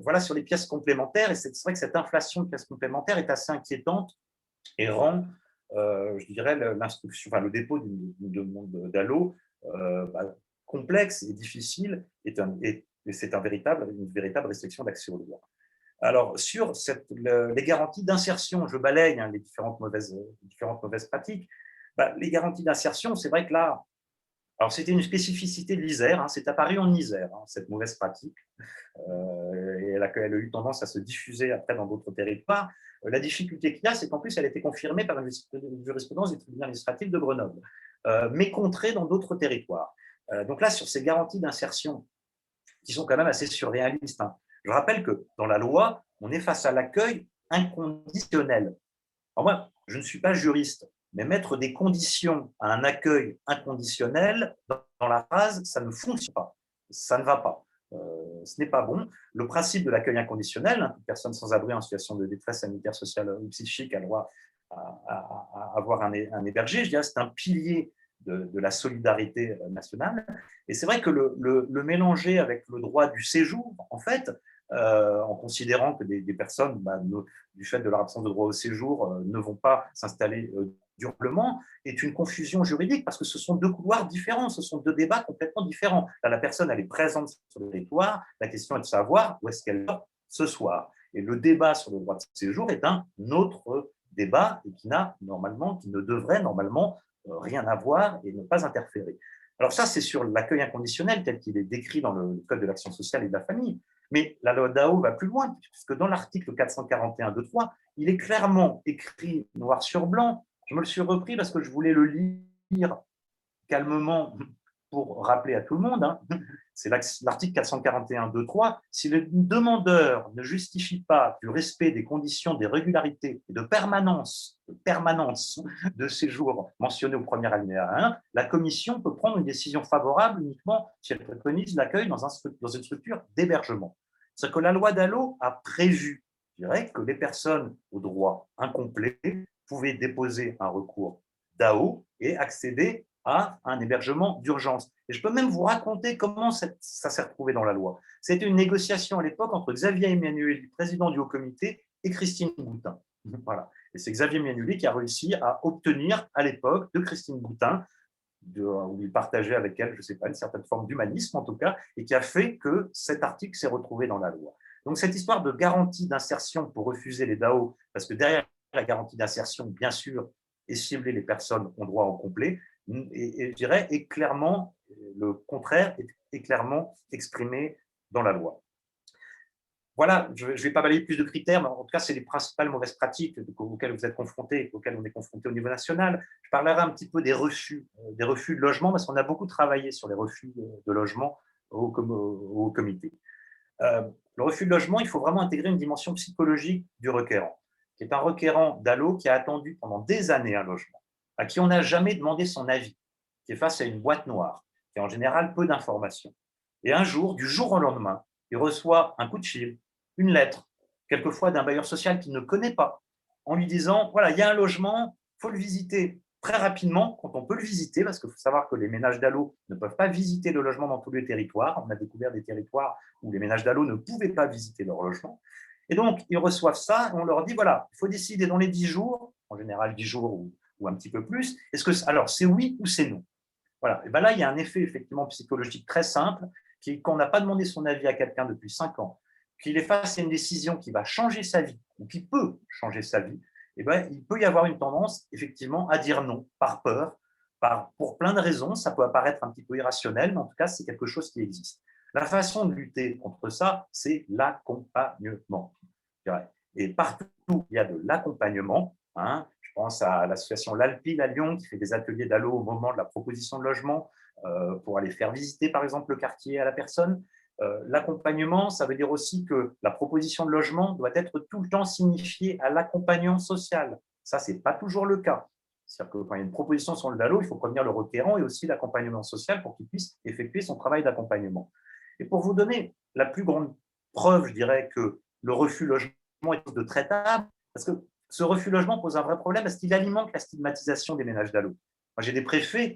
Voilà sur les pièces complémentaires. Et c'est vrai que cette inflation de pièces complémentaires est assez inquiétante et rend, je dirais, le dépôt d'une demande DALO complexe et difficile et c'est une véritable restriction d'accès au droit. Alors, sur les garanties d'insertion, je balaye les différentes mauvaises pratiques. Les garanties d'insertion, c'est vrai que là, alors c'était une spécificité de l'Isère, c'est apparu en Isère, cette mauvaise pratique, et elle a eu tendance à se diffuser après dans d'autres territoires. La difficulté qu'il y a, c'est qu'en plus, elle a été confirmée par une jurisprudence du tribunal administratif de Grenoble, mais contrée dans d'autres territoires. Donc là, sur ces garanties d'insertion, qui sont quand même assez surréalistes, je rappelle que dans la loi, on est face à l'accueil inconditionnel. Alors moi, je ne suis pas juriste, mais mettre des conditions à un accueil inconditionnel dans la phrase, ça ne fonctionne pas, ça ne va pas. Ce n'est pas bon. Le principe de l'accueil inconditionnel, toute personne sans abri en situation de détresse sanitaire, sociale ou psychique a le droit à avoir un hébergé, je dirais, c'est un pilier de la solidarité nationale. Et c'est vrai que le mélanger avec le droit du séjour, en fait, en considérant que des personnes, du fait de leur absence de droit au séjour, ne vont pas s'installer durablement, est une confusion juridique parce que ce sont deux couloirs différents, ce sont deux débats complètement différents. Là, la personne, elle est présente sur le territoire, la question est de savoir où est-ce qu'elle va ce soir. Et le débat sur le droit de séjour est un autre débat et qui ne devrait normalement rien avoir et ne pas interférer. Alors ça, c'est sur l'accueil inconditionnel tel qu'il est décrit dans le Code de l'action sociale et de la famille. Mais la loi DAO va plus loin, puisque dans l'article 441.2.3, il est clairement écrit noir sur blanc. Je me le suis repris parce que je voulais le lire calmement pour rappeler à tout le monde. C'est l'article 441.2.3. Si le demandeur ne justifie pas du respect des conditions des régularités et de permanence de séjour mentionnées au premier alinéa 1, la commission peut prendre une décision favorable uniquement si elle préconise l'accueil dans une structure d'hébergement. C'est que la loi DALO a prévu, je dirais, que les personnes au droit incomplet pouvaient déposer un recours DAO et accéder à un hébergement d'urgence. Et je peux même vous raconter comment ça s'est retrouvé dans la loi. C'était une négociation à l'époque entre Xavier Emmanuel, président du Haut Comité, et Christine Boutin. Voilà. Et c'est Xavier Emmanuel qui a réussi à obtenir à l'époque de Christine Boutin, où il partageait avec elle, je ne sais pas, une certaine forme d'humanisme en tout cas, et qui a fait que cet article s'est retrouvé dans la loi. Donc cette histoire de garantie d'insertion pour refuser les DAO, parce que derrière la garantie d'insertion, bien sûr, est ciblée les personnes ont droit au complet, et je dirais, est clairement, le contraire est clairement exprimé dans la loi. Voilà, je ne vais pas balayer plus de critères, mais en tout cas, c'est les principales mauvaises pratiques auxquelles vous êtes confrontés, auxquelles on est confronté au niveau national. Je parlerai un petit peu des refus de logement, parce qu'on a beaucoup travaillé sur les refus de logement au comité. Le refus de logement, il faut vraiment intégrer une dimension psychologique du requérant, qui est un requérant DALO qui a attendu pendant des années un logement, à qui on n'a jamais demandé son avis, qui est face à une boîte noire, qui a en général peu d'informations. Et un jour, du jour au lendemain, il reçoit un coup de fil, une lettre, quelquefois d'un bailleur social qu'il ne connaît pas, en lui disant, voilà, il y a un logement, il faut le visiter très rapidement, quand on peut le visiter, parce qu'il faut savoir que les ménages DALO ne peuvent pas visiter le logement dans tous les territoires. On a découvert des territoires où les ménages DALO ne pouvaient pas visiter leur logement. Et donc, ils reçoivent ça, et on leur dit, voilà, il faut décider dans les 10 jours, en général 10 jours ou un petit peu plus, alors c'est oui ou c'est non. Voilà. Et bien là, il y a un effet effectivement psychologique très simple, qui est qu'on n'a pas demandé son avis à quelqu'un depuis 5 ans, qu'il est face à une décision qui va changer sa vie, ou qui peut changer sa vie, et ben, il peut y avoir une tendance effectivement à dire non, par peur, pour plein de raisons. Ça peut apparaître un petit peu irrationnel, mais en tout cas, c'est quelque chose qui existe. La façon de lutter contre ça, c'est l'accompagnement. Et partout où il y a de l'accompagnement, je pense à l'association L'Alpil à Lyon qui fait des ateliers DALO au moment de la proposition de logement pour aller faire visiter par exemple le quartier à la personne. L'accompagnement, ça veut dire aussi que la proposition de logement doit être tout le temps signifiée à l'accompagnant social. Ça, ce n'est pas toujours le cas. C'est-à-dire que quand il y a une proposition sur le DALO, il faut prévenir le requérant et aussi l'accompagnement social pour qu'il puisse effectuer son travail d'accompagnement. Et pour vous donner la plus grande preuve, je dirais que le refus logement est de traitable, parce que ce refus logement pose un vrai problème parce qu'il alimente la stigmatisation des ménages DALO. Moi, j'ai des préfets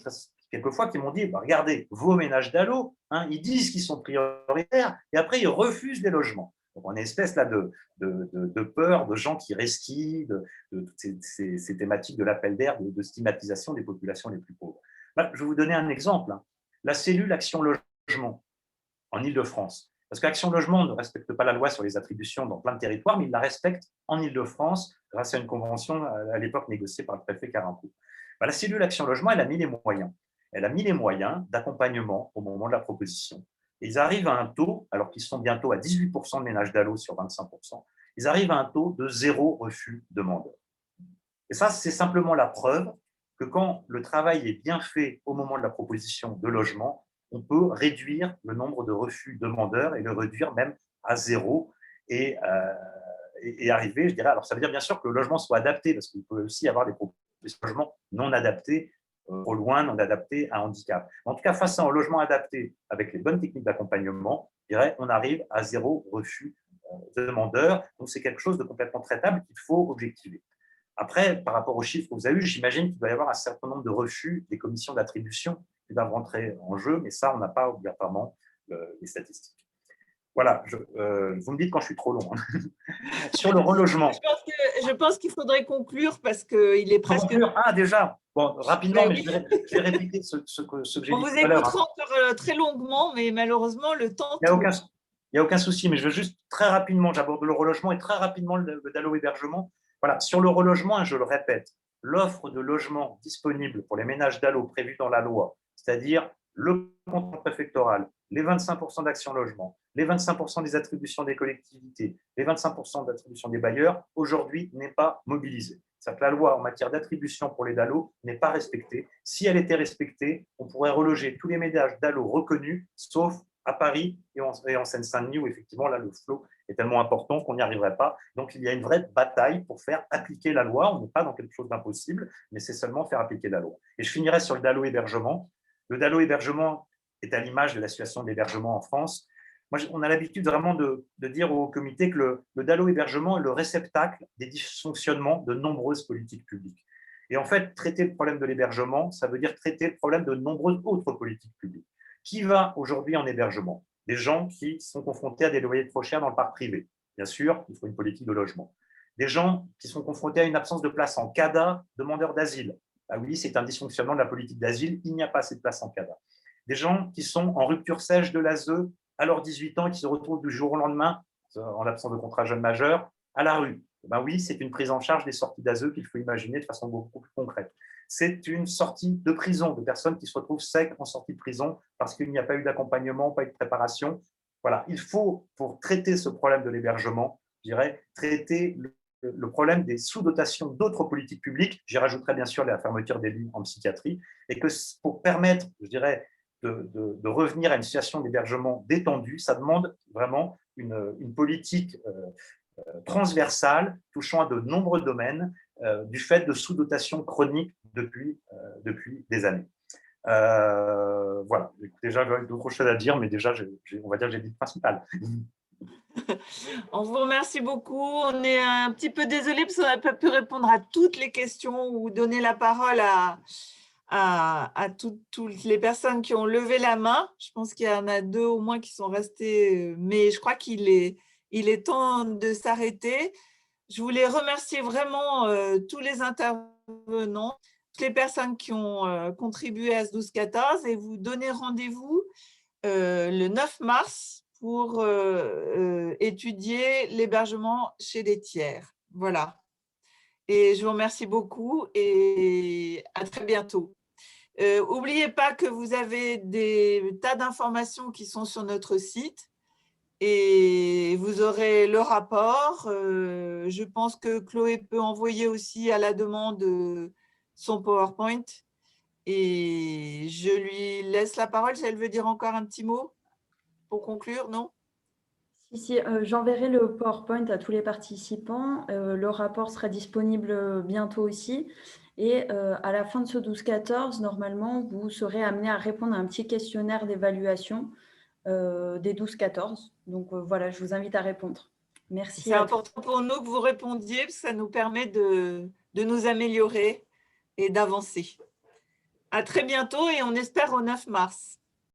quelquefois qui m'ont dit, regardez, vos ménages DALO, ils disent qu'ils sont prioritaires et après ils refusent les logements. Donc on a une espèce là de peur de gens qui resquillent, de ces thématiques de l'appel d'air, de stigmatisation des populations les plus pauvres. Là, je vais vous donner un exemple. La cellule Action Logement en Île-de-France. Parce qu'Action Logement ne respecte pas la loi sur les attributions dans plein de territoires, mais il la respecte en Île-de-France grâce à une convention à l'époque négociée par le préfet Carencourt. La cellule Action Logement, elle a mis les moyens. Elle a mis les moyens d'accompagnement au moment de la proposition. Et ils arrivent à un taux, alors qu'ils sont bientôt à 18% de ménages DALO sur 25%, ils arrivent à un taux de 0 refus demandeur. Et ça, c'est simplement la preuve que quand le travail est bien fait au moment de la proposition de logement, on peut réduire le nombre de refus demandeurs et le réduire même à 0 et arriver, je dirais, alors ça veut dire bien sûr que le logement soit adapté, parce qu'il peut aussi y avoir des propositions de logement non adaptées trop loin, non adapté à un handicap. En tout cas, face à un logement adapté avec les bonnes techniques d'accompagnement, je dirais, on arrive à 0 refus demandeur. Donc, c'est quelque chose de complètement traitable qu'il faut objectiver. Après, par rapport aux chiffres que vous avez eus, j'imagine qu'il doit y avoir un certain nombre de refus des commissions d'attribution qui doivent rentrer en jeu, mais ça, on n'a pas obligatoirement les statistiques. Voilà, vous me dites quand je suis trop long. Sur le relogement. Je pense qu'il faudrait conclure parce qu'il est presque… Ah, déjà. Bon, rapidement, mais je vais répéter ce que j'ai dit tout à l'heure. On vous écoutera encore très longuement, mais malheureusement, le temps… Il n'y a aucun souci, mais je veux juste très rapidement, j'aborde le relogement et très rapidement le DALO hébergement. Voilà, sur le relogement, je le répète, l'offre de logement disponible pour les ménages DALO prévue dans la loi, c'est-à-dire le contrat préfectoral, les 25% d'Action Logement, les 25% des attributions des collectivités, les 25% d'attributions des bailleurs, aujourd'hui n'est pas mobilisée. C'est-à-dire que la loi en matière d'attribution pour les DALO n'est pas respectée. Si elle était respectée, on pourrait reloger tous les ménages DALO reconnus, sauf à Paris et en Seine-Saint-Denis, où effectivement, là, le flot est tellement important qu'on n'y arriverait pas. Donc, il y a une vraie bataille pour faire appliquer la loi. On n'est pas dans quelque chose d'impossible, mais c'est seulement faire appliquer la loi. Et je finirai sur le DALO hébergement. Le DALO hébergement est à l'image de la situation d'hébergement en France. Moi, on a l'habitude vraiment de dire au comité que le DALO hébergement est le réceptacle des dysfonctionnements de nombreuses politiques publiques. Et en fait, traiter le problème de l'hébergement, ça veut dire traiter le problème de nombreuses autres politiques publiques. Qui va aujourd'hui en hébergement? Des gens qui sont confrontés à des loyers trop chers dans le parc privé. Bien sûr, il faut une politique de logement. Des gens qui sont confrontés à une absence de place en CADA, demandeurs d'asile. Ah oui, c'est un dysfonctionnement de la politique d'asile, il n'y a pas assez de place en CADA. Des gens qui sont en rupture sèche de l'ASE à leurs 18 ans et qui se retrouvent du jour au lendemain, en l'absence de contrat jeune majeur, à la rue. Ben oui, c'est une prise en charge des sorties d'ASE qu'il faut imaginer de façon beaucoup plus concrète. C'est une sortie de prison, de personnes qui se retrouvent secs en sortie de prison parce qu'il n'y a pas eu d'accompagnement, pas eu de préparation. Voilà, il faut, pour traiter ce problème de l'hébergement, je dirais, traiter le problème des sous-dotations d'autres politiques publiques. J'y rajouterai bien sûr la fermeture des lits en psychiatrie, et que pour permettre, je dirais, de revenir à une situation d'hébergement détendue, ça demande vraiment une politique transversale touchant à de nombreux domaines du fait de sous-dotation chronique depuis des années. Voilà, déjà j'avais d'autres choses à dire, mais déjà on va dire que j'ai dit le principal. On vous remercie beaucoup. On est un petit peu désolé parce qu'on n'a pas pu répondre à toutes les questions ou donner la parole à toutes les personnes qui ont levé la main. Je pense qu'il y en a 2 au moins qui sont restés, mais je crois qu'il est temps de s'arrêter. Je voulais remercier vraiment tous les intervenants, toutes les personnes qui ont contribué à ce 12-14 et vous donner rendez-vous le 9 mars pour étudier l'hébergement chez les tiers. Voilà. Et je vous remercie beaucoup et à très bientôt. N'oubliez pas que vous avez des tas d'informations qui sont sur notre site et vous aurez le rapport. Je pense que Chloé peut envoyer aussi à la demande son PowerPoint et je lui laisse la parole si elle veut dire encore un petit mot pour conclure, non? Si, j'enverrai le PowerPoint à tous les participants. Le rapport sera disponible bientôt aussi. Et à la fin de ce 12-14, normalement, vous serez amené à répondre à un petit questionnaire d'évaluation des 12-14. Donc voilà, je vous invite à répondre. Merci. C'est important pour nous que vous répondiez, parce que ça nous permet de nous améliorer et d'avancer. À très bientôt et on espère au 9 mars.